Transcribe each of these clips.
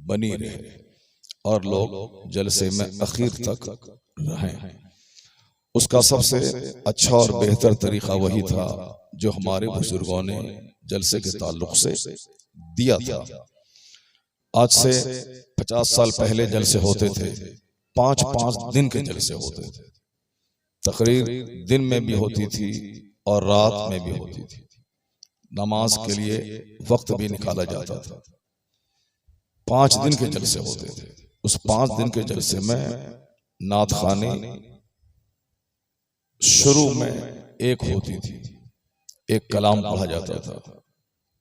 बनी रहे और लोग जलसे में आखिर तक रहें। उसका सबसे अच्छा और बेहतर तरीका वही था जो हमारे बुजुर्गों ने जलसे के ताल्लुक से दिया था। आज से 50 साल पहले जलसे होते थे, 5-5 दिन के जलसे होते थे। तकरीर दिन में भी होती थी और रात में भी होती थी। नमाज के लिए वक्त भी निकाला जाता था। 5 दिन के जलसे होते थे। उस 5 दिन के जलसे में नात खानी शुरू में एक होती थी, एक कलाम पढ़ा जाता था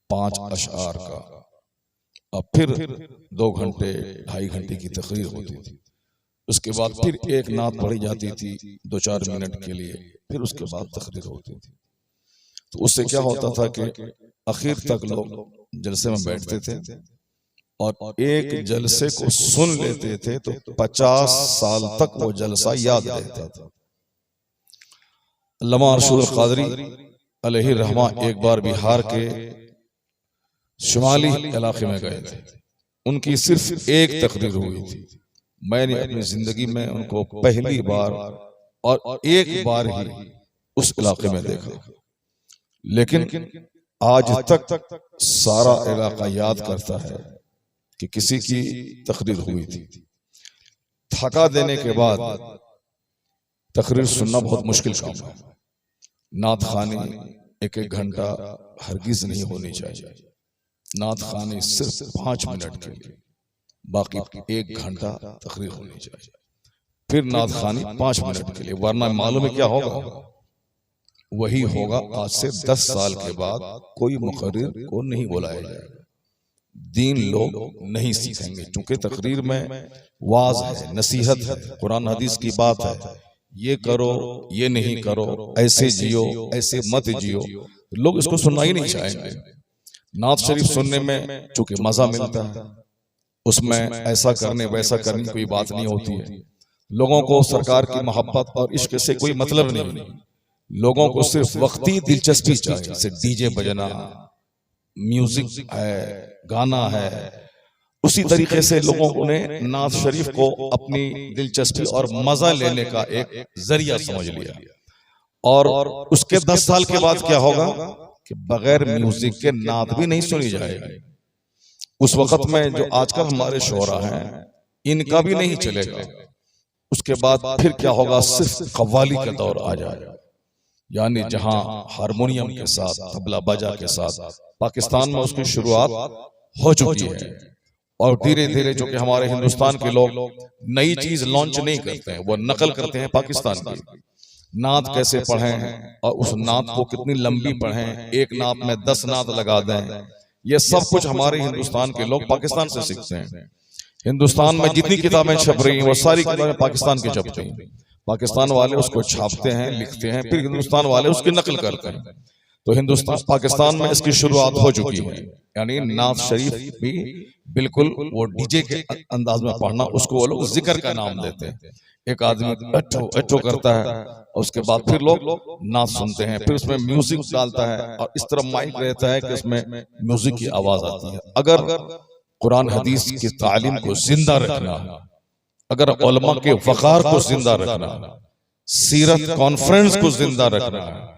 5 अशआर का, और फिर 2 घंटे 2.5 घंटे की तकरीर होती थी। उसके बाद फिर एक नात पढ़ी जाती थी 2-4 मिनट के लिए, फिर उसके बाद तकरीर होती थी। तो उससे क्या होता था कि आखिर तक लोग जलसे में बैठते थे और एक जलसे को सुन लेते थे तो 50 साल तक वो जलसा याद रहता था। अल्लामा अरशद क़ादरी अलैहि रहमा एक बार बिहार के शुमाली इलाके में गए थे। उनकी सिर्फ एक तकरीर हुई थी। मैंने अपनी जिंदगी में उनको पहली बार और एक बार ही उस इलाके में देखा, लेकिन आज तक सारा इलाका याद करता है कि किसी की तकरीर हुई थी। थका देने के बाद तकरीर सुनना बहुत मुश्किल काम है। नात खानी 1-1 घंटा हरगिज नहीं होनी चाहिए। नात खानी सिर्फ 5 मिनट के लिए, बाकी 1 घंटा तकरीर होनी चाहिए। फिर नात खानी 5 मिनट के लिए, वरना मालूम है क्या होगा? वही होगा आज से 10 साल के बाद कोई मुकर्रिर को नहीं बुलाया जाएगा। दीन लोग नहीं सीखेंगे, क्योंकि तकरीर में वाज है, नसीहत है, कुरान हदीस की बात है। ये करो, ये नहीं करो, ऐसे जियो, ऐसे मत जियो, लोग इसको सुनना ही नहीं चाहेंगे। नात शरीफ सुनने में चूंकि मजा मिलता है, उसमें ऐसा करने वैसा करने की कोई बात नहीं होती है। लोगों को सरकार की मोहब्बत और इश्क से कोई मतलब नहीं। लोगों को सिर्फ वक्ती दिलचस्पी चाहिए, जैसे डीजे बजना, म्यूजिक है, गाना है। उसी तरीके से लोगों ने नात शरीफ को अपनी दिलचस्पी और मजा लेने का एक जरिया समझ लिया। और उसके 10 साल के बाद क्या होगा कि बगैर म्यूजिक के नात भी नहीं सुनी जाएगी। उस वक्त में जो आजकल हमारे शोरा हैं, इनका भी नहीं चलेगा। उसके बाद फिर क्या होगा, सिर्फ कव्वाली का दौर आ जाएगा, यानी जहां हारमोनियम के साथ, तबला बाजा के साथ पाकिस्तान में उसकी शुरुआत हो चुकी है। और धीरे धीरे जो कि हमारे हिंदुस्तान के लोग नई चीज लॉन्च नहीं करते हैं, वो नकल करते हैं पाकिस्तान की। नात कैसे पढ़ें और उस नात को कितनी लंबी पढ़ें, एक नात में 10 नात लगा दें, ये सब कुछ हमारे हिंदुस्तान के लोग पाकिस्तान से सीखते हैं। हिंदुस्तान में जितनी किताबें छप रही हैं वो सारी किताबें पाकिस्तान की छप रही हैं। पाकिस्तान वाले उसको छापते हैं, लिखते हैं, फिर हिंदुस्तान वाले उसकी नकल करते हैं। तो हिंदुस्तान पाकिस्तान में इसकी शुरुआत हो चुकी है, यानी नात शरीफ भी बिल्कुल वो डीजे के अंदाज में पढ़ना, उसको वो लोग जिक्र का नाम देते हैं। एक आदमी अट्ठो अट्ठो करता है और उसके बाद फिर लोग नात सुनते हैं, फिर उसमें म्यूजिक डालता है और इस तरह माइक रहता है कि उसमें म्यूजिक की आवाज आती है। अगर कुरान हदीस की तालीम को जिंदा रखना, अगर उलमा के वकार को जिंदा रखना, सीरत कॉन्फ्रेंस को जिंदा रखना है,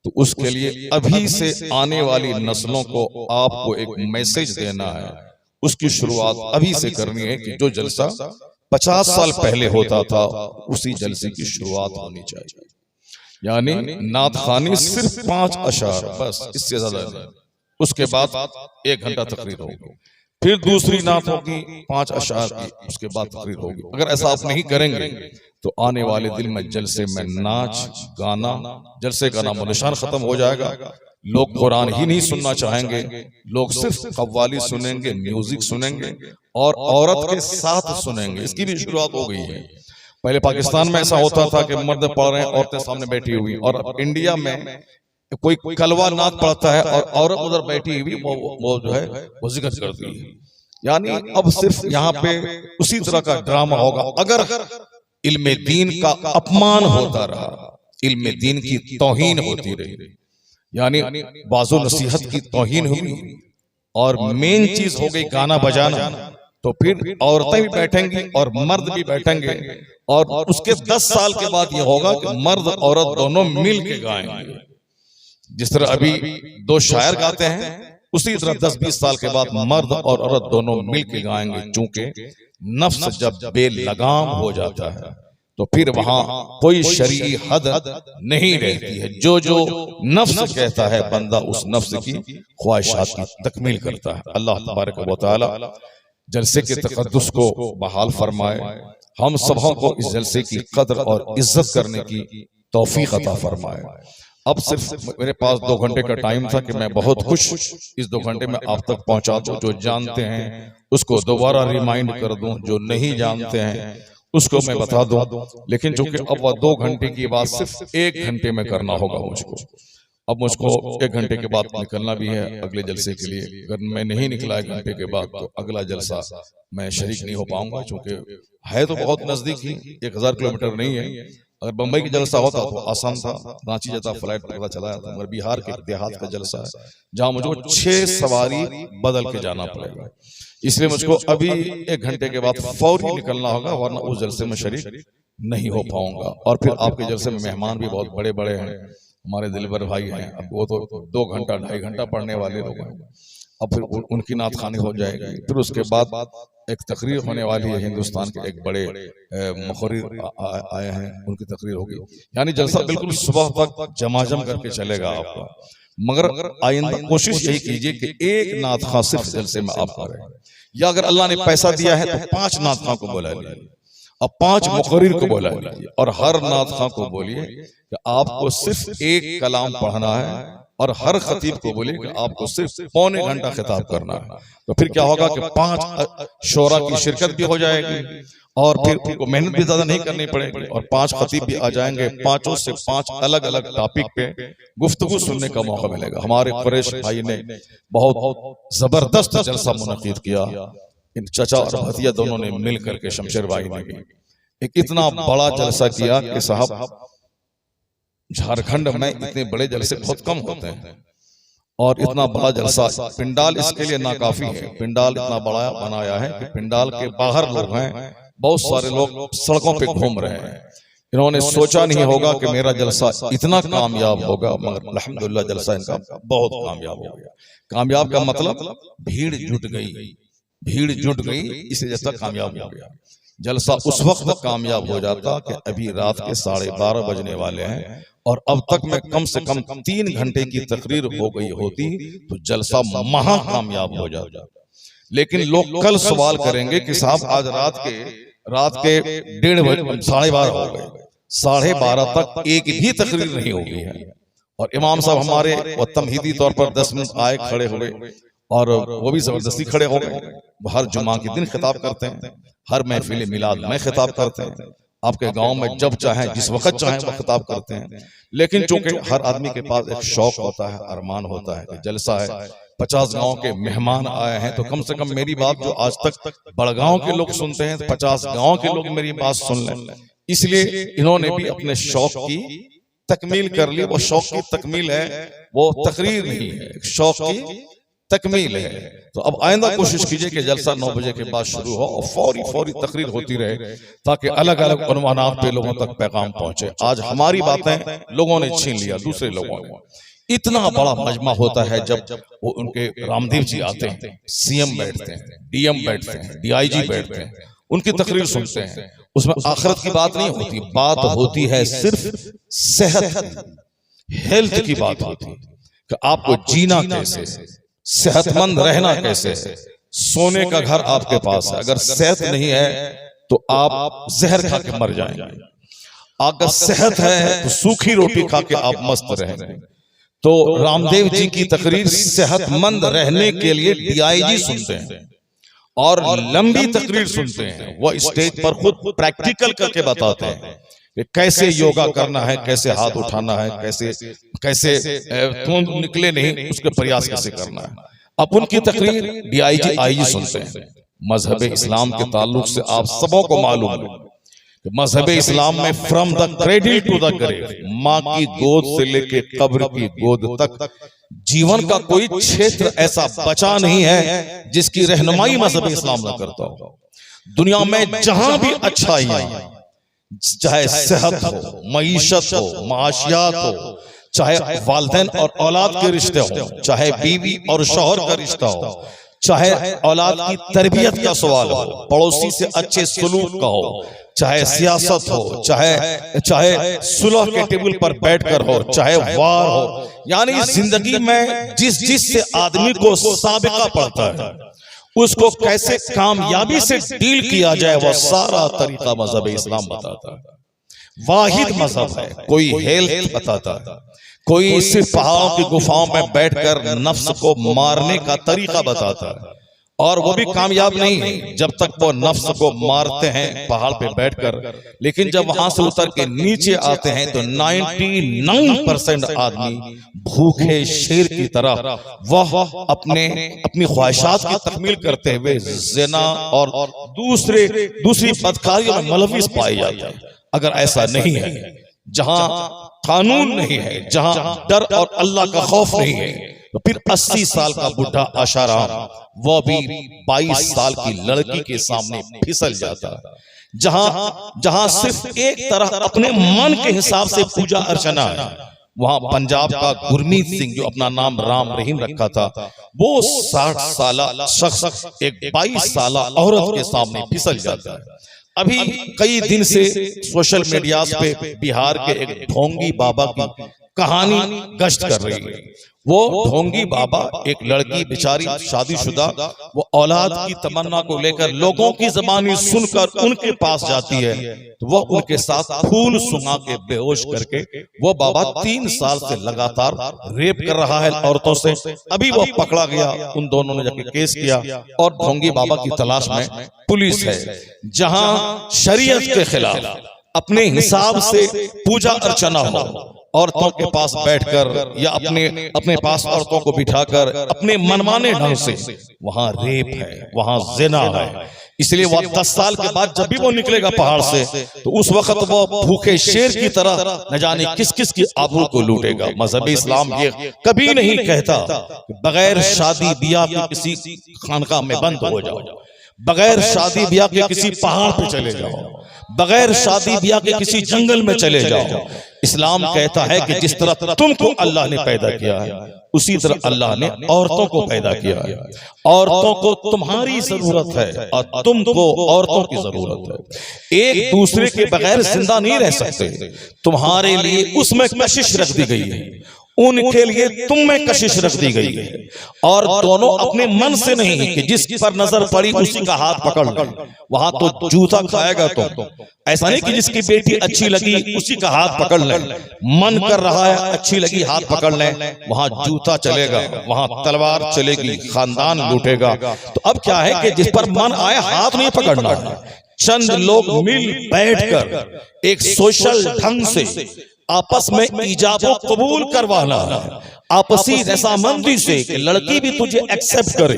तो उसके लिए अभी से आने वाली नस्लों को आपको एक मैसेज देना है। उसकी शुरुआत अभी से करनी है कि जो जलसा 50 साल पहले होता था उसी जलसे की शुरुआत होनी चाहिए। यानी नात खानी सिर्फ 5 अशार, बस, इससे ज्यादा नहीं। उसके बाद 1 घंटा तकरीर होगी, फिर दूसरी नात होगी 5 अशार की, उसके बाद तकरीर होगी। अगर ऐसा आप नहीं करेंगे तो आने वाले दिन में जलसे में नाच गाना, जलसे का नामो निशान खत्म हो जाएगा। लोग कुरान ही नहीं सुनना चाहेंगे, लोग सिर्फ कव्वाली सुनेंगे, म्यूजिक सुनेंगे और औरत के साथ सुनेंगे। इसकी भी शुरुआत हो गई है। पहले पाकिस्तान में ऐसा होता था कि मर्द पढ़ रहे हैं, औरतें सामने बैठी हुई, और अब इंडिया में कोई कलवा नात पढ़ता है और औरत उधर बैठी हुई वो जो है वो जिक्र करती है। यानी अब सिर्फ यहाँ पे उसी तरह का ड्रामा होगा। अगर इल्मे दीन का अपमान होता रहा, इल्मे दीन की तौहीन होती रही, यानी बाजो नसीहत की तौहीन हुई और मेन चीज हो गई गाना बजाना, तो फिर औरतें भी बैठेंगी और मर्द भी बैठेंगे, और उसके 10 साल के बाद यह होगा कि मर्द औरत दोनों मिल के गाएंगे। जिस तरह अभी दो शायर गाते हैं, उसी तरह 10-20 साल के बाद मर्द और औरत दोनों मिल के गाएंगे। चूंकि नफ्स जब बेलगाम हो जाता है तो फिर वहां कोई शरई हद नहीं रहती है। जो जो नफ्स कहता है बंदा उस नफ्स की ख्वाहिशात की तकमील करता है। अल्लाह तबारक व तआला जलसे के तक़द्दुस को बहाल फरमाए, हम सबों को इस जलसे की कद्र और इज्जत करने की तौफीक अता फरमाए। अब सिर्फ मेरे पास 2 घंटे का टाइम था कि मैं बहुत खुश इस 2 घंटे में आप तक पहुंचा दूं। जो जानते हैं उसको दोबारा रिमाइंड कर दूं, जो नहीं जानते हैं उसको मैं बता दूं। लेकिन चूंकि अब वह 2 घंटे की बात सिर्फ 1 घंटे में करना होगा मुझको। अब मुझको 1 घंटे के बाद निकलना भी है अगले जलसे के लिए। अगर मैं नहीं निकला 1 घंटे के बाद तो अगला जलसा मैं शरीक नहीं हो पाऊंगा, क्योंकि है तो बहुत नजदीक ही, 1000 किलोमीटर नहीं है। अगर बंबई की जलसा होता तो आसान था, रांची जाता फ्लाइट पकड़ा चला जाता, मगर बिहार के देहात का जलसा है जहां मुझको 6 सवारी बदल के जाना पड़ेगा। इसलिए मुझको अभी 1 घंटे के बाद फौरी निकलना होगा, वरना उस जलसे में शरीक नहीं हो पाऊंगा। और फिर आपके जलसे में मेहमान भी बहुत बड़े बड़े हैं, हमारे दिलबर भाई हैं। अब वो तो 2 घंटा 2.5 घंटा पढ़ने वाले लोग हैं। अब फिर उनकी नात खानी हो जाएगी। फिर उसके बाद एक तकरीर होने वाली है, हिंदुस्तान के एक बड़े मुखर्रिर आए हैं, उनकी तकरीर होगी। यानी जलसा बिल्कुल सुबह तक जमाजम करके चलेगा आपका। मगर आइंदा कोशिश यही कीजिए कि एक नात खां सिर्फ जलसे में आप करें, या अगर अल्लाह ने पैसा दिया है तो 5 नात खां को बुला लीजिए, अब 5 मुखर्रिर को बुला लीजिए, और हर नात खां को बोलिए कि आपको सिर्फ एक कलाम पढ़ना है, और हर खतीब को बोलिए कि आपको सिर्फ पौने घंटा खिताब करना है। तो फिर क्या होगा कि 5 शोरा की शिरकत भी हो जाएगी, और फिर उनको मेहनत भी ज्यादा नहीं करनी पड़ेगी, और 5 खतीब भी आ जाएंगे। 5 से 5 अलग अलग टॉपिक पे गुफ्तगू सुनने का मौका मिलेगा। हमारे कुरैश भाई ने बहुत जबरदस्त जलसा मुनक़िद किया, इन चचा और भतीजा दोनों ने मिल करके, शमशेर भाई ने भी एक इतना बड़ा जलसा किया कि साहब झारखंड में इतने बड़े जलसे बहुत कम होते हैं, और इतना बड़ा जलसा, पिंडाल इसके लिए नाकाफी है। पिंडाल इतना बड़ा बनाया है कि पिंडाल के बाहर लोग हैं, बहुत सारे लोग सड़कों पे घूम रहे हैं। इन्होंने सोचा नहीं होगा कि मेरा जलसा इतना कामयाब होगा, मगर अल्हम्दुलिल्लाह जलसा इनका बहुत कामयाब हो गया। कामयाब का मतलब भीड़ जुट गई, भीड़ जुट गई, इसलिए जलसा कामयाब हो गया। जलसा उस वक्त कामयाब हो जाता कि अभी रात के 12:30 बजने वाले हैं, और अब तक में कम से कम 3 घंटे की तकरीर हो गई होती तो जलसा महा कामयाब हो जाता। लेकिन लोग कल सवाल करेंगे कि साहब आज रात के 1:30 बजे 12:30 हो गए, 12:30 तक एक भी तकरीर नहीं हो गई है। और इमाम साहब हमारे वो तमहीदी तौर पर 10 मिनट आए, खड़े हो गए, और वो भी जबरदस्ती खड़े हो गए। हर जुमा के दिन खिताब करते हैं, हर महफिल मिलाद में खिताब करते हैं, आपके गांव में जब चाहें जिस वक्त चाहें वो खिताब करते हैं। लेकिन चूंकि हर आदमी के पास एक शौक होता है, अरमान होता है कि जलसा है, 50 गांव के मेहमान आए हैं, तो कम से कम मेरी बात जो आज तक बड़गांव के लोग सुनते हैं, 50 गांव के लोग मेरी बात सुन लें। इसलिए इन्होंने भी अपने शौक की तकमील कर ली। वो शौक की तकमील है, वो तकरीर नहीं है, शौक की तकमील है। तो अब आइंदा कोशिश कीजिए कि जलसा 9 बजे के बाद शुरू हो और फौरी तकरीर होती रहे, ताकि अलग अलग उन्वानात पे लोगों तक पैगाम पहुंचे। आज हमारी बातें लोगों ने छीन लिया, दूसरे लोगों ने। इतना बड़ा मजमा होता है, जब वो उनके रामदेव जी आते हैं, सीएम बैठते हैं, डीएम बैठते हैं, डीआईजी बैठते हैं, उनकी तकरीर सुनते हैं। उसमें आखिरत की बात नहीं होती, बात होती है सिर्फ सेहत, हेल्थ की बात होती है कि आपको जीना कैसे, सेहतमंद रहना कैसे है। सोने का घर आपके पास है, अगर सेहत नहीं है तो आप जहर खा के मर जाएंगे। अगर सेहत है तो सूखी रोटी खा के आप मस्त रहेंगे। तो रामदेव जी की तकरीर सेहतमंद रहने के लिए डीआईजी सुनते हैं और लंबी तकरीर सुनते हैं। वो स्टेज पर खुद प्रैक्टिकल करके बताते हैं कि कैसे योगा करना है, कैसे हाथ उठाना है, कैसे खून निकले नहीं उसके प्रयास कैसे करना है। अब उनकी तकरीर डीआईजी आईजी सुनते हैं। मजहब इस्लाम के ताल्लुक से आप सबों को मालूम है मजहब इस्लाम में from the cradle to the grave, माँ की गोद से लेके कब्र की गोद तक जीवन का कोई क्षेत्र ऐसा बचा नहीं है जिसकी रहनुमाई मजहब इस्लाम न करता हो। दुनिया में जहां भी अच्छाइयां, चाहे सेहत हो, मईशत हो, माशियात हो, चाहे वालिदैन और औलाद के रिश्ते हो, चाहे बीवी और शौहर का रिश्ता हो, चाहे औलाद की तरबियत का सवाल हो, पड़ोसी से अच्छे सलूक का हो, चाहे सियासत हो, चाहे सुलह के टेबल पर बैठकर हो, चाहे वार हो, यानी जिंदगी में जिस से आदमी को साबिका पड़ता है, उसको कैसे कामयाबी से डील किया जाए, वह सारा तरीका मजहब इस्लाम बताता है। वाहिद मजहब है, कोई हेल्थ बताता है, कोई सिर्फ पहाड़ों की गुफाओं में बैठकर नफ्स को मारने का तरीका बताता है, और वो भी कामयाब नहीं है जब तक वो नफ्स को मारते हैं पहाड़ पे बैठकर। लेकिन जब वहां से उतर के नीचे आते हैं तो 99% आदमी भूखे शेर की तरह वह अपनी ख्वाहिशात की तकमील करते हुए ज़िना और दूसरी बदकारियों में मुलविस पाए जाते हैं। अगर ऐसा नहीं है, जहां कानून नहीं है, जहां डर और अल्लाह का खौफ नहीं है, तो फिर 80 साल का बुढ़ा आशाराम वो भी 22 साल की लड़की के सामने फिसल जाता है। जहां सिर्फ एक तरह अपने मन के हिसाब से पूजा अर्चना है, वहां पंजाब का गुरमीत सिंह जो अपना नाम राम रहीम रखा था, वो 60 साल शख्स एक 22 साल औरत के सामने फिसल जाता है। अभी कई दिन से सोशल मीडिया पे बिहार के एक ढोंगी बाबा की कहानी गश्त कर रही है। वो ढोंगी बाबा एक लड़की बेचारी शादीशुदा, वो औलाद की तमन्ना को लेकर लोगों की ज़बानी सुनकर उनके पास जाती है, तो वो उनके साथ फूल सुंघा के बेहोश करके वो बाबा 3 साल से लगातार रेप कर रहा है औरतों से। अभी वो पकड़ा गया, उन दोनों ने जाके केस किया और ढोंगी बाबा की तलाश में पुलिस है। जहां शरीयत के खिलाफ अपने हिसाब से पूजा अर्चना हो, औरतों के पास बैठकर या अपने पास औरतों को बिठाकर अपने मनमाने ढंग से, वहां रेप है, वहां ज़िना है। इसलिए वह 10 साल के बाद जब भी वो निकलेगा पहाड़ से, तो उस वक्त वो भूखे शेर की तरह न जाने किस किस की आबरू को लूटेगा। मजहब इस्लाम ये कभी नहीं कहता कि बगैर शादी ब्याह के किसी खानका में बंद हो जाओ, बगैर शादी ब्याह के किसी पहाड़ पे चले जाओ, बगैर शादी ब्याह के किसी जंगल में चले जाओ। इस्लाम कहता है कि जिस तरह तुमको अल्लाह ने पैदा किया है, उसी तरह अल्लाह ने औरतों को पैदा किया है। औरतों को तुम्हारी जरूरत है और तुमको औरतों की जरूरत है। एक दूसरे के बगैर जिंदा नहीं रह सकते। तुम्हारे लिए उसमें कशिश रख दी गई है, उनके लिए तुम में कशिश रख दी गई है, और दोनों अपने मन से नहीं कि जिस पर नजर पड़ी उसी का हाथ पकड़ ले। वहां तो जूता खाएगा तुम, ऐसा नहीं कि जिसकी बेटी अच्छी लगी उसी का हाथ पकड़ ले। मन कर रहा है अच्छी लगी हाथ पकड़ ले, वहां जूता चलेगा, वहां तलवार चलेगी, खानदान लूटेगा। तो अब क्या है कि जिस पर मन आए हाथ नहीं पकड़ना है। चंद लोग मिल बैठकर एक सोशल ढंग से आपस में ईजाबो कबूल करवाना है, आपसी रजामंदी से कि लड़की भी तुझे एक्सेप्ट करे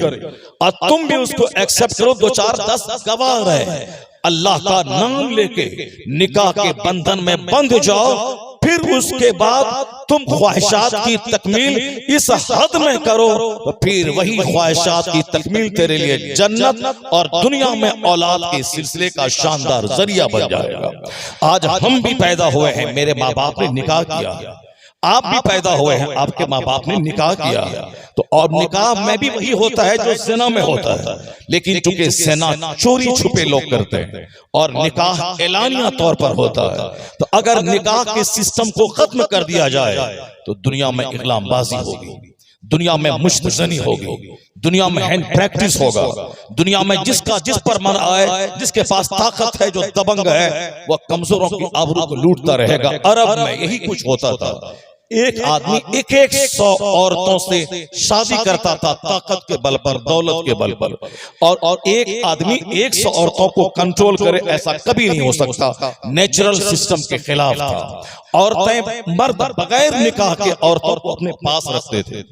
और तुम भी उसको एक्सेप्ट करो। 2 4 10 गवाह रहे, अल्लाह का नाम लेके निकाह के बंधन में बंध जाओ। फिर उसके बाद तुम ख्वाहिशात की तकमील इस हद में करो, तो फिर वही ख्वाहिशात की तकमील तेरे लिए जन्नत और दुनिया में औलाद के सिलसिले का शानदार जरिया बन जाएगा। आज हम भी पैदा हुए हैं, मेरे माँ बाप ने निकाह किया, आप भी पैदा हुए हैं, आपके माँ बाप ने निकाह किया, तो और निकाह में भी वही होता है जो ज़िना में होता है। लेकिन चूंकि ज़िना चोरी छुपे लोग करते हैं और निकाह एलानिया तौर पर होता है, तो अगर निकाह के सिस्टम को खत्म कर दिया जाए तो दुनिया में इकलामबाजी होगी, दुनिया में मुश्तजनी होगी, दुनिया में हैंड प्रैक्टिस होगा, दुनिया में जिस पर मन आए, जिसके पास ताकत है, जो दबंग है, वह कमजोरों की आबरू को लूटता रहेगा। अरब में यही कुछ होता था। एक आदमी एक एक 100 औरतों से शादी करता था ताकत के बल पर, दौलत के बल पर, और एक आदमी 100 औरतों को कंट्रोल करे ऐसा कभी नहीं हो सकता। नेचुरल सिस्टम के खिलाफ था। औरतें मर्द बगैर निकाह के औरतों को अपने पास रखते थे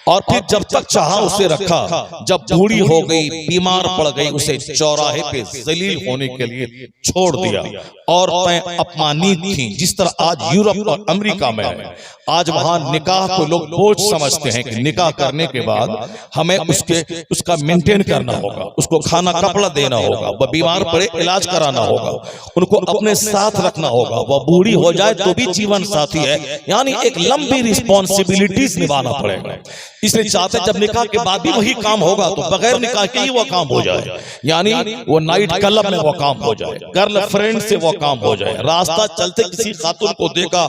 और फिर जब तक चाहा उसे रखा। जब बूढ़ी हो गई, बीमार पड़ गई, उसे चौराहे पे जलील होने के लिए छोड़ दिया। औरतें अपमानित थीं, जिस तरह आज यूरोप और अमेरिका में है। आज वहां निकाह को लोग बोझ समझते हैं कि निकाह करने के बाद हमें उसका मेंटेन करना होगा, उसको खाना कपड़ा देना होगा, वह बीमार पड़े इलाज कराना होगा, उनको अपने साथ रखना होगा, वह बूढ़ी हो जाए तो भी जीवन साथी है, यानी एक लंबी रिस्पॉन्सिबिलिटीज निभाना पड़ेगा। इसलिए चाहते जब निकाह के बाद भी वही काम होगा तो बगैर निकाह के ही वो काम हो जाए, यानी वो नाइट क्लब में वो काम हो जाए, गर्लफ्रेंड से वो काम हो जाए। रास्ता चलते किसी खातून को देखा,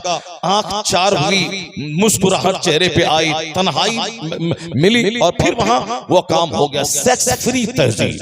आंख चार हुई, मुस्कुराहट चेहरे पे आई, तन्हाई मिली और फिर वहां वो काम हो गया। सेक्स फ्री तहजीब।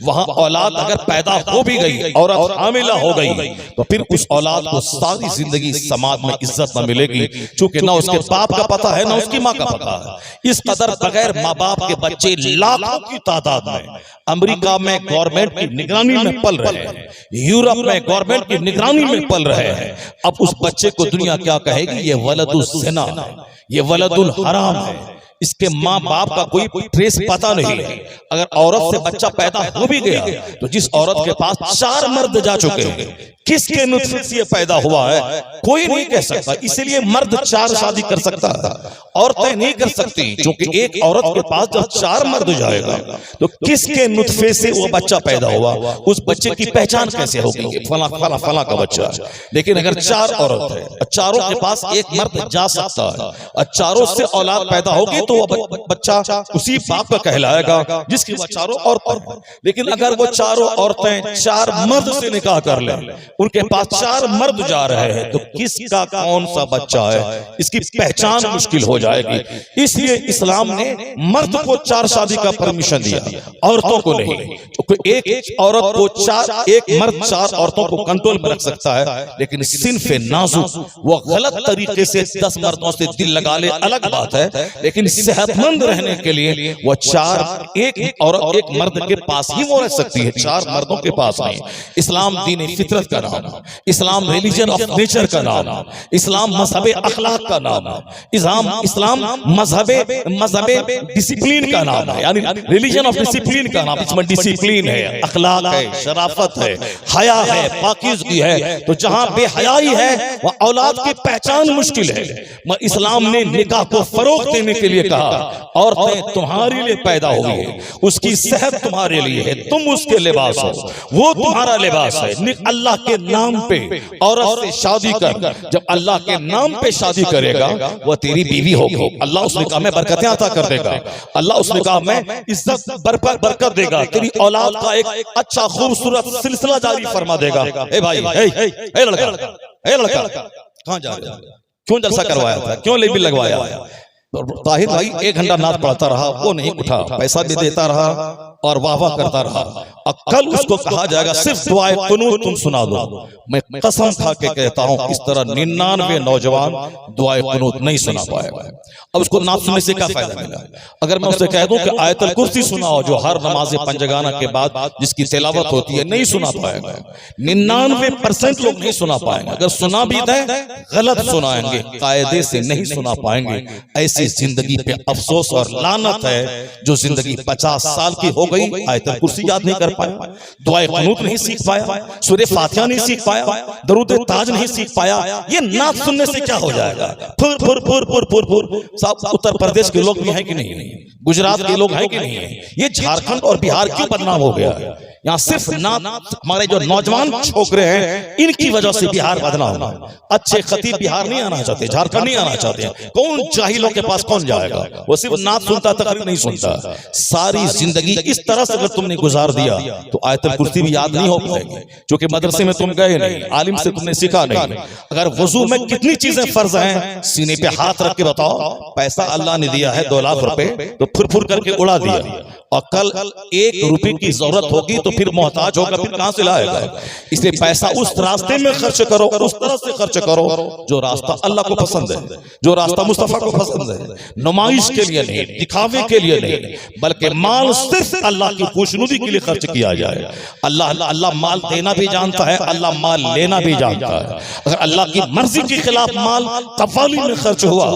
वहां औलाद अगर पैदा हो भी गई, औरत हामिला हो गई, तो फिर उस औलाद को सारी जिंदगी समाज में इज्जत न मिलेगी, क्योंकि ना उसके बाप का पता है ना उसकी माँ का पता है। इस कदर बगैर माँ बाप के बच्चे लाखों की तादाद में अमेरिका में गवर्नमेंट की निगरानी में पल रहे हैं, यूरोप में गवर्नमेंट की निगरानी में पल रहे हैं। अब उस बच्चे को दुनिया क्या कहेगी? ये वलदुल ज़िना है, ये वलदुल हराम है, इसके माँ बाप का कोई ट्रेस पता नहीं है। अगर औरत से बच्चा पैदा हो भी गया तो जिस औरत के पास 4 मर्द जा चुके हैं, किसके नुत्फे से ये पैदा हुआ है कोई नहीं कह सकता। इसलिए मर्द 4 शादी कर सकता है, औरतें नहीं कर सकती, क्योंकि एक औरत के पास जब 4 मर्द जाएगा तो किसके नुत्फे से वो बच्चा पैदा हुआ, उस बच्चे की पहचान कैसे होगी? फला फला फला का बच्चा। लेकिन अगर 4 औरत है और चारों के पास एक मर्द जा सकता है और चारों से औलाद पैदा होगी तो वो बच्चा उसी बाप का कहलाएगा जिसकी वो चारों औरतें हैं। लेकिन अगर वो चारों औरतें 4 मर्द से निकाह कर लें, उनके पास 4 मर्द जा रहे हैं, तो किसका कौन सा बच्चा है इसकी पहचान मुश्किल हो जाएगी। इसलिए इस्लाम ने मर्द को 4 शादी का परमिशन दिया, औरतों को नहीं। क्योंकि एक औरत को एक मर्द 4 औरतों को कंट्रोल में रख सकता है, लेकिन सिन्फ़े नाजुक वो गलत तरीके से 10 मर्दों से दिल लगा ले अलग बात है, लेकिन सेहतमंद रहने के लिए वो 4 एक औरत एक मर्द के पास ही वो रह सकती है, 4 मर्दों के पास नहीं। इस्लाम दीन फितरत का नाम, इस्लाम रिलीजन ऑफ नेचर का नाम, इस्लाम मजहब अखलाक का नाम, इस्लाम मजहब डिसिप्लिन का नाम है, यानी रिलीजन ऑफ डिसिप्लिन का नाम। इसमें डिसिप्लिन है, अखलाक है, शराफत है, हया है, पाकीज़गी है। तो जहां बेहयाई है वह औलाद की पहचान मुश्किल है। इस्लाम ने निकाह को फरोग देने के लिए कहा, औरतें तुम्हारे लिए पैदा हुई है, उसकी सेहत तुम्हारे लिए है, तुम उसके लिबास हो, वो तुम्हारा लिबास है। अल्लाह के नाम पे औरत से शादी कर, जब अल्लाह के नाम पे शादी करेगा वह तेरी बीवी होगी। अल्लाह उस निकाह में बरकतें अता कर देगा, अल्लाह उस निकाह में इज्जत बरकत देगा, तेरी औलाद का एक अच्छा खूबसूरत सिलसिला जारी फरमा देगा। ए भाई, ए लड़का कहां जा रहे हो? क्यों जलसा करवाया था? क्यों लेबी लगवाया? ताहिर भाई 1 घंटा नाच पढ़ता रहा, वो नहीं उठा, पैसा भी देता रहा और वाह वाह करता रहा। अब कल उसको कहा जाएगा सिर्फ दुआए कुनूत तुम सुना दो। मैं कसम खा के कहता हूं इस तरह 99 नौजवान दुआए कुनूत नहीं सुना पाएगा। अब उसको ना सुनने से क्या फायदा मिला? अगर मैं उससे कह दूं कि आयतुल कुर्सी सुनाओ, जो हर नमाज पंजगाना के बाद जिसकी तिलावत होती है, नहीं सुना पाएगा। 99% लोग नहीं सुना पाएंगे। अगर सुना भी दें गलत सुनाएंगे, कायदे से नहीं सुना पाएंगे। ऐसी जिंदगी पे अफसोस और लानत है जो जिंदगी 50 साल की हो गई, आयतुल कुर्सी याद नहीं कर पाया, दुआए कुनूत नहीं सीख पाया, सूरह फातिहा नहीं सीख पाया, दरूद ताज नहीं सीख पाया। ये नात सुनने से क्या हो जाएगा? फुर फुर फुर फुर फुर फुर। सब उत्तर प्रदेश के लोग भी हैं कि नहीं? गुजरात के लोग हैं कि नहीं है? ये झारखंड और बिहार क्यों बदनाम हो गया है? यहाँ सिर्फ नात हमारे जो नौजवान छोकरे हैं इनकी वजह से बिहार बदनाम है। अच्छे खतीब बिहार नहीं आना चाहते, झारखंड नहीं आना चाहते। कौन जाहिलों के पास कौन जाएगा? वो सिर्फ नात सुनता, तकरीर नहीं सुनता। सारी जिंदगी इस तरह से अगर तुमने गुजार दिया तो आयतुल कुर्सी भी याद नहीं हो पाएगी, क्योंकि मदरसे में तुम गए नहीं, आलिम से तुमने सीखा नहीं। अगर वजू में कितनी चीजें फर्ज हैं, सीने पे हाथ रख के बताओ। पैसा अल्लाह ने दिया है 2 लाख रुपए, तो फुर फुर करके उड़ा दिया और कल 1 रुपए की जरूरत होगी तो फिर मोहताज होगा, फिर कहां से लाएगा। इसलिए पैसा उस रास्ते में खर्च करो, उस तरह से खर्च करो जो रास्ता अल्लाह को पसंद है, जो रास्ता मुस्तफा को पसंद है। नुमाइश के लिए नहीं, दिखावे के लिए नहीं, बल्कि माल सिर्फ अल्लाह की खुशनुदी के लिए खर्च किया जाए। अल्लाह माल देना भी जानता है, अल्लाह माल लेना भी जानता है। अगर अल्लाह की मर्जी के खिलाफ माल कव्वाली में खर्च हुआ,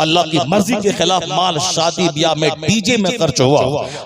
अल्लाह की मर्जी के खिलाफ माल शादी ब्याह में डीजे में खर्च हुआ,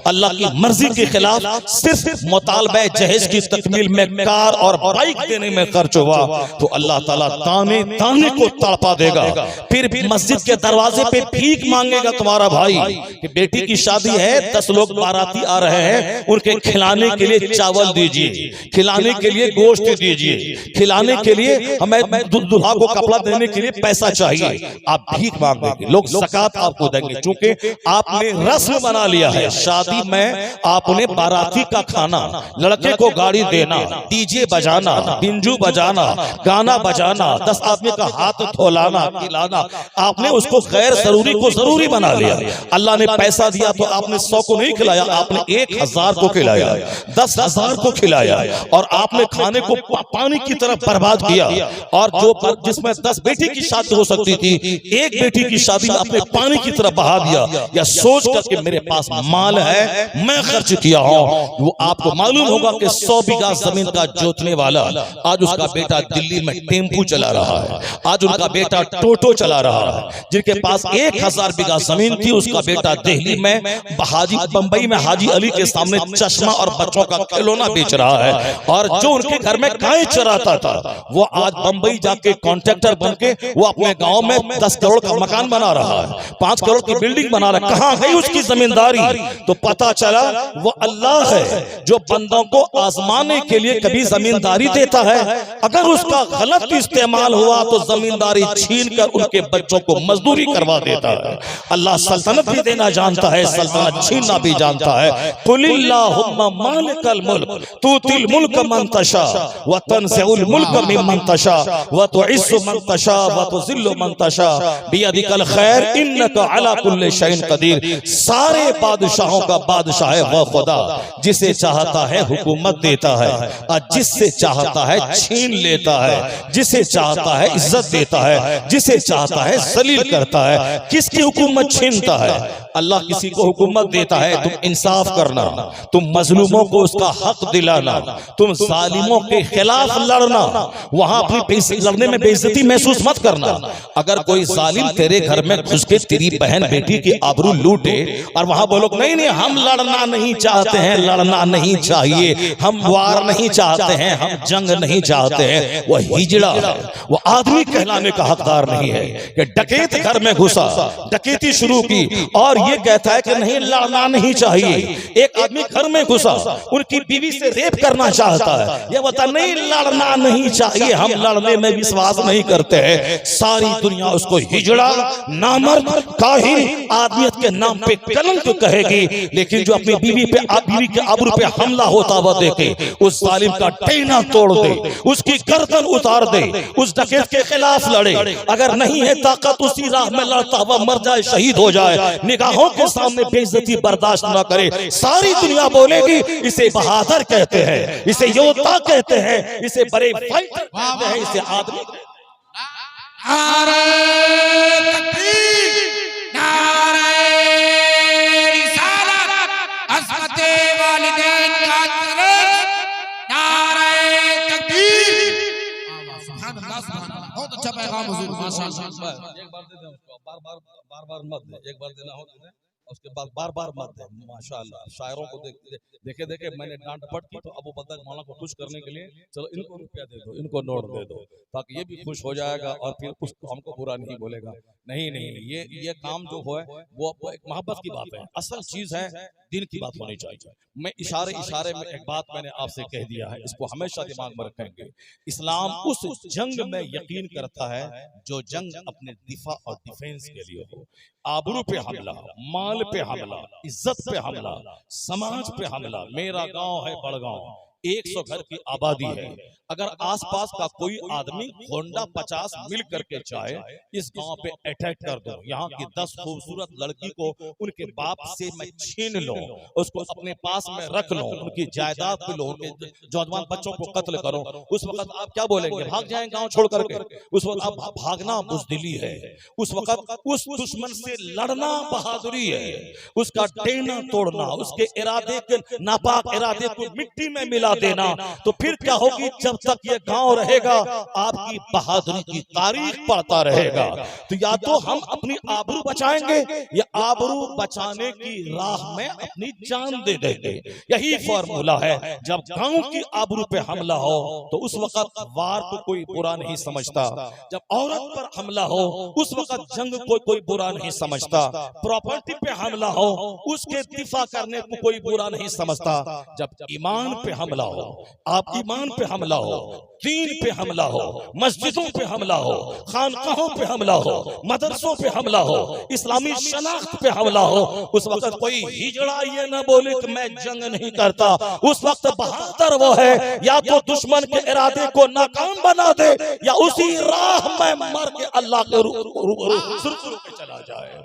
अल्लाह की मर्जी के खिलाफ सिर्फ मुतालबे जहेज की तकमील में कार और बाइक देने में खर्च हुआ, तो अल्लाह ताला ताने ताने को तड़पा देगा। फिर भी मस्जिद के दरवाजे पे भीख मांगेगा तुम्हारा भाई कि बेटी की शादी है, 10 लोग बाराती आ रहे हैं, उनके खिलाने के लिए चावल दीजिए, खिलाने के लिए गोश्त दीजिए, खिलाने के लिए हमें दुल्हा को कपड़ा देने के लिए पैसा चाहिए। आप भीख मांगेंगे, लोग ज़कात आपको देंगे, क्योंकि आपने रस्म बना लिया है। शादी में आपने बाराती का खाना, लड़के को गाड़ी देना, डीजे बजाना, बिंजू बजाना, गाना बजाना, 10 आदमी का हाथ धोलाना, खिलाना, आपने उसको गैर जरूरी को जरूरी बना लिया। अल्लाह ने पैसा दिया तो आपने 100 को नहीं खिलाया, आपने 1000 को खिलाया, 10,000 को खिलाया, और आपने खाने को पानी की तरफ बर्बाद किया। और जो जिसमें 10 बेटी की शादी हो सकती थी, 1 बेटी की शादी आपने पानी की तरफ बहा दिया, या सोच कर कि मेरे पास माल है मैं खर्च किया हूं। वो आपको मालूम होगा कि 100 बीघा जमीन का जोतने वाला आज उसका बेटा दिल्ली में टेम्पू चला रहा है, आज उनका बेटा टोटो चला रहा है। जिनके पास 1000 बीघा जमीन थी, उसका बेटा दिल्ली में बंबई में हाजी अली के सामने चश्मा और बच्चों का खिलौना बेच रहा है। और जो उनके घर में गाय चराता था, वो आज बंबई जाके कॉन्ट्रैक्टर बन के वो अपने गांव में 10 करोड़ का मकान बना रहा है, 5 करोड़ की बिल्डिंग बना रहा है। कहां गई उसकी जमींदारी? तो पता चला वो अल्लाह है जो बंदों को आजमाने के लिए कभी जमींदारी देता है। अगर उसका गलत इस्तेमाल हुआ तो जमींदारी छीन कर उनके बच्चों को मजदूरी करवा देता है। अल्लाह सल्तनत भी देना जानता है, सल्तनत छीनना भी जानता है। कुलिल्लाहुम्मा मालिकल मुल्क तुतिल मुल्क मन तशा व तनज़िउल मुल्क मिम्मन तशा व तुइस्सु मन तशा व तुज़िल्लु मन तशा बियदिकल खैर इन्नका अला कुल्लि शैइन कदीर। सारे बादशाहों का बादशाह है वह खुदा, जिसे चाहता है हुकूमत देता है और जिससे चाहता है छीन लेता है, जिसे चाहता है इज्जत देता है, जिसे चाहता है जलील करता है। किसकी हुकूमत छीनता है? अल्लाह किसी को हुकूमत देता है, तुम इंसाफ करना, तुम मजलूमों को उसका हक दिलाना, तुम जालिमों के खिलाफ लड़ना, वहां अपनी लड़ने में बेइज्जती महसूस मत करना। अगर कोई जालिम तेरे घर में घुस के तेरी बहन बेटी की आबरू लूटे और वहां बोलो नहीं नहीं हम लड़ना नहीं चाहते हैं, लड़ना नहीं चाहिए, हम वार नहीं चाहते हैं, हम जंग नहीं चाहते हैं, वो हिजड़ा है, वो आदमी कहलाने का हकदार नहीं है। कि डकैत घर में घुसा, डकैती शुरू की और ये कहता है कि नहीं लड़ना नहीं चाहिए। एक आदमी घर में घुसा, उनकी बीवी से रेप करना चाहता है, ये बता नहीं लड़ना नहीं चाहिए, हम लड़ने में विश्वास नहीं करते हैं। सारी दुनिया उसको हिजड़ा, नामर्द, काहिन, आदमियत के नाम पे कलंक कहेगी। लेकिन जो अपनी बीवी के आबरू पे हमला होता हुआ देखे, उस जालिम का टेना तोड़ दे, उसकी गर्दन उतार दे, उस डकैत के खिलाफ लड़े। अगर नहीं है ताकत उसी राह में लड़ता हुआ मर जाए, शहीद हो जाए, निगाहों के सामने बेइज्जती बर्दाश्त न करे। सारी दुनिया बोलेगी इसे बहादुर कहते हैं, इसे योद्धा कहते हैं, इसे बड़े फाइटर कहते हैं, इसे आदमी। नारे तकबीर, नारे रिसालत, अज़मते वालिदैन का तरस, नारे तकबीर। सुभान अल्लाह, सुभान अल्लाह, बहुत अच्छा पैगाम हुजूर, माशाअल्लाह। एक बार दे दे उसको, बार-बार मत दे, एक बार देना हो तो दे, उसके बाद बार-बार मत दे। माशाअल्लाह, शायरों को देखे मैंने डांट पट की तो अबू बकर मौलाना को खुश करने के लिए चलो इनको रुपया दे दो, इनको नोट दे दो, ताकि ये भी खुश हो जाएगा और फिर उसको हमको बुरा नहीं बोलेगा। नहीं, ये काम जो है वो एक मोहब्बत की बात है, असल चीज है दिन की बात होनी चाहिए। मैं इशारे में एक बात मैंने आपसे कह दिया है, इसको हमेशा दिमाग में रखेंगे। इस्लाम उस जंग में यकीन करता है जो जंग अपने दिफा और डिफेंस के लिए हो। आबरू पे हमला, माल पे हमला, इज्जत पे हमला, समाज पे हमला। मेरा गांव है बड़गांव, 100 घर की आबादी है। अगर आसपास का कोई आदमी होंडा 50 मिल करके चाहे इस गांव पे अटैक कर दो, यहाँ की 10 खूबसूरत लड़की को उनके बाप से मैं छीन लो, उसको अपने पास में रख लो, उनकी जायदाद पे लो, उनके जवान बच्चों को कत्ल करो, उस वक्त आप क्या बोलेंगे? भाग जाएंगे गांव छोड़ करके? उस वक्त आप भागना बुज़दिली है, उस वक्त उस दुश्मन से लड़ना बहादुरी है, उसका डेना तोड़ना, उसके इरादे के नापाक इरादे को मिट्टी में मिला देना। तो फिर क्या होगी? जब तक ये गांव रहेगा आपकी बहादुरी की तारीख पढ़ता रहेगा। तो या तो हम अपनी आबरू बचाएंगे या आबरू बचाने की राह में अपनी जान दे देंगे। यही फॉर्मूला है। जब गांव की आबरू पे हमला हो तो उस वक्त वार को कोई बुरा नहीं समझता, जब औरत पर हमला हो उस वक्त जंग को कोई बुरा नहीं समझता, प्रॉपर्टी पे हमला हो उसके दिफा करने को कोई बुरा नहीं समझता। जब ईमान पे हमला हो, आप ईमान पे हमला हो, दीन पे हमला हो, मस्जिदों पे हमला हो, खानकाहों पे हमला हो, मदरसों पे हमला हो, इस्लामी शनाख्त पे हमला हो, उस वक्त कोई हिजड़ा ये ना बोले कि मैं जंग नहीं करता। उस वक्त बहादुर वो है या तो दुश्मन के इरादे को नाकाम बना दे या उसी राह में मर के अल्लाह के रूबरू पे चला जाए।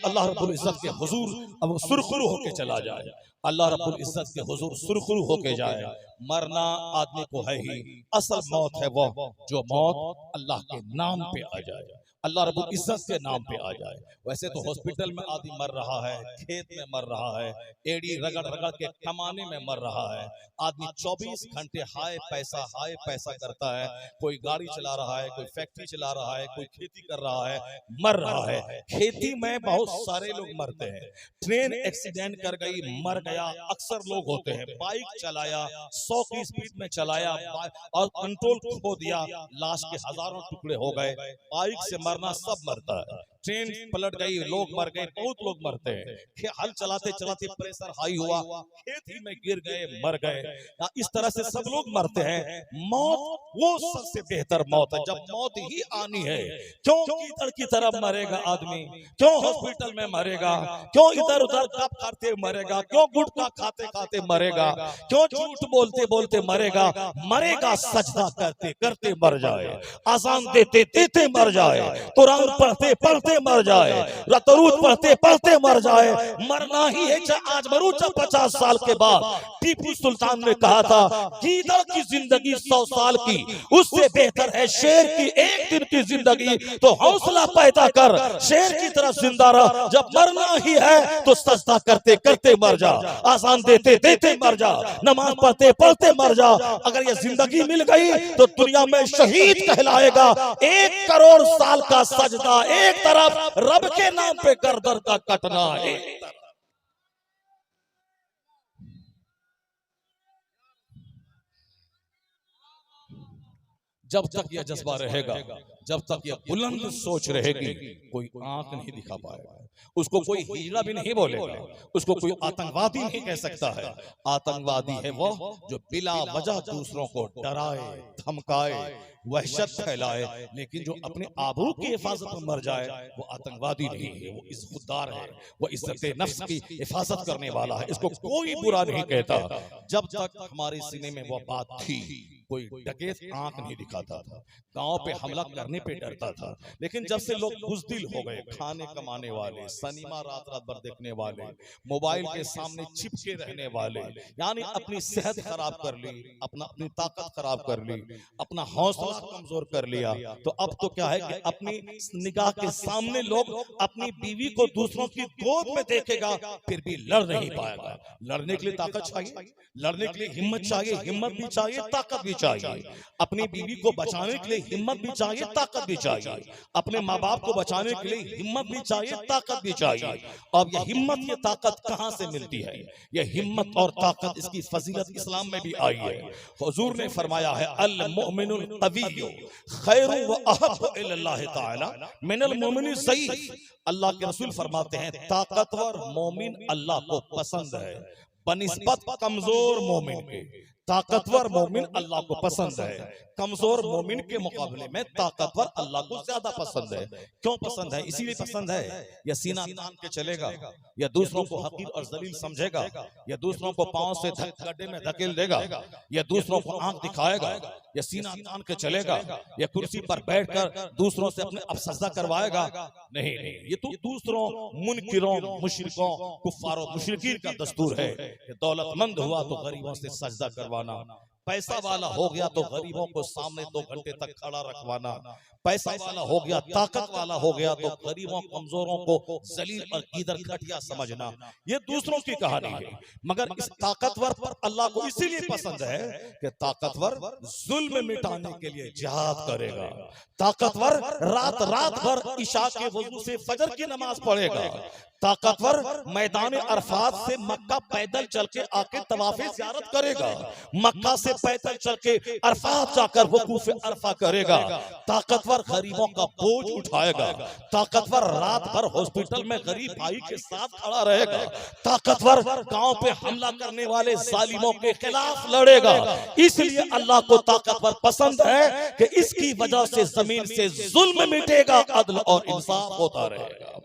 अल्लाह रब्बुल इज्जत के हुजूर अब सुरखरू होके चला जाए, अल्लाह रब्बुल इज्जत के हुजूर सुरखरू होके जाए। मरना आदमी को है ही, असल मौत है वो जो मौत अल्लाह के नाम पे आ जाए, अल्लाह रब्बुल इज्जत के नाम पे आ जाए। वैसे तो हॉस्पिटल में आदमी मर रहा है, खेत में मर रहा है, एड़ी रगड़ रगड़ के कमाने में मर रहा है। आदमी 24 घंटे हाय पैसा करता है, कोई गाड़ी चला रहा है, कोई फैक्ट्री चला रहा है, कोई खेती कर रहा है, मर रहा है। खेती में बहुत सारे लोग मरते हैं, ट्रेन एक्सीडेंट कर गई, मर गया, अक्सर लोग होते हैं। बाइक चलाया 100 की स्पीड में चलाया और कंट्रोल खो दिया, लाश के हजारों टुकड़े हो गए। बाइक से मरना सब मरता है, ट्रेन पलट गई, लोग मर गए, बहुत लोग मरते हैं। हल चलाते चलाते प्रेशर हाई हुआ, खेती में गिर गए, मर गए। इस तरह से सब लोग मरते हैं। मौत वो सबसे बेहतर मौत है जब मौत ही आनी है। क्यों कीचड़ की तरफ मरेगा आदमी? क्यों हॉस्पिटल में मरेगा? क्यों इधर उधर कप करते मरेगा? क्यों गुटखा खाते खाते मरेगा? क्यों झूठ बोलते बोलते मरेगा? मरेगा सजदा करते करते मर जाए, आजान देते देते मर जाए, कुरान पढ़ते पढ़ते मर जाए, दरूद पढ़ते पढ़ते मर जाए। मरना ही है, चाहे आज मरूं चाहे 50 साल के बाद। टीपू सुल्तान ने कहा था गीदड़ की जिंदगी 100 साल की उससे बेहतर है शेर की 1 दिन की जिंदगी। तो हौसला पैदा कर, शेर की तरह जिंदा रह। जब मरना ही है तो सजदा करते करते मर जा, आजान देते देते मर जा, नमाज पढ़ते पढ़ते मर जा। अगर ये जिंदगी मिल गई तो दुनिया में शहीद कहलाएगा। 1 करोड़ साल का सजदा एक तरफ, रब के नाम पे गर्दन का कटना एक तरफ। जब तक यह जज्बा रहेगा, जब तक यह बुलंद सोच रहेगी, कोई आंख नहीं दिखा पाएगा, उसको कोई हिजड़ा भी नहीं बोलेगा, उसको कोई आतंकवादी नहीं कह सकता है। आतंकवादी है वो जो बिला वजह दूसरों को डराए, धमकाए, वहशत फैलाए, लेकिन जो अपने आबरू की हिफाजत में मर जाए वो आतंकवादी नहीं है, वो इज्जतदार है, वो इज्जत नफ्स की हिफाजत करने वाला है। इसको कोई बुरा नहीं कहता। जब तक हमारे सीने में वो बात थी, कोई डकैत आंख नहीं दिखाता था, गांव पे हमला करने पे डरता था। लेकिन जब से लोग बुज़दिल हो गए, खाने कमाने वाले, सिनेमा रात रात भर देखने वाले, मोबाइल के सामने चिपके रहने वाले, यानी अपनी सेहत खराब कर ली, अपनी ताकत खराब कर ली, अपना हौसला कमजोर कर लिया। तो अब तो क्या है कि अपनी निगाह के सामने लोग अपनी बीवी को दूसरों की गोद में देखेगा, फिर भी लड़ नहीं पाएगा। लड़ने के लिए ताकत चाहिए, लड़ने के लिए हिम्मत चाहिए, हिम्मत भी चाहिए, ताकत भी चाहिए। अपनी बीवी को बचाने के लिए हिम्मत भी चाहिए, ताकत भी चाहिए। अपने माँ बाप को बचाने के लिए हिम्मत भी चाहिए, ताकत भी चाहिए। अब यह हिम्मत, ये ताकत कहां से मिलती है? यह हिम्मत और ताकत, इसकी फजीलत इस्लाम में भी आई है। हुजूर ने फरमाया है अल मुमिनुल क़विय्यु खैरु व अहब्बु इलल्लाह तआला मिनल मुमिनिल ज़ईफ़। अल्लाह के रसूल फरमाते हैं ताकतवर मोमिन अल्लाह को पसंद है बनिस्बत कमजोर मोमिन के। ताकतवर मोमिन अल्लाह को पसंद है, कमजोर मोमिन के मुकाबले में ताकतवर अल्लाह को ज्यादा पसंद है। क्यों पसंद है? इसीलिए पसंद है, या सीना तान के चलेगा, या दूसरों को हकीर और जलील समझेगा, या दूसरों को पांव से गड्ढे में धकेल देगा, या दूसरों को आंख दिखाएगा, या सीना तान के चलेगा, या कुर्सी पर बैठकर दूसरों से अपने अपसज्जा करवाएगा? नहीं नहीं, ये तो दूसरों मुनकिरों, मुशरिकों, कुफ्फारों, मुशरिकीन का दस्तूर है कि दौलतमंद हुआ तो गरीबों से सजदा करवाना, पैसा वाला हो गया तो गरीबों को सामने 2 घंटे तक खड़ा रखवाना, पैसा वाला हो गया, ताकत वाला हो गया तो गरीबों कमजोरों को जलील और कीदर घटिया समझना, ये दूसरों की कहानी है। मगर इस ताकतवर पर अल्लाह को इसीलिए पसंद है कि ताकतवर जुल्म मिटाने के लिए जिहाद करेगा, ताकतवर रात रात भर इशा के वजू से फजर की नमाज पढ़ेगा, ताकतवर मैदान अरफात से मक्का पैदल चल के आके तवाफ़े ज़ियारत करेगा, मक्का से पैदल चल के अरफात जाकर वकूफ़े अरफा करेगा, ताकतवर गरीबों का बोझ उठाएगा, ताकतवर रात भर हॉस्पिटल में गरीब भाई के साथ खड़ा रहेगा, ताकतवर गांव पे हमला करने वाले जालिमों के खिलाफ लड़ेगा। इसलिए अल्लाह को ताकतवर पसंद है कि इसकी वजह से जमीन से जुल्म मिटेगा, अदल और इंसाफ होता रहेगा।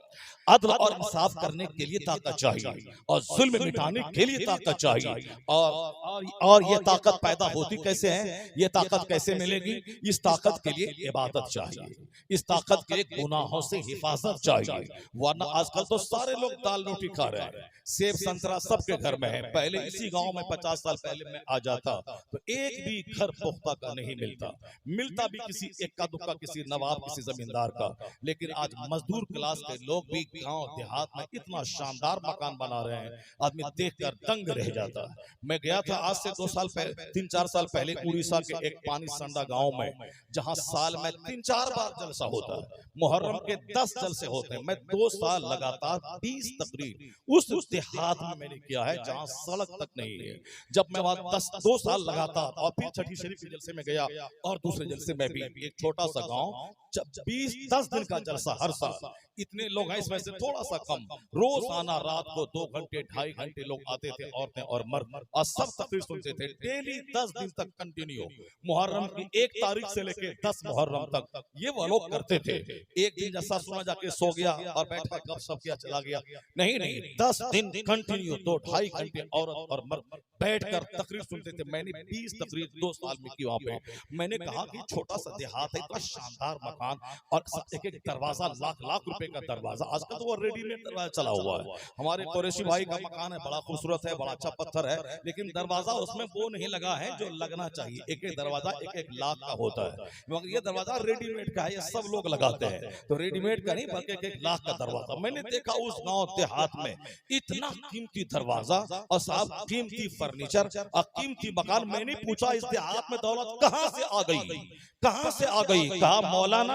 अदल और इंसाफ करने के लिए ताकत चाहिए और जुल्म मिटाने के लिए ताकत चाहिए। और ये ताकत पैदा होती कैसे है? ये ताकत कैसे मिलेगी? इस ताकत के लिए इबादत चाहिए, इस ताकत के लिए गुनाहों से हिफाजत चाहिए, वरना आजकल तो सारे लोग दाल रोटी खा रहे हैं, सेब संतरा सबके घर में है। पहले इसी गांव में 50 साल पहले मैं आ जाता तो एक भी घर पुख्ता का नहीं मिलता, मिलता भी किसी इक्का दुक्का, किसी नवाब, किसी जमींदार का। लेकिन आज मजदूर क्लास के लोग भी गांव देहात में इतना शानदार मकान बना रहे हैं, आदमी देखकर दंग रह जाता है। मैं गया था आज से 2 साल पहले, 3-4 साल पहले उड़ीसा के एक पानी संडा गांव में, जहां साल में 3-4 बार जलसा होता है, मुहर्रम के 10 जलसे होते हैं। मैं 2 साल लगातार 20 तकरीर उस देहात में मैंने किया है जहां सड़क तक नहीं है। जब मैं वहां 2 साल लगातार, और फिर छठी शरीफ के जलसे में गया और दूसरे जलसे में भी, एक छोटा सा गांव, 20-10 दिन का जलसा हर साल, इतने लोग हैं, इसमें से थोड़ा सा कम, रोज आना, रात को 2 घंटे 2.5 घंटे लोग आते थे, औरतें और मर्द, और सब तकरीर सुनते थे डेली 10 दिन तक कंटिन्यू, मुहर्रम की 1 तारीख से लेके 10 मुहर्रम तक ये वो लोग करते थे। एक दिन जैसा सुना जाके सो गया और बैठा गपशप किया चला गया, नहीं नहीं, 10 दिन कंटिन्यू 2-2.5 घंटे औरत और मर्द बैठकर तकरीर सुनते थे। मैंने 20 तकरीर 2 साल में की वहां पे। मैंने कहा कि छोटा सा देहात है, इतना शानदार मकान, और एक एक दरवाजा लाख रुपए का दरवाजा, आजकल तो वो रेडीमेड दरवाजा चला हुआ है। हमारे कुरैशी भाई का मकान है, बड़ा खूबसूरत है, बड़ा अच्छा पत्थर है, लेकिन दरवाजा उसमें वो नहीं लगा है जो लगना चाहिए। एक एक दरवाजा 1-1 लाख का होता है, मगर ये दरवाजा रेडीमेड का है, ये सब लोग लगाते हैं, तो रेडीमेड का नहीं बल्कि 1-1 लाख का दरवाजा। मैंने देखा उस गांव देहात में इतना कीमती दरवाजा और साहब कीमती फर्नीचर और कीमती मकान। मैंने पूछा इस देहात में दौलत कहां से आ गई, कहां से आ गई? कहा मौलाना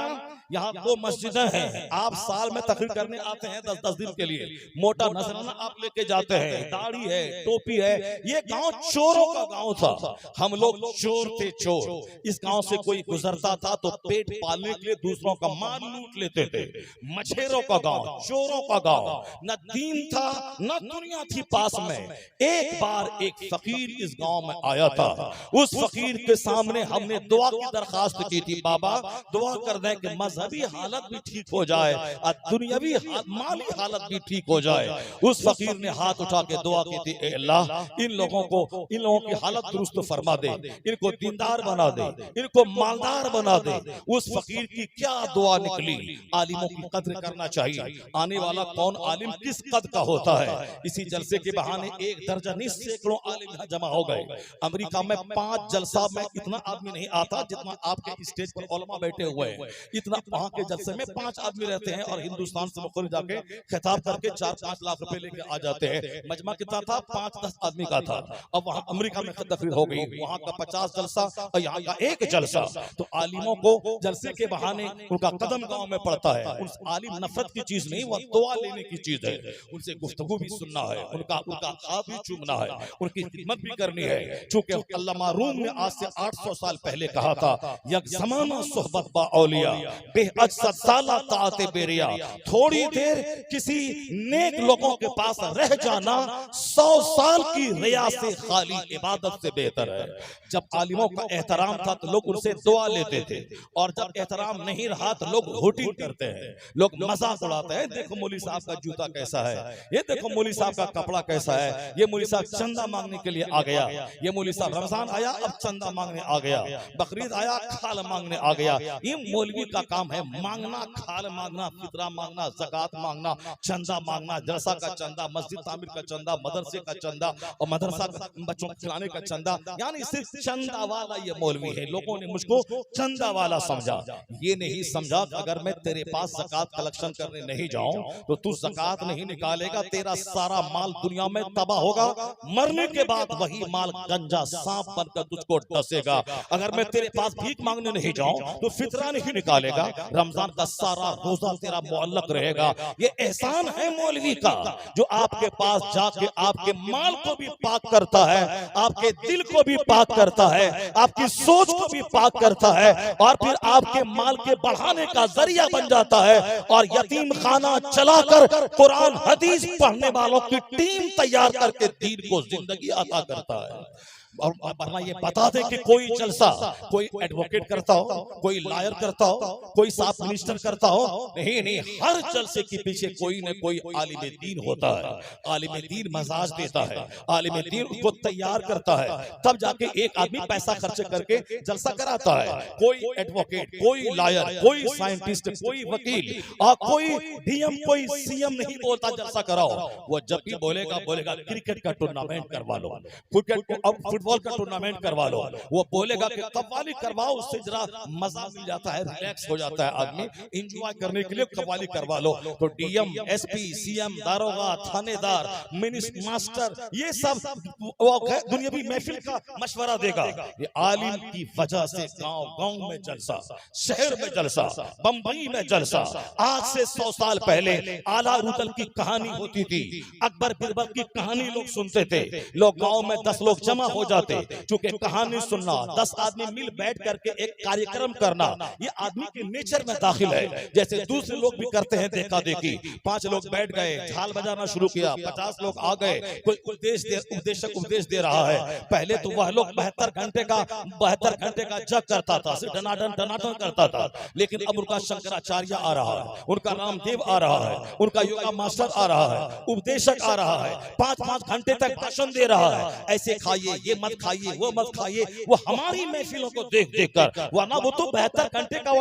यहाँ 2 मस्जिदें हैं, आप साल में तकरीर करने आते हैं 10-10 दिन के लिए, मोटा नजराना आप लेके जाते हैं, दाढ़ी है, टोपी है। ये गांव चोरों का गांव था, हम लोग चोर थे, चोर। इस गांव से कोई गुजरता था तो पेट पालने के लिए दूसरों का माल लूट लेते थे। मछेरों का गांव, चोरों का गांव, न दीन था न दुनिया थी पास में। एक बार एक फकीर इस गांव में आया था, उस फकीर के सामने हमने दुआ की दरखास्त की थी, बाबा दुआ कर दें कि मजहबी हालत भी ठीक हो जाए और दुनियावी माली हालत भी ठीक हो जाए। उस फकीर ने हाथ उठा के दुआ की थी, ए अल्लाह इन लोगों की हालत दुरुस्त फरमा दे, इनको दीनदार बना दे, इनको मालदार बना दे। उस फकीर की क्या दुआ निकली। आलिमों की कद्र करना चाहिए, आने वाला कौन आलिम किस कद का होता है। इसी जलसे के बहाने 1 दर्जन नहीं सैकड़ों आलिम यहाँ जमा हो गए। अमेरिका में 5 जलसा में इतना आदमी नहीं आता जितना आपके स्टेज पर उलमा बैठे हुए हैं। इतना वहां के जलसे में 5 आदमी रहते हैं और हिंदुस्तान से मुखर जाके खिताब करके 4-5 लाख रुपए लेके आ जाते हैं। मजमा कितना था? 5-10 आदमी का था। अब वहां अमेरिका में तकरीर हो गई, वहां का 50 जलसा और यहाँ का 1 जलसा। तो आलिमों को जलसे के बहाने उनका कदम गांव में पड़ता है। उस आलिम नफरत की चीज नहीं, वह दुआ लेने की चीज है। उनसे गुफ्तगू भी सुनना है, उनका हाथ भी चूमना है, उनकी खिदमत भी करनी है। चूंकि अल्लामा रूम ने आज से 800 साल पहले कहा था, यक ज़माना सोहबत बा औलिया बेअजसद साला ताते बेरिया, थोड़ी देर किसी नेक लोगों के पास रह जाना 100 साल की रिया से खाली इबादत से बेहतर है। जब आलिमों का एहतराम था तो लोग उनसे दुआ लेते थे, और जब एहतराम नहीं रहा तो लोग हुटिंग करते हैं, लोग मजाक उड़ाते हैं। देखो मौलवी साहब का जूता कैसा है, ये देखो मौलवी साहब का कपड़ा कैसा है, ये मौलवी साहब चंदा मांगने के लिए आ गया, ये मौलवी साहब रमजान आया अब चंदा मांगने आ गया, बकरीद आया खाल मांगने आ गया। ये मौलवी का काम है मांगना, खाल मांगना, फितरा मांगना, ज़कात मांगना, चंदा मांगना, जलसा का चंदा, मस्जिद तामीर का चंदा, मदरसे का चंदा और मदरसा बच्चों को खिलाने का चंदा, यानी सिर्फ चंदा वाला ये मौलवी है। लोगों ने मुझको चंदा वाला समझा, ये नहीं समझा कि अगर मैं तेरे पास ज़कात कलेक्शन करने नहीं जाऊं तो तू ज़कात नहीं निकालेगा, तेरा सारा माल दुनिया में तबाह होगा, मरने के बाद वही माल गंजा सांप बनकर तुझको डसेगा। अगर मैं तेरे पास भीख मांगने नहीं जाऊं तो फितरा नहीं निकालेगा, रमजान का सारा रोजा तेरा मुअल्लक रहेगा। ये एहसान है मौलवी का, जो आपके पास जाके आपके माल को भी पाक करता है, आपके दिल को भी पाक करता है, आपकी सोच को भी पाक करता है, और फिर आपके माल के बढ़ाने का जरिया बन जाता है, और यतीम खाना चलाकर कुरान हदीस पढ़ने वालों की टीम तैयार करके दीन को जिंदगी अता करता है। और वरना ये बता दे कि कोई जलसा कोई एडवोकेट करता हो, कोई लॉयर करता हो, कोई साफ मिनिस्टर करता हो, नहीं नहीं, हर जलसे के पीछे कोई न कोई आलिम दीन होता है। आलिम दीन मजाज देता है, आलिम दीन उसको तैयार करता है, तब जाके एक आदमी पैसा खर्च करके जलसा कराता है। कोई एडवोकेट, कोई लॉयर, कोई साइंटिस्ट, कोई वकील और कोई डीएम, कोई सीएम नहीं बोलता जलसा कराओ। वो जब भी बोलेगा क्रिकेट का टूर्नामेंट करवा लो, फुटबॉल का टूर्नामेंट करवा लो, वो बोलेगा कि कव्वाली करवाओ, उससे जरा मजा मिल जाता है, रिलैक्स हो जाता है आदमी, एंजॉय करने के लिए कव्वाली करवा लो। तो डीएम, एसपी, सीएम, दारोगा, थानेदार, मिनिस्टर, मास्टर, ये सब दुनियावी महफिल का मशवरा देगा। ये आलिम की वजह से गांव गांव में जलसा, शहर में जलसा, बंबई में जलसा। आज से 100 साल पहले आला रुदल की कहानी होती थी, अकबर बिरबल की कहानी लोग सुनते थे, लोग गांव में 10 लोग जमा हो जाते, क्योंकि कहानी सुनना, 10 आदमी मिल बैठ करके एक कार्यक्रम करना, ये आदमी के नेचर में दाखिल है। जैसे दूसरे लोग भी करते हैं देखा देखी, 5 लोग बैठ गए, झाल बजाना शुरू किया, 50 लोग आ गए, कोई उपदेशक उपदेश दे रहा है। पहले तो वह लोग 72 घंटे का जग करता था, सिर्फ टनाटन करता था, लेकिन अब उनका शंकराचार्य आ रहा है, उनका रामदेव आ रहा है, उनका योगा मास्टर आ रहा है, उपदेशक आ रहा है, 5-5 घंटे तक भाषण दे रहा है, ऐसे खाइए, ये मत खाइए, वो मत खाइए। वो हमारी महफिलों को देख देख कर, वरना वो तो 72 घंटे का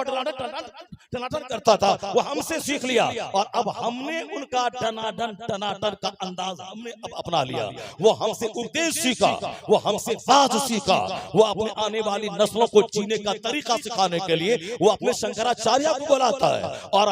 टनाटन करता था, वो हमसे सीख लिया, और अब हमने उनका टनाटन का अंदाज हमने अब अपना लिया। वो हमसे उपदेश सीखा, वो हमसे वाज सीखा, वो अपने आने वाली नस्लों को जीने का तरीका सिखाने के लिए वो अपने शंकराचार्य को बुलाता है, और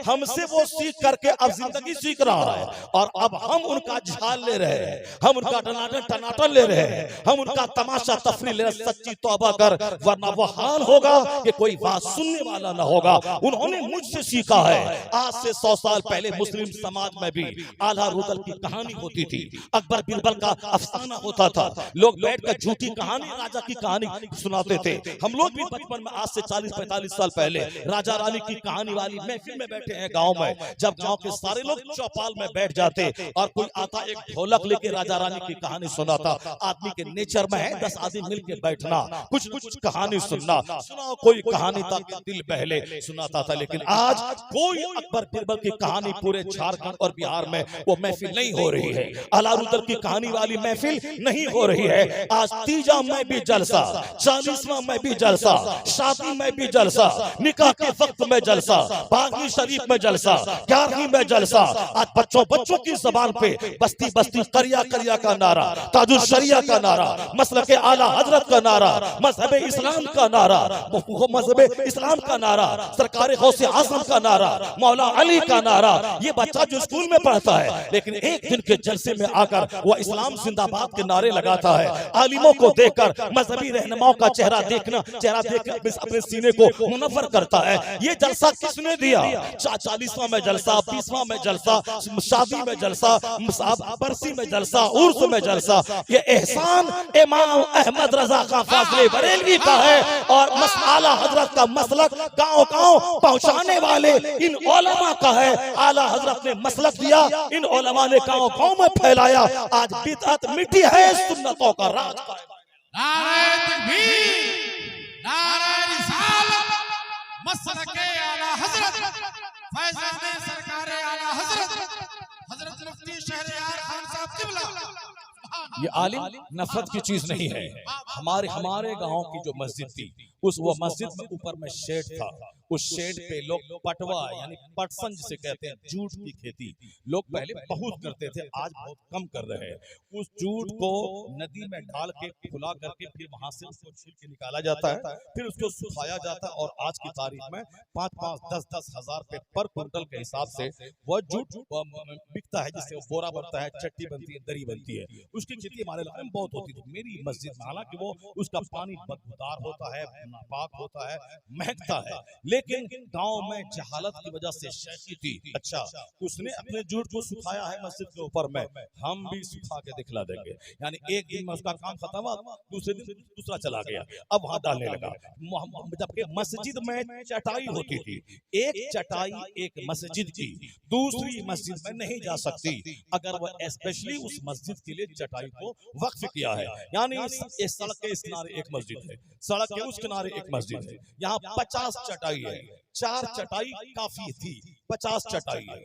हमसे वो सीख करके अब जिंदगी सीख रहा है, और अब हम उनका झाल ले रहे हैं, हम उनका टनाटन ले रहे हैं, हम उनका तमाशा तफरी ले रहे हैं। सच्ची तौबा कर, वरना वो हाल होगा कि कोई बात सुनने वाला ना होगा। उन्होंने मुझसे सीखा है। आज से 100 साल पहले मुस्लिम समाज में भी आला रुदल की कहानी होती थी, अकबर बिरबल का अफसाना होता था, लोग बैठकर झूठी कहानी, राजा की कहानी सुनाते थे। हम लोग भी बचपन में आज से 40-45 साल पहले राजा रानी की कहानी वाली महफिल में बैठे हैं गांव में, जब गांव के सारे लोग चौपाल में बैठ जाते और कोई आता एक ढोलक लेके राजा रानी की कहानी सुनाता। आदमी के नेचर में है 10 आदमी मिलके बैठना, कुछ कहानी सुनना, सुनाओ कोई कहानी ताकि दिल बहले, सुनाता था। लेकिन आज कोई अकबर बिरबल की कहानी पूरे झारखंड और बिहार में वो महफिल नहीं हो रही है, आला रुदल की कहानी वाली महफिल नहीं हो रही है। आज तीजा में भी जलसा, 40वां में भी जलसा, शादी में भी जलसा, निकाह के वक्त में जलसा, बागनी शरीफ में जलसा, 11वीं में जलसा। आज बच्चों की जबान पे बस्ती बस्ती करिया करिया का नारा, ताजुल शरिया का नारा, मसलक आला हजरत का नारा, मजहब इस्लाम का नारा, मजहब इस्लाम का नारा, सरकार गौसे आजम का नारा, मौला अली का नारा। ये बच्चा जो स्कूल में पढ़ता है, लेकिन एक दिन के जलसे में आकर वह इस्लाम जिंदाबाद के नारे लगाता है। आलिमों को देखकर, मजहबी रहनुमाओं का चेहरा देखकर अपने सीने को मुनव्वर करता है। ये जलसा किसने दिया? 40वां में जलसा, 20वां में जलसा, शादी में जलसा, बरसी में जलसा, उर्स में जलसा। ये एहसान एहसान इमाम अहमद रजा खां फाजले बरेलवी का है, और आला हजरत का मसलक गांव-गांव पहुंचाने वाले इन उलमा का है। आला हजरत ने मसलक दिया, इन उलमा ने गांव-गांव में फैलाया। आज बिदअत मिटी है, सुन्नतों का राज कायम। नारे तकबीर, नारे रिसालत, मसलके आला हजरत, फैज़ाने सरकारे आला हजरत, हजरत मुफ्ती शहरयार खान साहब किबला। ये आलिम नफरत की चीज नहीं है। हमारे गांव की जो मस्जिद थी, उस वो मस्जिद में ऊपर में शेड था। उस शेड पे लोग पटवा यानी पटसन जिसे कहते हैं, जूट की खेती लोग पहले बहुत करते थे, आज बहुत कम कर रहे हैं। उस जूट को नदी में डाल के फुला करके फिर वहां से उसको छील के निकाला जाता है, फिर उसको सुखाया जाता है, और आज की तारीख में 5-5, 10-10 हजार रुपए पर क्विंटल के हिसाब से वह जूट बिकता है, जिससे बोरा बनता है, चट्टी बनती है, दरी बनती है। उसकी खेती हमारे इलाके में बहुत होती थी। मेरी मस्जिद में हालांकि वो उसका पानी बदबूदार होता है, नापाक होता है, महकता है, लेकिन गांव में जहालत की वजह से शैखी थी। अच्छा, उसने अपने जूट को सुखाया है मस्जिद के ऊपर में, हम भी सुखा के दिखला देंगे। यानी एक दिन में उसका काम खत्म हुआ, दूसरे दिन दूसरा चला गया, अब वहां डालने लगा। जबकि मस्जिद में चटाई होती थी, एक चटाई एक मस्जिद की दूसरी मस्जिद में नहीं जा सकती अगर वह स्पेशली उस मस्जिद के लिए चटाई को वक्फ किया है। यानी इस सड़क के इस किनारे एक मस्जिद है, सड़क के उस किनारे एक मस्जिद है, यहाँ 50 चटाई है, 4 चटाई काफी थी, 50 चटाई है।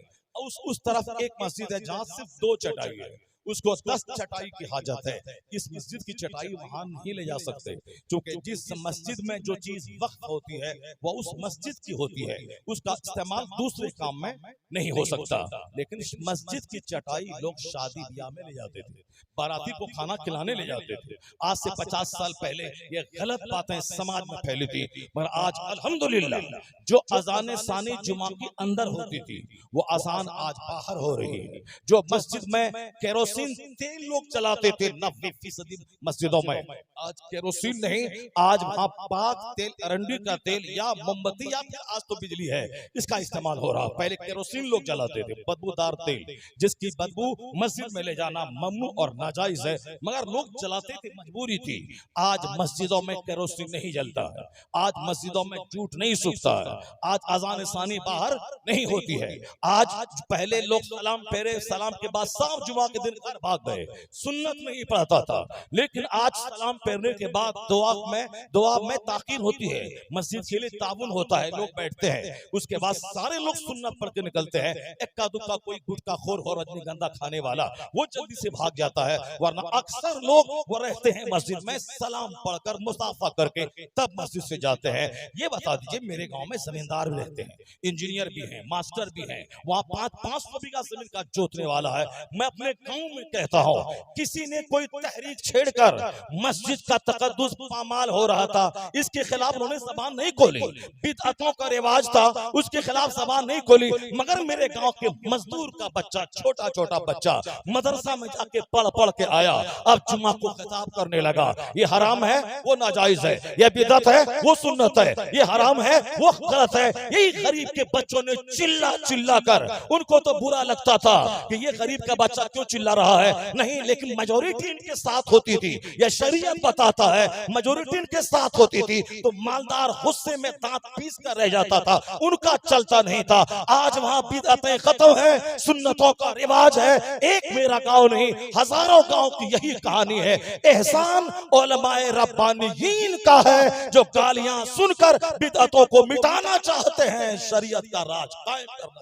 उस तरफ एक मस्जिद है जहाँ सिर्फ 2 चटाई है, उसको 10 चटाई की हाजत है। इस मस्जिद की चटाई वहां नहीं ले जा सकते, क्योंकि जिस मस्जिद में जो चीज वक्फ होती है वो उस मस्जिद की होती है, उसका इस्तेमाल दूसरे काम में नहीं हो सकता। लेकिन इस मस्जिद की चटाई लोग शादी ब्याह में ले जाते थे, बाराती को खाना खिलाने ले जाते थे। आज से 50 साल पहले ये गलत बातें समाज में फैली थी, मगर आज अल्हम्दुलिल्लाह जो अजान सानी जुमा की अंदर होती थी वो अजान आज बाहर हो रही है। जो मस्जिद में केरोसिन तेल लोग चलाते थे 90% मस्जिदों में, आज केरोसिन नहीं, आज वहां पाक तेल, अरंडी का तेल या मोमबत्ती या फिर आज तो बिजली है, इसका इस्तेमाल हो रहा। पहले केरोसिन लोग जलाते थे, बदबूदार तेल, जिसकी बदबू मस्जिद में ले जाना ममनू और नाजायज है, मगर लोग जलाते थे, मजबूरी थी। आज मस्जिदों में केरोसिन नहीं जलता है, आज मस्जिदों में जूट नहीं सूखता है, आज अजान सानी बाहर नहीं होती है। आज पहले लोग सलाम फेरे, सलाम के बाद साफ जुमा के दिन घर भाग गए, सुन्नत नहीं पढ़ता था, लेकिन आज सलाम फेरने के बाद दुआ में ताकीर होती है, मस्जिद के लिए ताउन होता है, लोग बैठते हैं, उसके बाद सारे लोग सुन्नत पढ़ के निकलते हैं। इक्का दुक्का कोई गुटखा खोर हो, रजनीगंधा खाने वाला, वो जल्दी से भाग जाता है, वरना अक्सर लोग वो रहते हैं मस्जिद में, सलाम पढ़कर मुसाफा करके तब मस्जिद से जाते हैं। ये बता दीजिए, मेरे गांव में जमींदार भी रहते हैं, इंजीनियर भी हैं, मास्टर भी हैं, वहाँ 500 बीघा जमीन का जोतने वाला है। मैं अपने गांव में कहता हूँ, किसी ने कोई तहरीक छेड़कर मस्जिद का तकद्दुस पामाल हो रहा था, इसके खिलाफ उन्होंने जबान नहीं खोली। बिदअतों का रिवाज था, उसके खिलाफ जबान नहीं खोली, मगर मेरे गांव के मजदूर का बच्चा, छोटा छोटा बच्चा मदरसा में जाके पढ़ के आया, अब जुमा को खिताब करने लगा, ये हराम है, वो नाजायज है, ये बिदअत है, वो सुन्नत है, ये हराम है, वो गलत है। यही गरीब के बच्चों ने चिल्ला कर, उनको तो बुरा लगता था कि ये गरीब का बच्चा क्यों चिल्ला रहा है, नहीं, लेकिन मेजॉरिटी इनके साथ होती थी, यह शरीयत बताता है, मेजॉरिटी इनके साथ होती थी तो मालदार गुस्से में दांत पीस कर रह जाता था, उनका चलता नहीं था। आज वहां बिदअतें खत्म है, सुन्नतों का रिवाज है। एक मेरा गांव नहीं, हजारों गांव की यही कहानी है। एहसान उलमाए रब्बानीयीन का है, जो गालियां सुनकर बिदअतों को मिटाना चाहते हैं, शरीयत का राज कायम करना।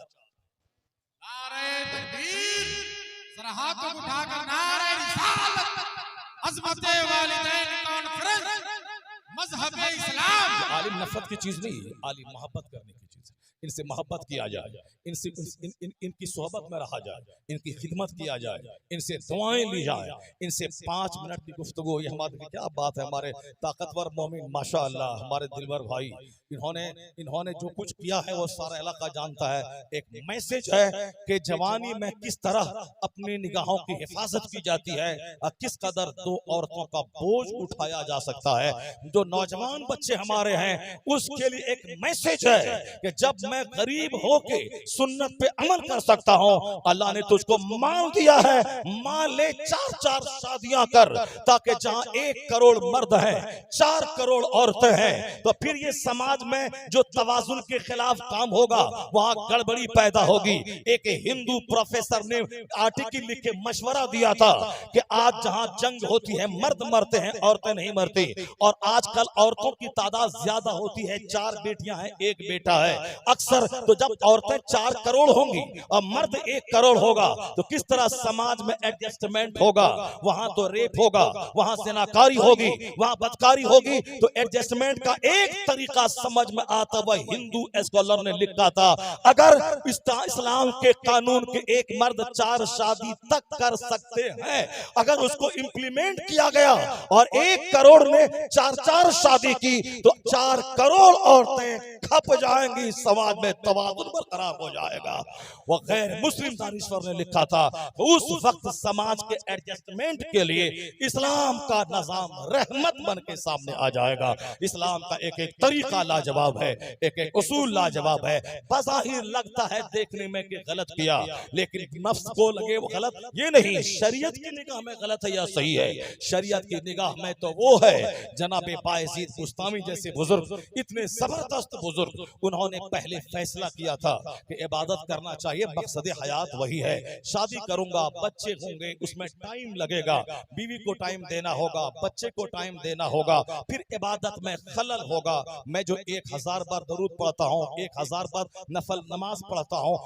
नारे तकबीर, जरा हाथों को उठाकर नारे रिसालत, अज़मते वालिदैन कॉन्फ्रेंस, मज़हब इस्लाम। आलिम नफरत की चीज नहीं है, आलिम मोहब्बत करने की चीज है। इनसे मोहब्बत किया जाए, इनसे इनकी सोहबत में रहा जाए, इनकी खिदमत किया जाए, इनसे दुआएं ली जाए, इनसे 5 मिनट की गुफ्तगू। ये हमारी क्या बात है, हमारे ताकतवर मोमिन माशाअल्लाह, हमारे दिलवर भाई, इन्होंने जो कुछ किया है वो सारा इलाका जानता है। एक मैसेज है कि जवानी में किस तरह अपनी निगाहों की हिफाजत की जाती है और किस कदर 2 औरतों का बोझ उठाया जा सकता है। जो नौजवान बच्चे हमारे हैं उसके लिए एक मैसेज है कि जब मैं गरीब होके सुन्नत पे अमल कर सकता हूँ, अल्लाह ने तुझको माल दिया है, माल ले 4-4 शादियां कर, ताकि जहां 1 करोड़ मर्द हैं 4 करोड़ औरतें हैं, तो फिर ये समाज में जो तवाजुन के खिलाफ काम होगा वहां गड़बड़ी पैदा होगी। एक हिंदू प्रोफेसर ने आर्टिकल लिख के मशवरा दिया था कि आज जहां जंग होती है मर्द मरते हैं, औरतें नहीं मरती, और आजकल औरतों की तादाद ज्यादा होती है, 4 बेटियां हैं 1 बेटा है अक्सर। तो जब औरतें 4 करोड़ होंगी और मर्द 1 करोड़ होगा तो किस तरह समाज में एडजस्टमेंट होगा? वहां तो रेप होगा, वहां सेनाकारी होगी, वहां बदकारी होगी। तो एडजस्टमेंट का एक तरीका समझ में आता, वह हिंदू स्कॉलर ने लिखा था, अगर इस्लाम के कानून के एक मर्द 4 शादी तक कर सकते हैं, अगर उसको इंप्लीमेंट किया गया और 1 करोड़ ने 4-4 शादी की तो 4 करोड़ औरतें खप जाएंगी, समाज में तवाज़ुन बरकरार हो जाएगा। वो गैर मुस्लिम दानिश्वर ने लिखा था, उस वक्त समाज के एडजस्टमेंट के लिए इस्लाम का निजाम रहमत बन के सामने आ जाएगा। इस्लाम का एक एक तरीका लाजवाब है, एक एक उसूल लाजवाब है। बज़ाहिर लगता है देखने में कि गलत किया, लेकिन नफ्स को लगे वो गलत, ये नहीं, शरीयत की निगाह में गलत है या सही है। शरीयत की निगाह में तो वो है, जनाब बायज़ीद बुस्तामी जैसे बुजुर्ग, इतने जबरदस्त बुजुर्ग, उन्होंने पहले फैसला किया था कि इबादत करना चाहिए, मकसद हयात वही है। शादी करूंगा, बच्चे होंगे, उसमें टाइम लगेगा, बीवी को टाइम देना होगा, बच्चे को टाइम देना होगा, फिर इबादत में खलल होगा। मैं जो 1000 बार दरूद पढ़ता हूँ, 1000 बार नफल नमाज पढ़ता हूँ,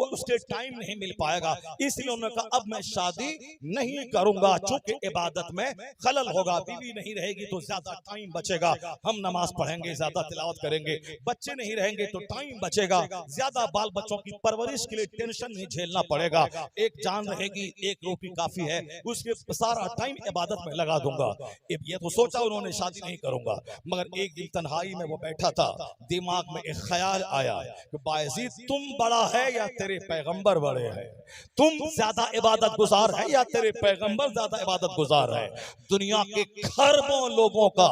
उसके टाइम नहीं मिल पाएगा। इसलिए उन्होंने कहा अब मैं शादी नहीं करूंगा, चूंकि इबादत में खलल होगा, बीवी नहीं रहेगी तो ज्यादा टाइम बचेगा, हम नमाज पढ़ेंगे, ज्यादा तिलावत करेंगे, बच्चे नहीं रहेंगे तो टाइम बचेगा, ज्यादा बाल बच्चों की परवरिश के लिए टेंशन नहीं झेलना पड़ेगा, एक जान रहेगी, 1 रोटी काफी है, उसके सारा टाइम इबादत में लगा दूंगा। ये तो सोचा उन्होंने शादी नहीं करूंगा, मगर एक दिन तन्हाई में वो बैठा था, दिमाग में एक ख्याल आया कि बायज़ीद तुम बड़ा है या तेरे पैगंबर बड़े हैं, तुम ज्यादा इबादत गुजार है या तेरे पैगंबर ज्यादा इबादत गुजार है। दुनिया के खरबों लोगों का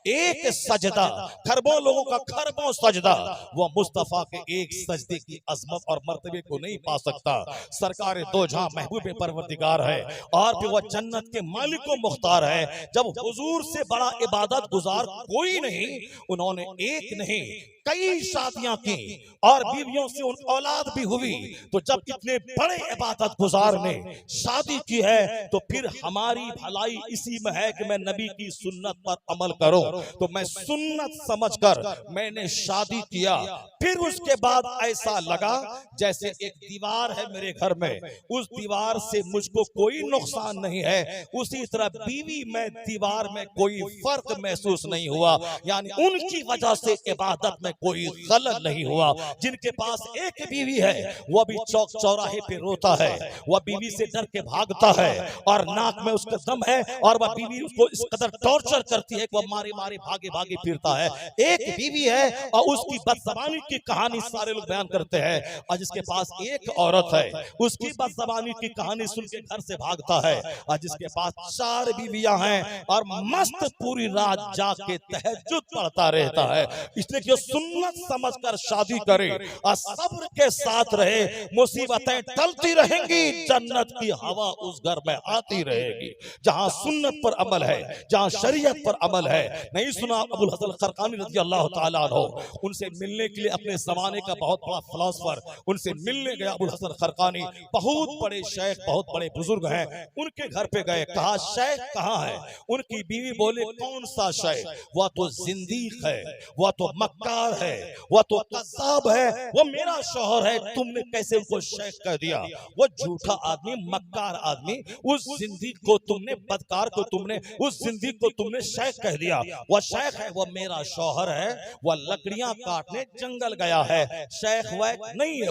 एक सजदा, खरबों लोगों का खरबों सजदा, वो मुस्तफा के एक सजदे की अजमत और मर्तबे को नहीं पा सकता। सरकार दो जहां महबूब परवरदिगार है और फिर वह जन्नत के मालिक को मुख्तार है। जब हुजूर से बड़ा इबादत गुजार कोई नहीं, उन्होंने एक नहीं कई शादियां की और बीवियों से उन औलाद भी हुई। तो जब इतने बड़े इबादत गुजार ने शादी की है तो फिर हमारी भलाई इसी में है कि मैं नबी की सुन्नत पर अमल करूं। तो मैं सुन्नत समझकर मैंने शादी किया। फिर उसके बाद ऐसा लगा जैसे एक दीवार है मेरे घर में, उस दीवार से मुझको कोई नुकसान नहीं है, उसी तरह बीवी में दीवार में कोई फर्क महसूस नहीं हुआ। यानी उनकी वजह से इबादत में कोई गलत नहीं हुआ। जिनके पास एक बीवी है वह भी चौक चौराहे पे रोता है, वह बीवी से डर के भागता है और नाक में उसका दम है और वह बीवी उसको इस कदर टॉर्चर करती है कि वह मारे मारे भागे भागे फिरता है। एक बीवी है और उसकी बदज़बानी की कहानी सारे लोग बयान करते हैं, और जिसके पास एक औरत है उसकी बदज़बानी की कहानी सुन के घर से भागता है, और जिसके पास 4 बीवियां हैं और मस्त पूरी रात जाग के तहज्जुद पढ़ता रहता है। इसलिए कि सुन्नत समझकर शादी करे और सब्र के साथ रहे, मुसीबतें टलती रहेंगी, जन्नत की हवा उस घर में आती रहेगी। जहां सुन्नत पर अमल है, जहां शरीयत पर अमल है। नहीं सुना अबुल हसन खरकानी रज़ी अल्लाह तआला अन्हु, उनसे मिलने के लिए अपने जमाने का बहुत बड़ा फिलोसोफर उनसे मिलने गया अबुल हसन खरकानी, बहुत बड़े शेख, बहुत बड़े बुजुर्ग हैं, उनके घर पे गए, कहा शेख कहाँ है? उनकी बीवी बोले कौन सा शेख? वह तो जिंदीक है, वह तो मक्कार है, वह तो कज़्ज़ाब है, वह मेरा शौहर है, तुमने कैसे उनको शेख कह दिया? वो झूठा आदमी, मक्कार आदमी, उस जिंदीक को तुमने, बदकार को तुमने, उस जिंदीक को तुमने शेख कह दिया। वह शेख है, वह मेरा शौहर है, वह लकड़ियां काटने जंगल गया है, शेख वह नहीं है।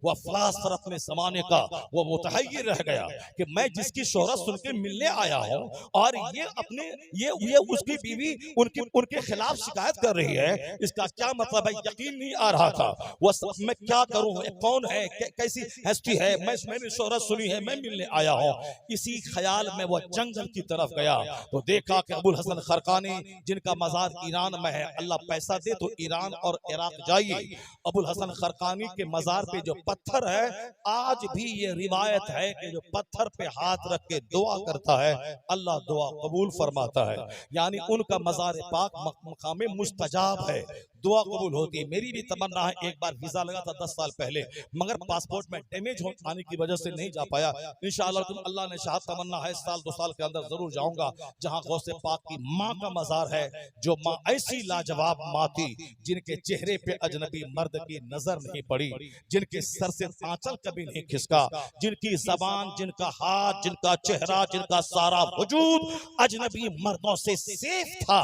वह फिलासफर अपने जमाने का वो मुतहय्यर रह गया कि मैं जिसकी शोहरत सुन के मिलने आया हूँ और ये अपने ये उसकी बीवी उनके खिलाफ शिकायत कर रही है, इसका क्या मतलब है? यकीन नहीं आ रहा था। वह मैं क्या करूं, कौन है, कैसी हस्ती है, मैंने शोहरत सुनी है, मैं मिलने आया हूं। इसी ख्याल में वह जंगल की तरफ गया तो देखा कि अबुल हसन खरकानी जिनका मजार ईरान में है, अल्लाह पैसा दे तो ईरान और इराक जाइए। अबुल हसन खरकानी के मजार पे जो पत्थर है, आज भी ये रिवायत है कि जो पत्थर पे हाथ रख के दुआ करता है अल्लाह दुआ कबूल फरमाता है। यानी उनका मजार पाक मकाम मुस्तजाब है, दुआ कबूल होती है। मेरी भी तमन्ना है, एक बार वीजा लगा था 10 साल पहले, मगर पासपोर्ट में डैमेज होने की वजह से नहीं जा पाया। इंशाअल्लाह अल्लाह ने शाह तमन्ना है, साल 2 साल के अंदर जरूर जाऊंगा, जहां गौसे पाक की माँ का मजार है, जो माँ ऐसी लाजवाब माँ थी जिनके चेहरे पे अजनबी मर्द की नजर नहीं पड़ी, जिनके सर से आंचल कभी नहीं खिसका, जिनकी जबान, जिनका हाथ, जिनका चेहरा, जिनका सारा वजूद अजनबी मर्दों से सेफ था।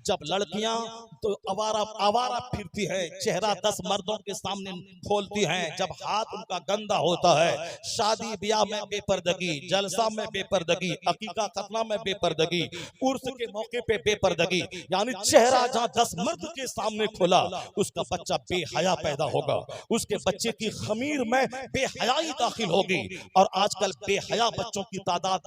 जब लड़कियां तो आवारा फिरती है, चेहरा 10 मर्दों के सामने खोलती हैं, जब हाथ उनका गंदा होता है, शादी ब्याह में बेपर्दगी, जलसा में बेपर्दगी, अकीका खतना में बेपर्दगी, उर्स के मौके पे बेपर्दगी, यानी चेहरा जहां 10 मर्द के सामने खोला, उसका बच्चा बेहया पैदा होगा, उसके बच्चे की खमीर में बेहयाई दाखिल होगी। और आजकल बेहया बच्चों की तादाद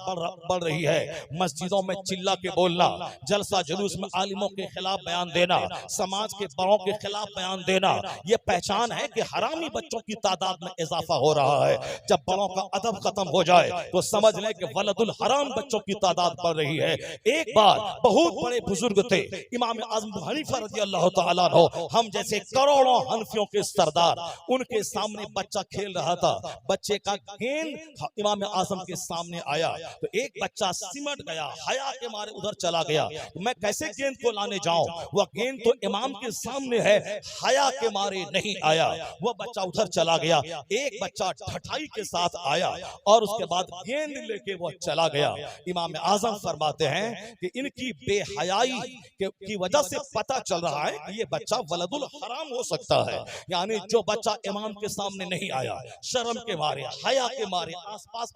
बढ़ रही है। मस्जिदों में चिल्ला के बोलना, जलसा जुलूस में आलिमों के खिलाफ बयान देना, समाज के बड़ों के खिलाफ बयान देना, ये पहचान है कि हरामी बच्चों की तादाद में इजाफा हो रहा है। जब बड़ों का अदब खत्म हो जाए तो समझ लें कि वलदुल हराम बच्चों की तादाद बढ़ रही है। एक बार बहुत बड़े बुजुर्ग थे, इमाम आज़म हनीफा रज़ियल्लाहु तआला अन्हु, हम जैसे करोड़ों हनफियों के सरदार, उनके सामने बच्चा खेल रहा था, बच्चे का गेंद इमाम आज़म के सामने आया तो एक बच्चा सिमट गया, हया के मारे उधर चला गया, मैं कैसे गेंद को लाने जाऊं, वह गेंद तो इमाम के सामने है, हया के मारे नहीं आया, वह बच्चा उधर चला गया। एक बच्चा ढठाई के साथ आया और उसके बाद गेंद लेके वह चला गया। इमाम आज़म फरमाते हैं कि इनकी बेहयाई की वजह से पता चल रहा है कि ये बच्चा वलदुल हराम हो सकता है। यानी जो बच्चा इमाम के सामने नहीं आया, शर्म के मारे, हया के मारे आसपास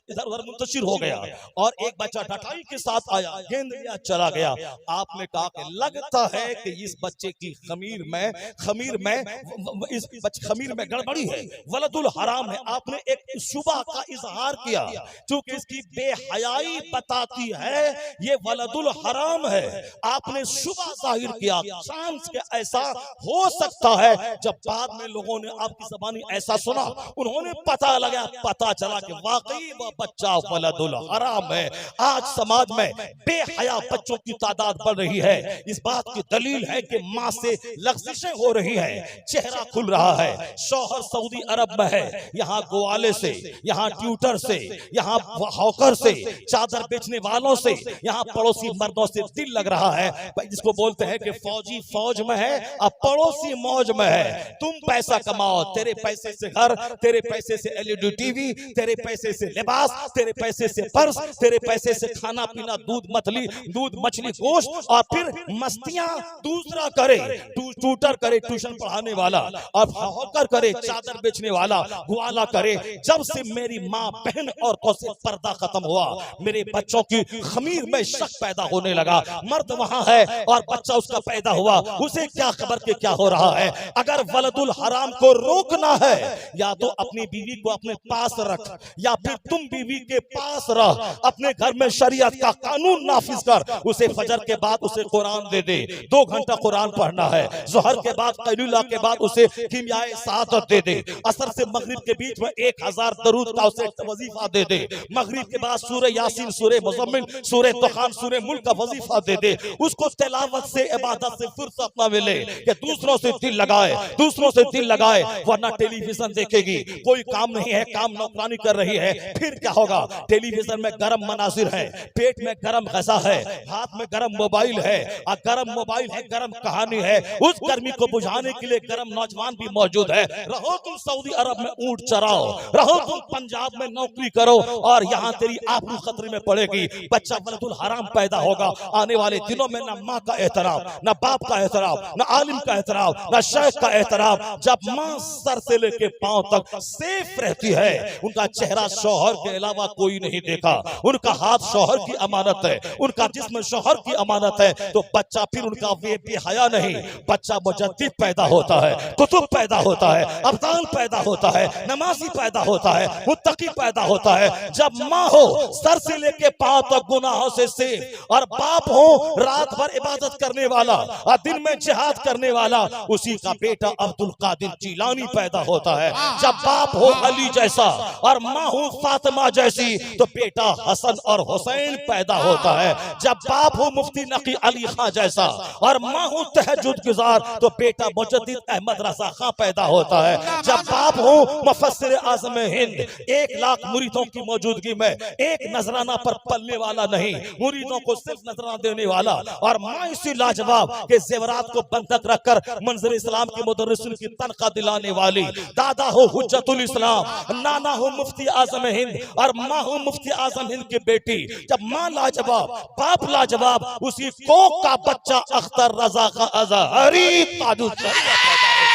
इधर उधर मुंतशिर हो गया, और एक बच्चा ढठाई के साथ आया, गेंद लिया चला गया। आपने कहा कि लगता है कि इस बच्चे की खमीर में गड़बड़ी है, वलदुल हराम है। आपने एक शुबा का इजहार किया, क्योंकि इसकी बेहयाई बताती है ये वलदुल हराम है। आपने शुबा जाहिर किया, चांस के ऐसा हो सकता है। जब बाद में लोगों ने आपकी ज़बानी ऐसा सुना, उन्होंने पता चला कि वाकई वह बच्चा वलदुल हराम है। आज समाज में बेहया बच्चों की तादाद बढ़ रही है। इस बात की दलील है कि माँ से लग़्ज़िशें हो रही है, चेहरा खुल रहा है। शौहर सऊदी अरब में है, यहाँ गोवाले से, यहाँ ट्यूटर से, यहाँ हॉकर से, चादर बेचने वालों से, यहाँ पड़ोसी मर्दों से दिल लग रहा है। जिसको बोलते हैं कि फौजी फौज में है, अब पड़ोसी मौज में है। तुम पैसा कमाओ, तेरे पैसे से घर, तेरे पैसे से LED टीवी, तेरे पैसे से लिबास, तेरे पैसे से पर्स, तेरे पैसे से खाना पीना, दूध मछली गोश्त, और फिर मस्तियां दूसरा करे, ट्यूटर करे, ट्यूशन पढ़ाने वाला, और हॉकर करे, चादर बेचने वाला, ग्वाला करे। जब से मेरी माँ बहन औरतों से पर्दा खत्म हुआ, मेरे बच्चों की खमीर में शक पैदा होने लगा। मर्द वहां है और बच्चा उसका पैदा हुआ, उसे क्या खबर के क्या हो रहा है। अगर वलदुल हराम को रोकना है, या तो अपनी बीवी को अपने पास रख, या फिर तुम बीवी के पास रह, अपने घर में शरीयत का कानून नाफिज कर। उसे फजर के बाद उसे कुरान दे दे, 2 घंटा कुरान पढ़ना है। ज़ोहर के बाद, कैलुला के बाद उसे कीमियाए सआदत दे दे। असर से मगरिब के बीच में 1000 दरूद का उसे वजीफा दे दे। मगरिब के बाद सूरह यासीन, सूरह मुज़म्मिल, सूरह दुखान, सूरह मुल्क का वजीफा दे दे। उसको तिलावत से, इबादत से फुर्सत ना मिले कि दूसरों से दिल लगाए, वरना टेलीविजन देखेगी, कोई काम नहीं है, काम नौकरानी कर रही है, फिर क्या होगा। टेलीविजन में गरम मनाजिर है, पेट में गरम गज़ा है, हाथ में गरम मोबाइल है, और गरम मोबाइल है, गरम कहानी है। उस गर्मी को बुझाने के लिए गरम नौजवान भी मौजूद है। रहो तुम सऊदी अरब में ऊंट चराओ, रहो तुम पंजाब में नौकरी करो, और यहाँ तेरी आबरू खतरे में पड़ेगी। बच्चा वलदुल हराम पैदा होगा। आने वाले दिनों में न माँ का एहतराम, न बाप का एहतराम, न आलिम का एहतराम, न शेख का एहतराम। जब माँ सर से लेके पांव तक सेफ रहती है, उनका चेहरा शौहर के अलावा कोई नहीं देखा, उनका हाथ शौहर की अमानत है, उनका जिस्म शौहर की अमानत है, तो बच्चा फिर उनका बेहया नहीं, नहीं, बच्चा मुजद्दिद पैदा होता है, कुतुब पैदा होता है, अब्दाल पैदा होता है, नमाजी पैदा होता है, मुत्तकी पैदा होता है। जब माँ हो सर से लेके पांव तक गुनाहों से सेफ, और बाप हो रात भर इबादत करने वाला और दिन में जिहाद करने वाला, उसी का बेटा अब्दुल कादिर जीलानी पैदा होता है। जब बाप हो अली जैसा और माँ हो फातिमा जैसी, तो बेटा हसन और हुसैन पैदा होता है। जब बाप हो मुफ्ती नकी अली खां जैसा और माँ हो तहज्जुद गुजार, तो बेटा मुजद्दिद अहमद रजा खां पैदा होता है। जब बाप हो मुफस्सिर आज़म हिंद, 1 लाख मुरीदों की मौजूदगी में एक नजराना पर पलने वाला नहीं, मुरीदों को सिर्फ नजराना देने वाला, और माँ इसी लाजवाब के जेवरात को बंधक रखकर मंजर इस्लाम के मुदर्रिसिन की तनख्वाह दिलाने वाली, दादा हो हुज्जतुल इस्लाम, नाना हो मुफ्ती आज़म हिंद और माँ हो मुफ्ती आज़म हिंद की बेटी। जब माँ लाजवाब, बाप लाजवाब, उसी कोक का बच्चा अख्तर रजा का अज़हरी ताजुल शरीयत पैदा होता है।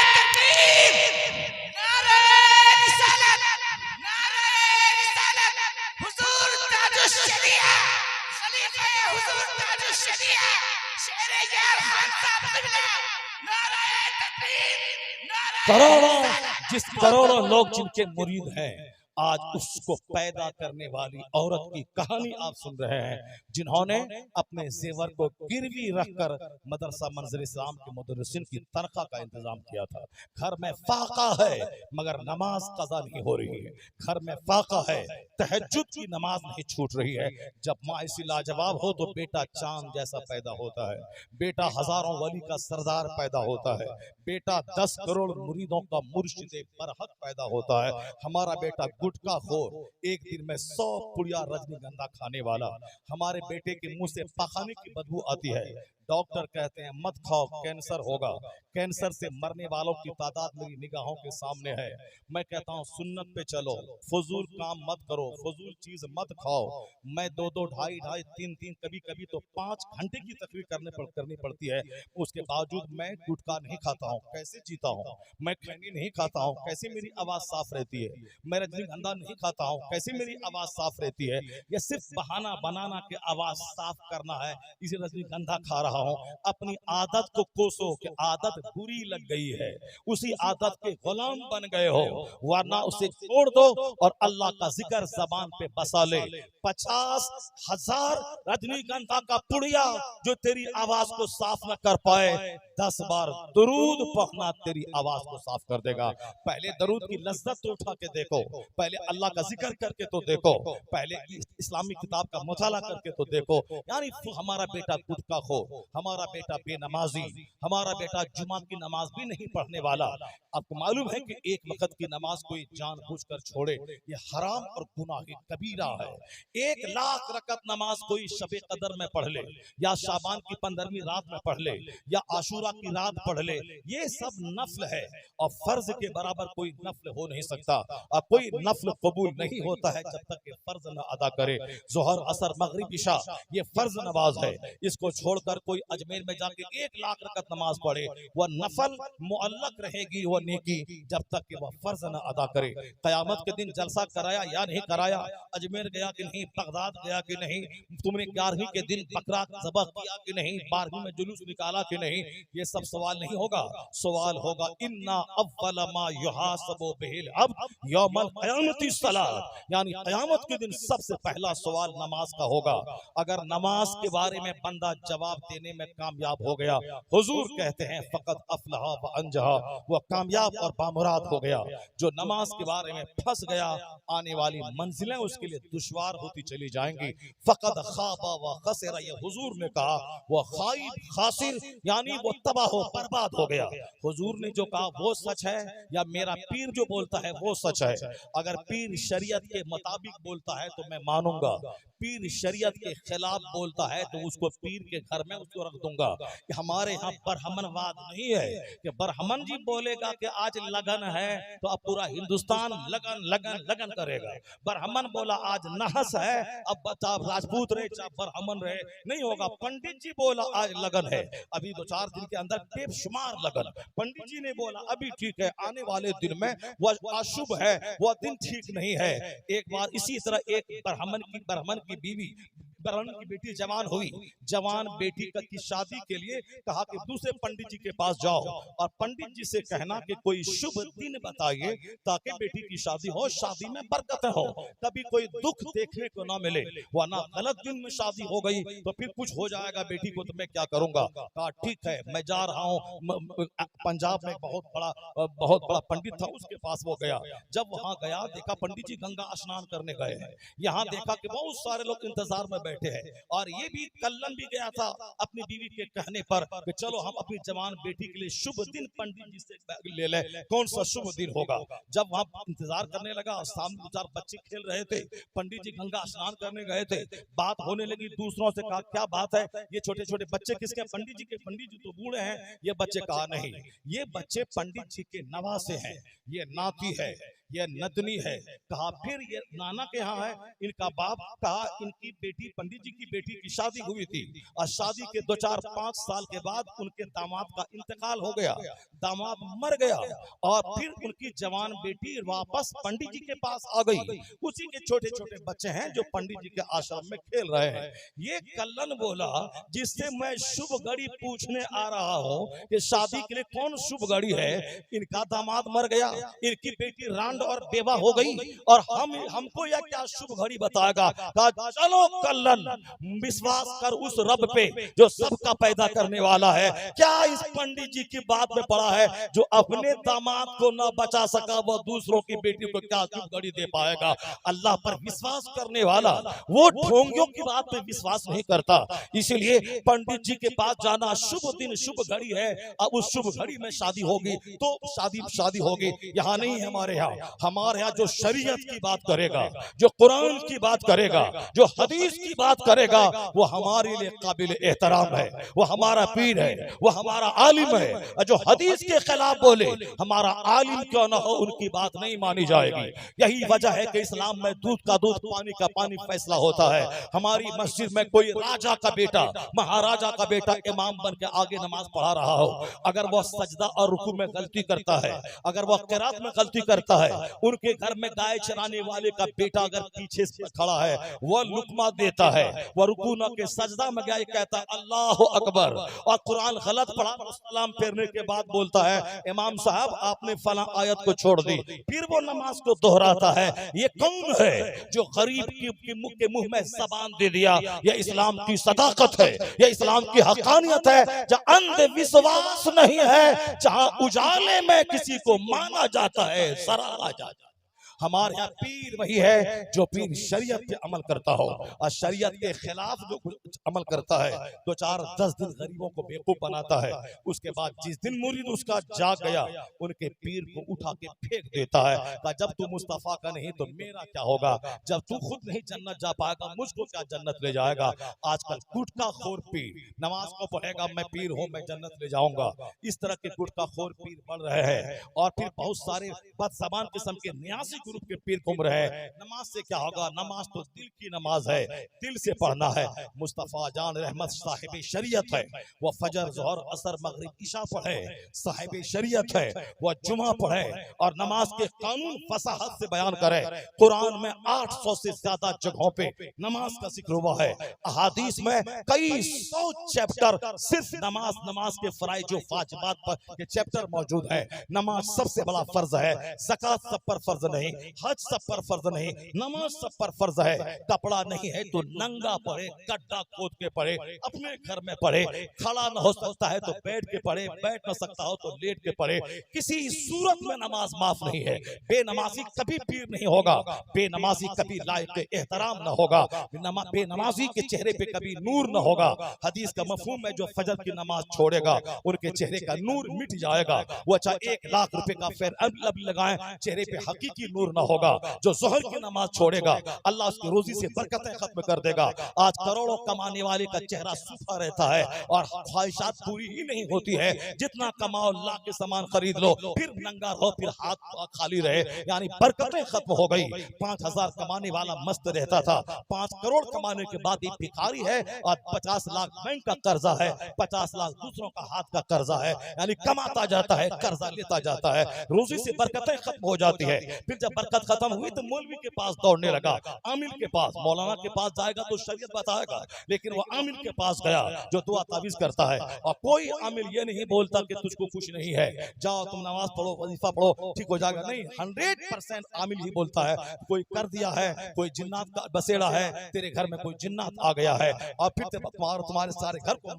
करोड़ों लोग जिनके मुरीद हैं, आज उसको पैदा करने वाली औरत की कहानी आप सुन रहे हैं, जिन्होंने अपने जेवर को गिरवी रखकर मदरसा मंजर इस्लाम के मुदर्रिसिन की तनख्वाह का इंतजाम किया था। घर में फाका है मगर नमाज कज़ा नहीं हो रही है, घर में फाका है, तहज्जुद की नमाज नहीं छूट रही है। जब माँ इसी लाजवाब हो, तो बेटा चांद जैसा पैदा होता है, बेटा हजारों वली का सरदार पैदा होता है, बेटा 10 करोड़ मुरीदों का मुर्शिद बरहक पैदा होता है। हमारा बेटा गुटखा खोर, एक दिन में 100 पुड़िया रजनीगंधा खाने वाला। हमारे बेटे के मुंह से पखाने की बदबू आती है, डॉक्टर कहते हैं मत खाओ, कैंसर होगा। कैंसर से मरने वालों की तादाद मेरी निगाहों के सामने है। मैं कहता हूँ सुन्नत पे चलो, फजूल काम मत करो, फजूल चीज मत खाओ। मैं 2-2, 2.5, 3-3, कभी कभी तो 5 घंटे की तकरीर करनी पड़ती है, उसके बावजूद मैं गुटखा नहीं खाता हूँ, कैसे जीता हूँ। मैं खैनी नहीं खाता हूँ, कैसे मेरी आवाज साफ रहती है। मैं रजनीगंधा नहीं खाता हूँ, कैसे मेरी आवाज साफ रहती है। यह सिर्फ बहाना बनाना के आवाज साफ करना है, इसे रजनीगंधा खा रहा हूं। अपनी आदत को कोसो कि आदत बुरी लग गई है, उसी आदत के गुलाम बन गए हो, वरना उसे छोड़ दो और अल्लाह का जिक्र जबान पे बसा ले। 50,000 रजनीगंधा का पुड़िया जो तेरी आवाज को साफ न कर पाए, 10 बार दरूद पढ़ना तेरी आवाज को साफ कर देगा। पहले दरूद की लज्जत तो उठा के देखो, पहले अल्लाह का जिक्र करके तो देखो, पहले इस्लामी किताब का मुताला करके तो देखो। यानी हमारा बेटा गुटखा खो, हमारा बेटा बेनमाजी, हमारा बेटा जुमा की नमाज भी नहीं पढ़ने वाला। आपको मालूम है कि एक वक्त की नमाज कोई जानबूझकर छोड़े, ये हराम और गुनाह कबीरा है। 1 लाख रकत नमाज कोई शबे कदर में पढ़ ले, या शाबान की 15वीं रात में पढ़ ले, या आशूरा की रात पढ़ ले, ये सब नफल है और फर्ज के बराबर कोई नफल हो नहीं सकता। और कोई नफल कबूल नहीं होता है जब तक कि फर्ज न अदा करे। जोहर, असर, मगरिब, इशा ये फर्ज नमाज है, इसको छोड़कर कोई अजमेर में जाके 1 लाख रकत नमाज पढ़े, वह नफल मुअल्लक रहेगी वह नेकी, जब तक कि वह फर्ज न अदा करे। कयामत के दिन जलसा कराया या नहीं कराया, अजमेर गया कि नहीं, बगदाद गया कि नहीं, तुमने 11वीं के दिन बकरा ज़बह किया कि नहीं, 12वीं में जुलूस निकाला कि नहीं, ये सब सवाल नहीं होगा। सवाल होगा इन्ना अव्वल मा युहासबु बिहिल अब्द यौमल क़यामति सलात, यानी कयामत के दिन सबसे पहला सवाल नमाज का होगा। अगर नमाज के बारे में बंदा जवाब देने में कामयाब हो गया, हुजूर कहते हैं फकत अफलहा व अंजहा, वह कामयाब और बामुराद हो गया। जो नमाज के बारे में फंस गया, आने वाली मंजिलें उसके लिए दुश्वार होती चली जाएंगी। फकत खाबा व खसरा, ये हुजूर ने कहा, वह खाइब खासिर यानी वो तबाह हो बर्बाद हो गया। हुजूर ने जो कहा वो सच है, या मेरा पीर जो बोलता है वो सच है? अगर पीर शरीयत के मुताबिक बोलता है तो मैं मानूंगा, पीर शरीयत के खिलाफ बोलता है तो उसको पीर के घर में उसको रख दूंगा। कि हमारे यहाँ बरहमनवाद नहीं है कि बरहमन जी बोलेगा कि आज लगन है तो अब पूरा हिंदुस्तान लगन लगन लगन करेगा। बरहमन बोला आज नहस है, अब चाहे राजपूत रहे चाहे बरहमन रहे, नहीं होगा। पंडित जी बोला आज लगन है, अभी 2-4 दिन के अंदर बेशुमार लगन। पंडित जी ने बोला अभी ठीक है, आने वाले दिन में वह अशुभ है, वह दिन ठीक नहीं है। एक बार इसी तरह एक बरहमन की बीवी ब्राह्मण की बेटी जवान हुई, जवान बेटी की शादी के लिए कहा कि दूसरे पंडित जी के पास जाओ और पंडित जी से कहना कि कोई शुभ दिन बताइए ताकि बेटी की शादी हो, शादी में बरकत हो, कभी कोई दुख देखने को ना मिले, वरना गलत दिन में शादी हो गई तो फिर कुछ हो जाएगा बेटी को, तो मैं क्या करूंगा। कहा ठीक है, मैं जा रहा हूँ। पंजाब में बहुत बड़ा पंडित था, उसके पास वो गया। जब वहां गया देखा पंडित जी गंगा स्नान करने गए हैं। यहाँ देखा कि बहुत सारे लोग इंतजार में बैठे हैं और ये भी कल्लन भी गया था अपनी बीवी के कहने पर कि चलो हम अपनी जवान बेटी के लिए शुभ दिन पंडित जी से ले ले, कौन सा शुभ दिन होगा। जब वहां इंतजार करने लगा, सामने दो चार बच्चे खेल रहे थे, पंडित जी गंगा स्नान करने गए थे, बात होने लगी, दूसरों से कहा क्या बात है, ये छोटे छोटे बच्चे किसके? पंडित जी के। पंडित जी तो बूढ़े हैं। ये बच्चे कहा नहीं, ये बच्चे पंडित जी के नवासे हैं, ये नाती है, ये नदनी है। कहा फिर ये नाना के यहाँ है, इनका बाप। कहा इनकी बेटी, पंडित जी की बेटी की शादी हुई थी और शादी के 2-4-5 साल के बाद उनके दामाद का इंतकाल हो गया, दामाद मर गया और फिर उनकी जवान बेटी वापस पंडित जी के पास आ गई। उसी के छोटे छोटे बच्चे हैं जो पंडित जी के आश्रम में खेल रहे हैं। ये कल्लन बोला जिससे मैं शुभ घड़ी पूछने आ रहा हूँ कि शादी के लिए कौन शुभ घड़ी है, इनका दामाद मर गया, इनकी बेटी रांड और बेवा हो गई और हमको यह क्या शुभ घड़ी बताएगा। कहा चलो कल्लन, विश्वास कर उस रब पे जो सबका पैदा करने वाला है। क्या इस पंडित जी की बात में पड़ा है, जो अपने दामाद को न बचा सका वो दूसरों की बेटी को क्या शुभ घड़ी दे पाएगा। अल्लाह पर विश्वास करने वाला वो ढोंगियों की बात पे विश्वास नहीं करता। इसीलिए पंडित जी के पास जाना, शुभ दिन शुभ घड़ी है, अब उस शुभ घड़ी में शादी होगी तो शादी होगी। यहाँ नहीं है हमारे यहाँ जो शरीयत की बात करेगा, जो कुरान की बात करेगा, जो हदीस की बात करेगा, वो हमारे लिए काबिल एहतराम है, वो हमारा पीर है, वो हमारा आलिम है। जो हदीस के खिलाफ बोले, हमारा आलिम क्यों ना हो, उनकी बात नहीं मानी जाएगी। यही वजह है कि इस्लाम में दूध का दूध पानी का पानी फैसला होता है। हमारी मस्जिद में कोई राजा का बेटा, महाराजा का बेटा इमाम बन के आगे नमाज पढ़ा रहा हो, अगर वह सजदा और रुकू में गलती करता है, अगर वह किरात में गलती करता है, उनके घर में गाय चराने वाले का बेटा अगर पीछे से खड़ा है, वह लुकमा देता है, वह रुकू न के सजदा में गया कहता है अल्लाह अकबर, और कुरान गलत पढ़ा, सलाम फेरने के बाद बोलता है इमाम साहब आपने फला आयत को छोड़ दी, फिर वो नमाज को दोहराता है। ये कौन है जो गरीब के मुंह में जबान दे दिया? यह इस्लाम की सदाकत है, यह इस्लाम की हकानियत है। जहाँ अंधविश्वास नहीं है, जहाँ उजाले में किसी को माना जाता है, सराहा जाता है। हमारे यहाँ पीर वही है जो पीर शरीयत पे अमल करता हो और शरीयत के खिलाफ जो अमल करता है, 2-4-10 दिन गरीबों को बेवकूफ बनाता है, उसके बाद जिस दिन मुरीद उसका जाग गया, उनके पीर को उठा के फेंक देता है। कहा जब तू मुस्तफा का नहीं तो मेरा क्या होगा, जब तू खुद नहीं जन्नत जा पाएगा मुझको क्या जन्नत ले जाएगा। आजकल गुटखा खोर पीर नमाज को पढ़ेगा, मैं पीर हूँ मैं जन्नत ले जाऊंगा, इस तरह के गुटखा खोर पीर बढ़ रहे हैं। और फिर बहुत सारे बदज़बान किस्म के न्यासी ग्रुप के पीर घूम रहे हैं। नमाज से क्या होगा, नमाज तो दिल की नमाज है, दिल से पढ़ना है। मुस्तफा जान रहमत साहिब शरीयत है, वो फजर ज़ोहर असर मगरिब इशा पढ़े, साहिब शरीयत है, वो जुमा पढ़े और नमाज के कानून फसाहत से बयान करे। कुरान में 800 से ज्यादा जगहों पे नमाज का जिक्र हुआ है। अहादीस में कई 100 चैप्टर सिर्फ नमाज के फराइज व वाजिबात पर के चैप्टर मौजूद है। नमाज सबसे बड़ा फर्ज है, ज़कात सब पर फर्ज नहीं, हज सब पर फर्ज नहीं, नमाज सब पर फर्ज है। कपड़ा नहीं है तो नंगा पढ़े, गड्ढा खोद के पढ़े, अपने घर में पढ़े, खड़ा न हो सकता है तो बैठ के पढ़े, बैठ न सकता हो तो लेट के पढ़े, किसी सूरत में नमाज माफ नहीं है। बेनमाजी कभी पीर नहीं होगा, बेनमाजी कभी लायक एहतराम न होगा, बेनमाजी के चेहरे पे कभी नूर न होगा। हदीस का मफहूम है जो फजर की नमाज छोड़ेगा उनके चेहरे का नूर मिट जाएगा, वो चाहे 1 लाख रुपए का फेर अब लगाएं, चेहरे पे हकीकी नूर न होगा। जो जोहर की नमाज छोड़ेगा अल्लाह उसकी रोजी से बरकतें खत्म कर देगा। आज करोड़ों कमाने वाले का चेहरा सूखा रहता है और ख्वाहिशात पूरी ही नहीं होती है। जितना कमाओ लाख के सामान खरीद लो, फिर नंगा रहो, फिर हाथ खाली रहे, यानी बरकतें खत्म हो गई। 5000 कमाने वाला मस्त रहता था, 5 करोड़ कमाने के बाद ये भिखारी है और 50 लाख बैंक का कर्जा है, 50 लाख दूसरों का हाथ का कर्जा है, यानी कमाता जाता है कर्जा लेता जाता है, रोजी से बरकतें खत्म हो जाती है। फिर जब बरकत खत्म हुई तो मौलवी के पास दौड़ने लगा, आमिल के पास। मौलाना के पास जाएगा तो शरीयत बताएगा, लेकिन वो आमिल के पास गया जो दुआ तावीज करता है। और कोई आमिल ये नहीं बोलता कि तुझको कुछ नहीं है, जाओ तुम नमाज पढ़ो, वजीफा पढ़ो, ठीक हो जाएगा। नहीं, 100% आमिल ही बोलता है कोई कर दिया है, कोई जिन्नात का बसेड़ा है, तेरे घर में कोई जिन्नात आ गया है और फिर तुम्हारे सारे घर को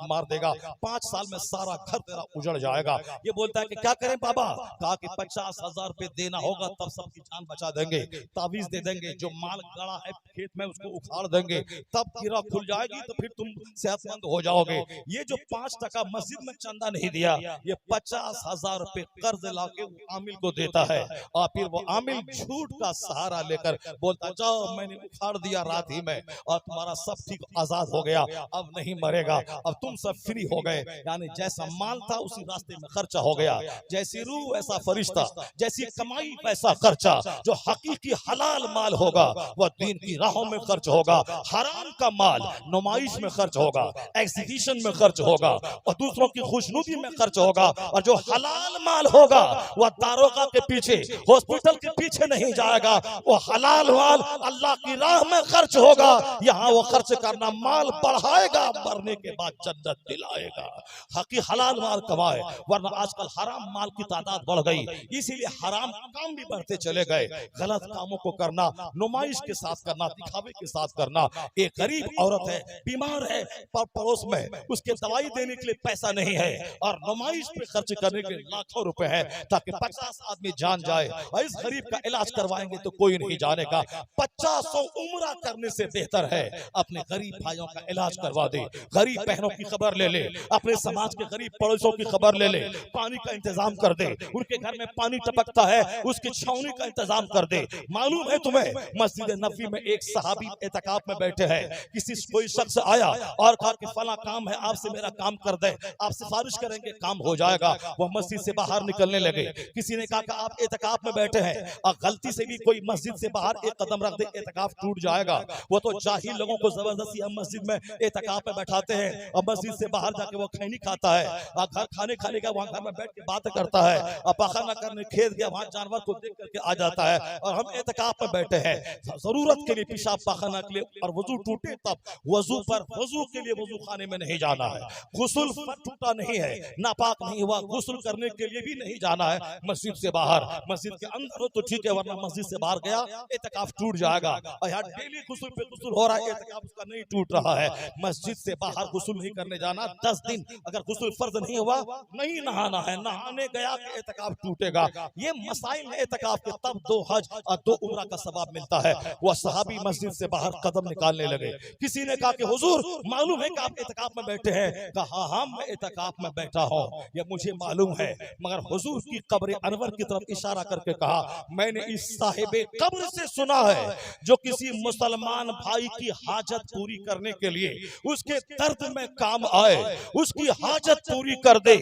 मार देगा, 5 साल में सारा घर तेरा उजड़ जाएगा। ये बोलता है कि क्या करें बाबा? कहा कि 50,000 रुपए देना होगा तब सबकी जान बचा देंगे, तावीज दे देंगे, जो माल गड़ा है खेत में उसको उखाड़ देंगे, तब कीड़ा खुल जाएगी तो फिर तुम सेहतमंद हो जाओगे। ये जो 5% मस्जिद में चंदा नहीं दिया, ये 50,000 रुपए कर्ज लाके आमिल को देता है और फिर वो आमिल झूठ का सहारा लेकर बोलता जाओ मैंने उखाड़ दिया रात ही में और तुम्हारा सब ठीक आजाद हो गया, अब नहीं मरेगा, अब तुम सब फ्री हो गए। यानी जैसा माल था उसी रास्ते में खर्चा हो गया, जैसी रूह वैसा फरिश्ता, जैसी कमाई वैसा खर्चा। जो हकीकी हलाल माल होगा वह दीन की राहों में खर्च होगा, हराम का माल नुमाइश में खर्च होगा, एग्जीबिशन में खर्च होगा और दूसरों की खुशनुदी में खर्च होगा। और जो हलाल माल होगा वह दारोगा के पीछे, हॉस्पिटल के पीछे नहीं जाएगा, वो हलाल माल अल्लाह की राह में खर्च होगा। यहाँ वो खर्च करना माल बढ़ाएगा, मरने के बाद जन्नत दिलाएगा। हकी हलाल माल कमाए, वरना आजकल हराम माल की तादाद बढ़ गई, इसीलिए हराम काम भी बढ़ते चले गए। गलत कामों को करना, नुमाइश के साथ करना, दिखावे के साथ करना। एक गरीब औरत है, बीमार है, पड़ोस में उसके दवाई देने के लिए पैसा नहीं है और नुमाइश पे खर्च करने के लिए लाखों रुपए है ताकि 50 आदमी जान जाए और इस गरीब का इलाज करवाएंगे तो कोई नहीं जानेगा। 50 उम्रा करने से बेहतर है अपने गरीब भाइयों का इलाज करवा दे, गरीब बहनों की खबर ले ले, अपने समाज के गरीब पड़ोसियों की खबर ले ले, पानी का इंतजाम कर दे, उनके घर में पानी टपकता है उसकी छावनी का इंतजाम कर दे। मालूम है तुम्हें, मस्जिद नबी में एक सहाबी एतकाफ में बैठे हैं, किसी कोई शख्स आया और कहा कि फला काम है आपसे मेरा काम कर दे, आप सिफारिश करेंगे काम हो जाएगा। वह मस्जिद से बाहर निकलने लगे। किसी ने कहा कि आप एतकाफ में बैठे हैं और गलती से भी कोई मस्जिद से बाहर एक कदम रख दे एतकाफ टूट जाएगा। वो तो जाहिल लोगों को जबरदस्ती हम मस्जिद में एतकाफ में बैठाते हैं और मस्जिद से बाहर जाके वो खैनी खाता है और घर खाने का वहाँ घर में बैठ के बातें करता है और पाखाना करने खेत गया वहाँ जानवर को देख करके आ जाता है और हम एतकाफ में बैठे हैं जरूरत के लिए पेशाब पाखाना के लिए और वजू टूटे तब वजू के लिए वजू खाने में नहीं जाना है, गुस्ल टूटा नहीं है, नापाक नहीं हुआ, गुस्ल करने के लिए भी नहीं जाना है मस्जिद से बाहर। मस्जिद के अंदर हो तो ठीक है, वरना मस्जिद से बाहर गया एतकाफ टूट जाएगा। और यहाँ डेली गुस्ल पे गुस्ल हो रहा है, एतकाफ उसका नहीं टूट रहा है। मस्जिद से बाहर गुस्ल नहीं करने जाना, 10 दिन अगर गुस्ल फर्ज नहीं हुआ नहीं नहाना है, नहाने गया कि एतकाफ टूटेगा। ये मसाइल है एतकाफ के, तब 2 हज और 2 उम्रा का सवाब मिलता है। वह सहाबी मस्जिद से बाहर कदम निकालने लगे। किसी ने कहा कि हुजूर मालूम है कि आप एतकाफ में बैठे हैं? कहा हाँ मैं एतकाफ में बैठा हूँ, ये मुझे मालूम है। मगर हुजूर की कब्र अनवर की तरफ इशारा करके कहा मैंने इस साहिबे कब्र से सुना है जो किसी मुसलमान भाई की हाजत पूरी करने के लिए उसके दर्द में काम आए, उसकी हाजत पूरी कर दे,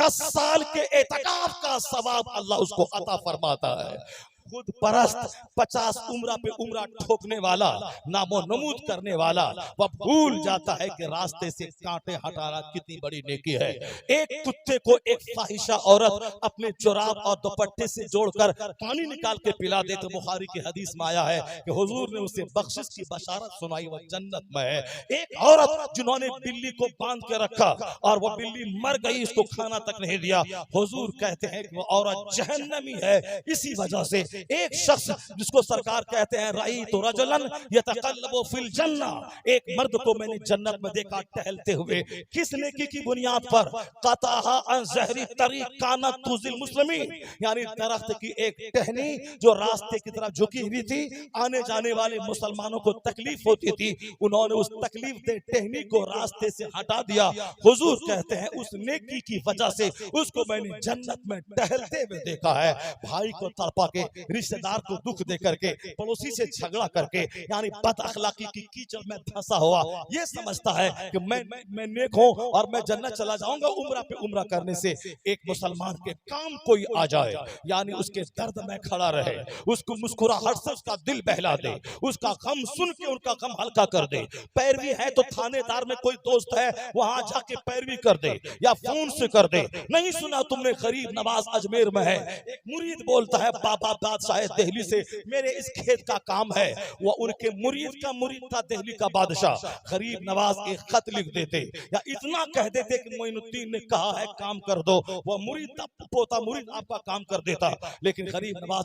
10 साल के एतकाफ का सवाब अल्लाह उसको अता फरमाता है। खुद परस्त 50 उम्रा पे उम्रा ठोकने वाला, नामो नमूद करने वाला, वह भूल जाता है कि रास्ते से कांटे हटाना कितनी बड़ी नेकी है। एक कुत्ते को एक फाहिशा औरत अपने जुराब और दुपट्टे से जोड़कर पानी निकाल के पिला दे तो बुखारी की हदीस में आया है कि हुजूर ने उसे बख्शिश की बशारत सुनाई, वह जन्नत में है। एक औरत जिन्होंने बिल्ली को बांध के रखा और वह बिल्ली मर गई, उसको खाना तक नहीं दिया, हुजूर कहते हैं कि वह औरत जहन्नमी है। इसी वजह से एक शख्स जिसको सरकार कहते हैं रई तो रजुलन यतकल्लबु फिल जन्ना, एक मर्द को मैंने जन्नत में देखा टहलते हुए। किस नेकी की बुनियाद पर? कताहा अन ज़हरी तरीक कानत तुज़िल मुस्लिमीन, यानी दरख्त की एक टहनी जो रास्ते की तरफ झुकी हुई थी, आने जाने वाले मुसलमानों को तकलीफ होती थी, उन्होंने उस तकलीफ दे टहनी को रास्ते से हटा दिया। हुजूर कहते हैं उस नेकी की वजह से उसको मैंने जन्नत में टहलते हुए देखा है। भाई को तड़पा के, रिश्तेदार को दुख दे करके, पड़ोसी से झगड़ा करके, यानी बद अखलाकी की कीचड़ में फंसा हुआ, ये समझता है कि मैं नेक हूं और मैं जन्नत चला जाऊंगा उम्रा पे उम्रा करने से। एक मुसलमान के काम कोई आ जाए, यानी उसके दर्द में खड़ा रहे, उसको मुस्कुराहट से उसका दिल बहला दे, उसका गम सुन के उनका गम हल्का कर दे। पैरवी है तो थानेदार में कोई दोस्त है वहां जाके पैरवी कर दे या फोन से कर दे। नहीं सुना तुमने गरीब नवाज अजमेर में है, एक मुरीद बोलता है बाबा बादशाह दिल्ली से मेरे इस खेत का काम है। वो उनके मुरीद का मुरीद था दिल्ली का बादशाह। गरीब नवाज एक खत लिख देते या इतना कह देते कि मोइनुद्दीन ने कहा है काम कर दो, वो मुरीद पोता मुरीद आपका काम कर देता। लेकिन गरीब नवाज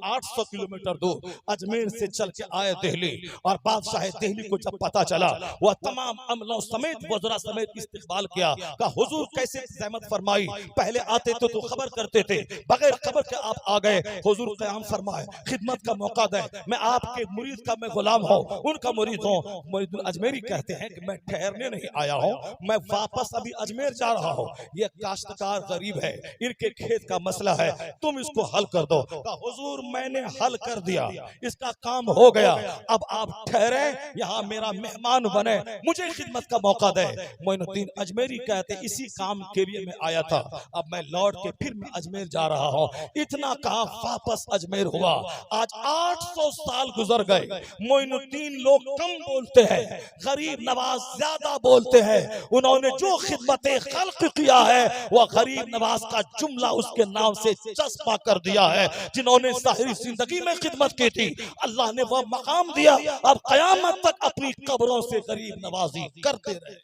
800 किलोमीटर दूर अजमेर से चल के आए दिल्ली, और बादशाह दिल्ली को जब पता चला वह तमाम अमलों समेत वज़रा समेत इस्तकबाल किया। कहा हुजूर कैसे ज़हमत फरमाई, पहले आते तो खबर करते थे, बगैर खबर के आप आ गए। हुजूर क़याम फरमाए, खिदमत का मौका दे, मैं आपके मुरीद का मैं गुलाम हूँ, उनका मुरीद हूँ। मुरीद अजमेरी कहते हैं कि मैं ठहरने नहीं आया हूँ, मैं वापस अभी अजमेर जा रहा हूँ। ये काश्तकार गरीब है, इनके खेत का मसला है, तुम इसको हल कर दो। कहा हुजूर मैंने हल कर दिया, इसका काम हो गया, अब आप ठहरे यहाँ मेरा मेहमान बने, मुझे खिदमत का मौका दे। मोइनुद्दीन अजमेरी कहते इसी काम के लिए मैं आया था, अब मैं लौट के फिर मैं अजमेर जा रहा हूँ। इतना कहा वापस अजमेर हुआ। आज 800 साल गुजर गए, मोइनुद्दीन लोग कम बोलते हैं, गरीब नवाज ज्यादा बोलते हैं। उन्होंने जो खिदमतें खल्क किया है वह गरीब नवाज का जुमला उसके नाम से चस्पा कर दिया है। जिन्होंने सारी जिंदगी में खिदमत की थी, अल्लाह ने वह मकाम दिया, अब कयामत तक अपनी कब्रों से गरीब नवाजी करते रहे।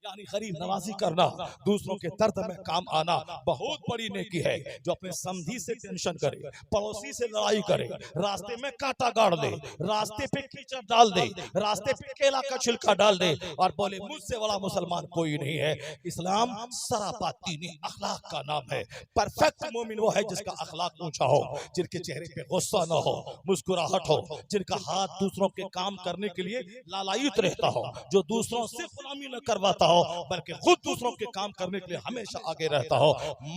यानी गरीब नवाजी करना, दूसरों के दर्द में काम आना बहुत बड़ी नेकी है। जो अपने समधी से टेंशन करे, पड़ोसी से लड़ाई करे, रास्ते में कांटा गाड़ दे, रास्ते पे कीचड़ डाल दे, रास्ते पे केला का छिलका डाल दे और बोले मुझसे बड़ा मुसलमान कोई नहीं है। इस्लाम सरापा दीनी अखलाक का नाम है। परफेक्ट मोमिन वो है जिसका अखलाक ऊंचा हो, जिनके चेहरे पे गुस्सा न हो, मुस्कुराहट हो, जिनका हाथ दूसरों के काम करने के लिए लालायित रहता हो, जो दूसरों से गुलामी न करवाता हो बल्कि खुद दूसरों के काम करने के लिए हमेशा आगे रहता हो।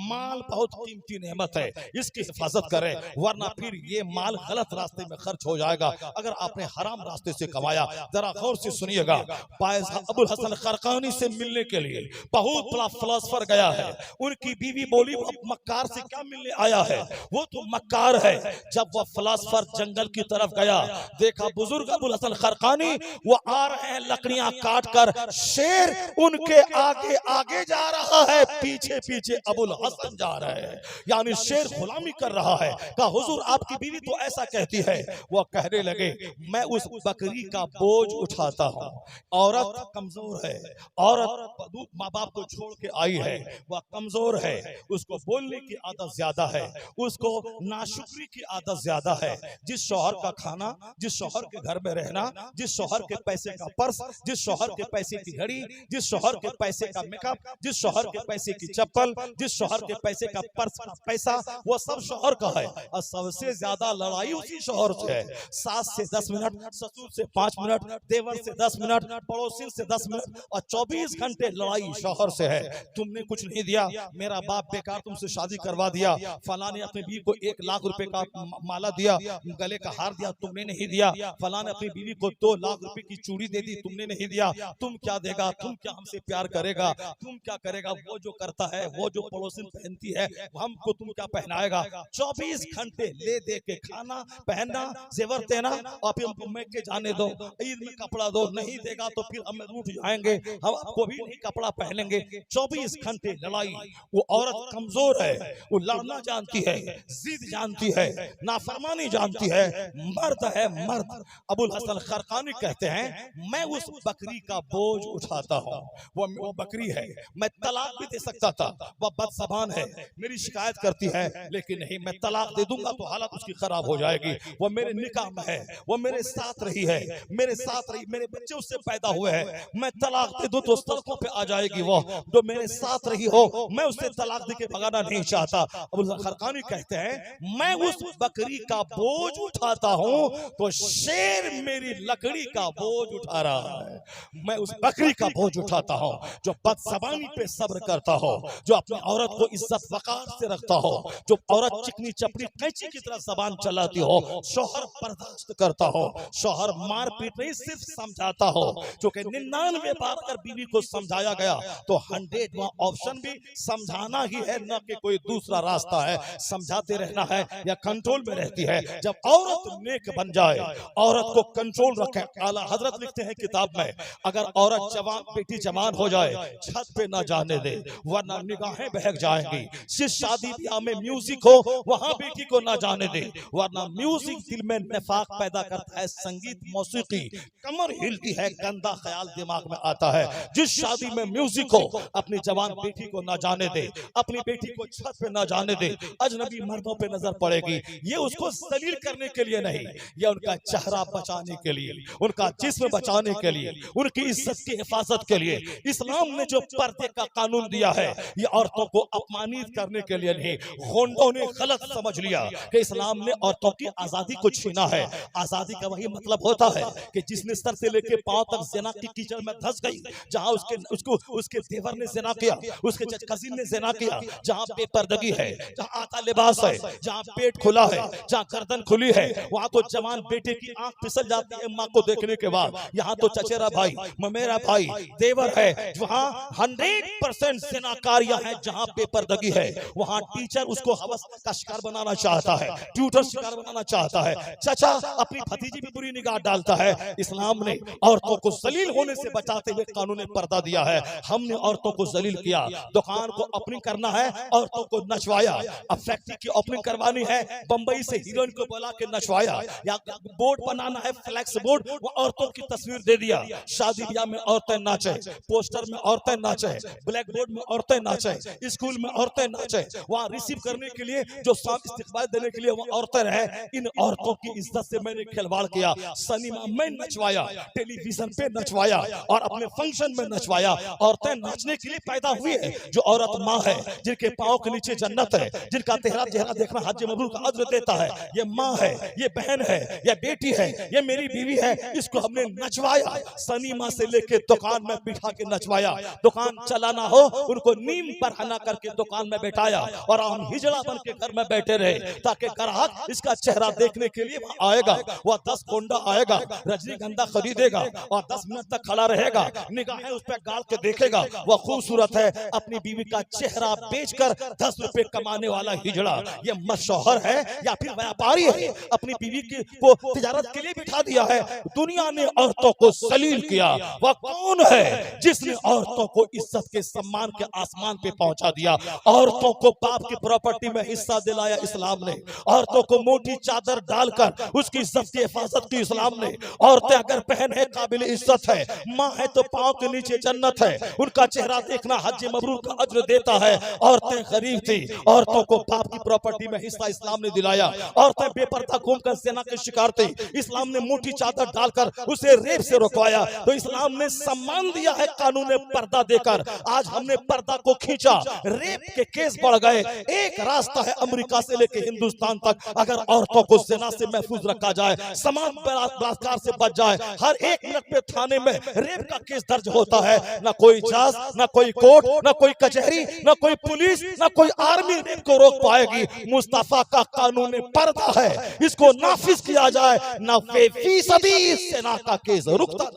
माल बहुत कीमती नेमत है, इसकी हिफाजत करें, वरना फिर ये माल गलत रास्ते में खर्च हो जाएगा। अगर आपने हराम रास्ते से कमाया, जरा गौर से सुनिएगा। अबुल हसन खरकानी से मिलने के लिए बहुत बड़ा फिलोसफर गया है, उनकी बीवी बोली वो मक्कार से क्या मिलने आया है, वो तो मक्कार है। जब वह फिलोसफर जंगल की तरफ गया, देखा बुजुर्ग अबुल हसन खरकानी वो आ रहे हैं लकड़ियां काट कर, शेर उनके आगे आगे जा रहा है, पीछे पीछे अबुल हसन जा रहे हैं, यानी शेर गुलामी कर रहा है। कहा हुजूर आपकी बीवी तो ऐसा कहती है। वो कहने लगे मैं उस बकरी का बोझ उठाता हूँ, औरत कमजोर है, औरत माँ बाप को छोड़ के आई है, वह कमजोर है, उसको बोलने की आदत ज्यादा है, उसको नाशुक्री की आदत ज्यादा है। जिस शौहर का खाना, जिस शौहर के घर में रहना, जिस शौहर के पैसे का पर्स, जिस शौहर के पैसे की घड़ी, जिस शौहर के पैसे का मेकअप, जिस शौहर के पैसे की चप्पल, जिस शौहर के पैसे का पर्स का पैसा, वो सब शौहर का है। और सबसे ज्यादा लड़ाई उसी शौहर से है। सास से 10 मिनट, ससुर से 5 मिनट, देवर से 10 मिनट, पड़ोसी से 10 मिनट, और 24 घंटे लड़ाई शौहर से है। तुमने कुछ नहीं दिया, मेरा बाप बेकार तुमसे शादी करवा दिया, फला ने अपनी बीवी को 1 लाख रुपए का माला दिया, गले का हार दिया, तुमने नहीं दिया, फला ने अपनी बीवी को 2 लाख रुपए की चूड़ी दे दी, तुमने नहीं दिया, तुम क्या देगा, तुम क्या हमसे प्यार करेगा, तुम क्या करेगा, वो जो करता है, वो जो पड़ोसी पहनती है, हमको तुम क्या पहनाएगा। 24 घंटे ले दे के खाना, पहनना, जेवर देना, और फिर हमको मैं के जाने दो, ईद में कपड़ा दो, नहीं देगा तो फिर हम रूठ जाएंगे, हम आपको भी नहीं कपड़ा पहनेंगे। 24 घंटे लड़ाई। वो औरत कमजोर है, वो लड़ना जानती है, जिद जानती है, नाफरमानी जानती है, मर्द है मर्द। अबुल हसन खरकानी कहते हैं मैं उस बकरी का बोझ उठाता हूँ। वो बकरी है, मैं तलाक भी दे सकता था, वह बदज़बान है, मेरी शिकायत करती है, लेकिन नहीं, मैं तलाक दे दूंगा तो हालत उसकी खराब हो जाएगी। वो मेरे निकाह में है, वो मेरे साथ रही है, मेरे साथ रही, मेरे बच्चे उससे पैदा हुए हैं, मैं तलाक दे दूं तो सड़कों पे आ जाएगी। वो जो मेरे साथ रही हो, मैं उससे तलाक दे के भगाना नहीं चाहता। अबुल हसन खरकानी कहते हैं मैं उस बकरी का बोझ उठाता हूँ तो शेर मेरी लकड़ी का बोझ उठा रहा है। मैं उस बकरी का बोझ उठाता हूँ जो बदज़बानी पे सब्र करता हो, जो अपनी औरत को इज्जत वकार से रखता हो, जो औरत चिकनी चपड़ी कैंची की तरह जबान चलाती हो, शौहर बर्दाश्त करता हो, शौहर मार पीट नहीं सिर्फ समझाता हो। क्योंकि 99 बार अगर बीवी को समझाया गया तो 100वां ऑप्शन भी समझाना ही है, न कि कोई दूसरा रास्ता है। समझाते रहना है या कंट्रोल में रहती है। जब औरत नेक बन जाए, औरत को कंट्रोल रखे। आला हजरत लिखते हैं किताब में, अगर औरत जवान बेटी जवान जवान हो जाए छत पे ना जाने दे, वरना निगाहें बहक जाएंगी। जिस शादी ब्याह में म्यूजिक हो वहां बेटी को ना जाने दे, वरना म्यूजिक दिल में निफाक पैदा करता है। संगीत मौसीकी कमर हिलती है, गंदा ख्याल दिमाग में आता है। जिस शादी में म्यूजिक हो अपनी जवान बेटी को ना जाने दे, अपनी बेटी को छत पे ना जाने दे। अजनबी मर्दों पे नजर पड़ेगी, ये उसको जलील करने के लिए नहीं, ये उनका चेहरा बचाने के लिए, उनका जिस्म बचाने के लिए, उनकी इज्जत की हिफाजत के लिए इस्लाम ने जो पर्दे का कानून दिया है, ये औरतों को अपमानित करने के लिए नहीं। गोंडों ने गलत समझ लिया कि इस्लाम ने औरतों की आजादी को छीना है। आजादी का वही मतलब होता है कि जिसने सर से लेके पांव तक ज़िना की कीचड़ में धंस गई, जहां उसके देवर ने ज़िना किया, उसके कजिन ने ज़िना किया, जहां बेपर्दगी है, जहां आधा लिबास है, जहां पेट खुला है, जहां गर्दन खुली है, वहां तो जवान बेटे की आंख फिसल जाती है मां को देखने के बाद। यहाँ तो चचेरा भाई, ममेरा भाई, देवर है। वहां 100% ज़िनाकारियां हैं। जहां बेपर्दगी है वहां टीचर उसको हवस का शिकार बनाना चाहता है, ट्यूटर शिकार बनाना चाहता है, चाचा अपनी भतीजी भी बुरी निगाह डालता है। इस्लाम ने औरतों को जलील होने से बचाते हुए कानून पर्दा दिया है। हमने औरतों को जलील किया, दुकान को ओपनिंग करना है, औरतों को नचवाया। अब फैक्ट्री की ओपनिंग करवानी है, बंबई से हीरोइन को बुला के नचवाया। या बोर्ड बनाना है, फ्लैक्स बोर्ड, वो औरतों की तस्वीर दे दिया। शादी ब्याह में औरतें नाचे, पोस्टर में औरतें नाचे, ब्लैक बोर्ड में औरतें नाचे, स्कूल में औरतें नाचे, वहां रिसीव करने के लिए जो इस्तिकबाल देने के लिए वो औरतें रहे। इन औरतों की इज्जत से मैंने खिलवाड़ किया। सिनेमा में नचवाया, टेलीविजन पे नचवाया और अपने फंक्शन में नचवाया। औरतें नाचने के लिए पैदा हुई है। जो औरत माँ है, जिनके पांव के नीचे जन्नत है, जिनका चेहरा देखना हज मबरूर का अज्र देता है, ये माँ है, ये बहन है, ये बेटी है, ये मेरी बीवी है, इसको हमने नचवाया। सिनेमा से लेके दुकान में बिठा के नचवाया। दुकान चलाना हो उनको नीम पर हना करके दुकान में बैठाया और हम हिजड़ा बन के घर में बैठे रहे, ताकि ग्राहक इसका चेहरा देखने के लिए वहां आएगा। वह 10 होंडा आएगा, रजनीगंधा खरीदेगा और 10 मिनट तक खड़ा रहेगा, निगाहें उस पर गाल के देखेगा। वह खूबसूरत है। अपनी बीवी का चेहरा बेचकर 10 रुपए कमाने वाला हिजड़ा, ये मशहूर है या फिर व्यापारी है, अपनी बीवी को तिजारत के लिए बिठा दिया है। दुनिया ने औरतों को जलील किया। वह कौन है जिसने औरतों को इज्जत के सम्मान के आसमान पे पहुंचा दिया? औरतों को बाप की प्रॉपर्टी में हिस्सा दिलाया इस्लाम ने। औरतों को मोटी चादर डालकर उसकी इज्जत की हिफाजत की इस्लाम ने। औरतें अगर बहन है, काबिल इज्जत है, माँ है तो पांव के नीचे जन्नत है, उनका चेहरा देखना हज मबरूर का अज्र देता है। औरतें गरीब थी, औरतों को बाप की प्रॉपर्टी में हिस्सा इस्लाम ने दिलाया। औरतें बेपर्दा घूमकर ज़िना के शिकार थी, इस्लाम ने मोटी चादर डालकर उसे रेप से रोकवाया। तो इस्लाम ने सम्मान दिया है कानून पर्दा देकर। आज हमने पर्दा को खींचा, रेप के केस बढ़ गए। एक रास्ता है अमेरिका से लेकर हिंदुस्तान तक, अगर औरतों को ज़िना से महफूज रखा जाए, समाज बलात्कार से बच जाए। हर 1 मिनट में थाने में रेप का केस दर्ज होता है। ना कोई जज, ना कोई कोर्ट, ना कोई कचहरी, ना कोई पुलिस, ना कोई आर्मी रेप को रोक पाएगी। मुस्तफा का कानून पर्दा है, इसको नाफिज किया जाए, ना फीसदी सेना का केस रुकता।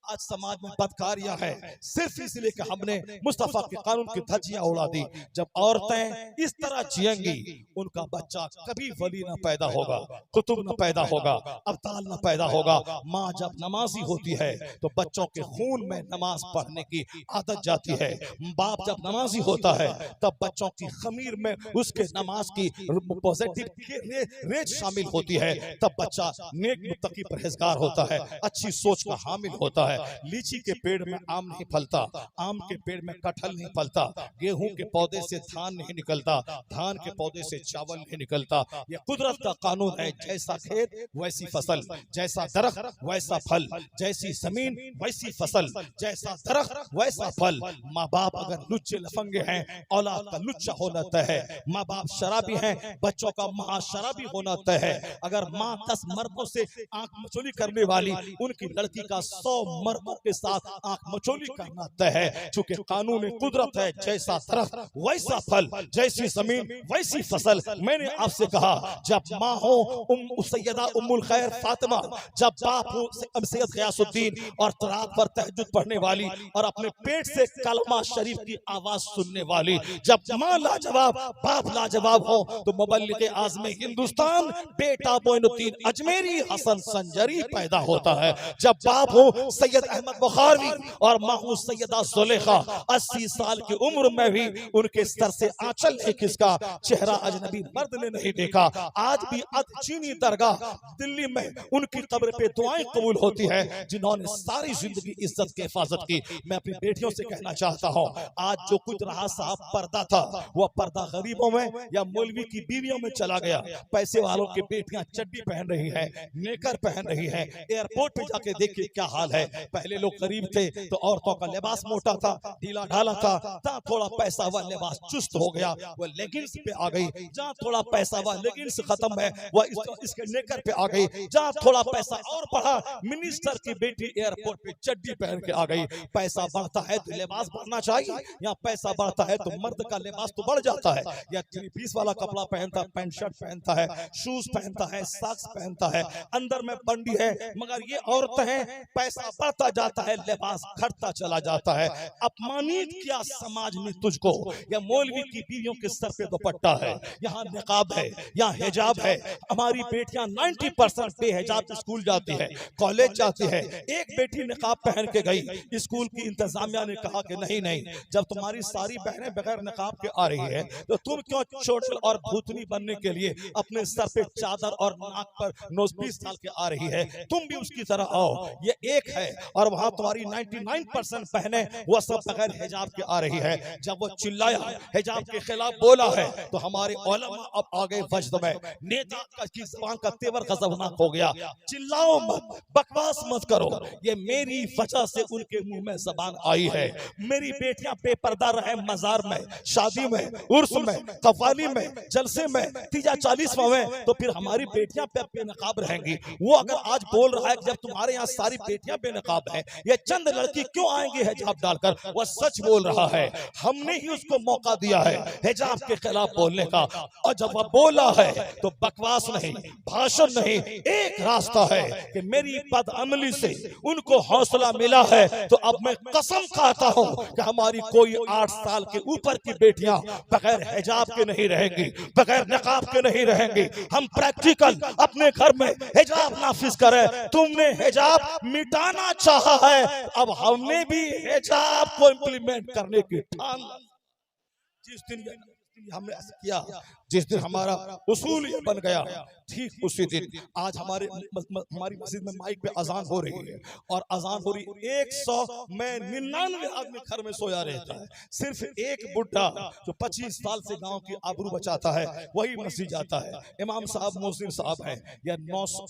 आज समाज में बदकारियां हैं सिर्फ इसलिए कि हमने मुस्तफा के कानून की धज्जियां उड़ा दी। जब औरतें इस तरह जिएंगी, उनका बच्चा कभी वली न पैदा होगा, कुतुब न पैदा होगा, अब्दाल न पैदा होगा। माँ जब नमाजी होती है तो बच्चों के खून में नमाज पढ़ने की आदत जाती है। बाप जब नमाजी होता है तब बच्चों की खमीर में उसके नमाज की पॉजिटिव रेज शामिल होती है। तब बच्चा नेक मुत्तकी परहेजगार होता है, अच्छी सोच का हामिल होता है। लीची के पेड़ में आम नहीं फलता, आम के पेड़ में कटहल नहीं फलता, गेहूं के पौधे से धान नहीं निकलता, धान के पौधे से चावल नहीं निकलता। यह कुदरत का कानून है। जैसा खेत वैसी फसल, जैसा दरख्त वैसा फल, जैसी जमीन वैसी फसल, जैसा दरख्त वैसा फल। माँ बाप अगर लुच्चे लफंगे हैं, औलाद का लुच्चा होना तय है। माँ बाप शराबी हैं, बच्चों का महाशराबी होना तय है। अगर माँ 10 मर्दों से आंख मचोली करने वाली, उनकी लड़की का 100 मर्दों के साथ आंख मचोली करना तय है। चूंकि कानून कुदरत है, जैसा दरख्त वैसा फल, जैसी जमीन वैसी फसल। मैंने आपसे कहा, जब माँ हो सैयदा उम्मुल खैर फातिमा, जब बाप हो सैयद गयासुद्दीन और रात भर तहज्जुद पढ़ने वाली और अपने पेट से कलमा शरीफ की आवाज सुनने वाली, जब माँ लाजवाब बाप लाजवाब हो, तो मुबल्लिग आज़म हिंदुस्तान बेटा मोइनुद्दीन अजमेरी हसन संजरी पैदा होता है। जब बाप हो सैयद अहमद बुखारी और माहू सैयदा जुलेखा 80 साल की उम्र में भी उनके सर से आंचल नहीं खिसका, चेहरा अजनबी मर्द ने नहीं देखा। आज भी चीनी दरगाह दिल्ली में उनकी कब्र पे दुआएं कबूल होती है, जिन्होंने सारी जिंदगी इज्जत की हिफाजत की। मैं अपनी बेटियों से कहना चाहता हूँ, आज जो कुछ रहा साहब पर्दा था, वह पर्दा गरीबों में या मौलवी की बीवियों में चला गया। पैसे वालों की बेटियां चड्डी पहन रही है, नेकर पहन रही है। एयरपोर्ट पे जाके देखिए क्या हाल है। पहले लोग गरीब थे तो औरतों का लिबास मोटा था, ढीला ढाला था। जहाँ थोड़ा पैसा हुआ लिबास चुस्त हो गया, वह लेगिंग्स पे आ गई। जहाँ थोड़ा पैसा हुआ लेगिंग्स खत्म है, वह इसके नेकर पे आ गई। जहाँ थोड़ा पैसा और बढ़ा, मिनिस्टर की बेटी एयरपोर्ट पे चड्डी पहन के आ गई। पैसा बढ़ता है तो लिबास बढ़ना चाहिए, या पैसा बढ़ता है तो मर्द का लिबास तो बढ़ जाता है। या 3 पीस वाला कपड़ा पहनता, पैंट शर्ट पहनता है, शूज पहनता है, सॉक्स पहनता है, अंदर में बंडी है। मगर ये औरतें हैं, पैसा बढ़ता जाता है, लिबास घटता चला जाता है। अपमानित किया समाज ने तुझको। या मौलवी की बीवियों के सर पे दुपट्टा है, यहाँ निकाब है, यहाँ हिजाब है। हमारी बेटियां 90% बेहिजाब स्कूल जाती है, कॉलेज जाती है। एक बेटी निकाब पहन के गई, स्कूल की इंतजामिया ने कहा कि नहीं नहीं, जब तुम्हारी सारी बहनें बगैर निकाब के आ रही है तो तुम क्यों चोटल और भूतनी बनने के लिए अपने सर पे चादर और नाक पर नोजपीस डाल के आ रही है? तुम भी उसकी तरह आओ। ये एक है, और वहां तुम्हारी 99% बहनें वो सब बगैर हिजाब के आ रही है। जब वो चिल्लाया, हिजाब के खिलाफ बोला है, तो हमारे उलमा अब आ गए वजद में। नेता की ज़बान का तेवर गज़बनाक हो गया। चिल्लाओ मत, बकवास मत करो, ये मेरी वजह से उनके मुंह में जबान आई है। मेरी बेटियां बेपर्दा रहे, मजार में, शादी में, उर्स में, कव्वाली में, जलसे में, तीजा 40वां में, तो फिर हमारी बेटियां बेनकाब रहेंगी। वो अगर आज बोल रहा है कि जब तुम्हारे यहाँ सारी बेटियां बेनकाब हैं, ये चंद लड़की क्यों आएंगी हिजाब डालकर, वह सच बोल रहा है। हमने ही उसको मौका दिया है हिजाब के खिलाफ बोलने का, और जब वह बोला है तो बकवास नहीं, भाषण नहीं, एक रास्ता है कि मेरी बदअमली से उनको हौसला मिला है। तो अब मैं कसम खाता हूं कि हमारी कोई 8 साल के ऊपर की बेटियां बगैर हिजाब के नहीं रहेंगी, बगैर निकाब के नहीं रहेंगी। हम प्रैक्टिकल अपने घर में हिजाब नाफिज करें। तुमने हिजाब मिटाना चाहा है, अब हमने भी हिजाब को इम्प्लीमेंट करने की ठान। जिस दिन हमने ऐसा किया, जिस दिन हमारा उसूल ये बन गया, ठीक उसी दिन आज हमारी मस्जिद में माइक पे अजान हो रही है, और अजान हो रही 199 आदमी घर में सोया रहता है। सिर्फ एक बुढ़ा जो 25 साल से गांव की आबरू बचाता है, वही मस्जिद जाता है। इमाम साहब मोहसिन साहब हैं, या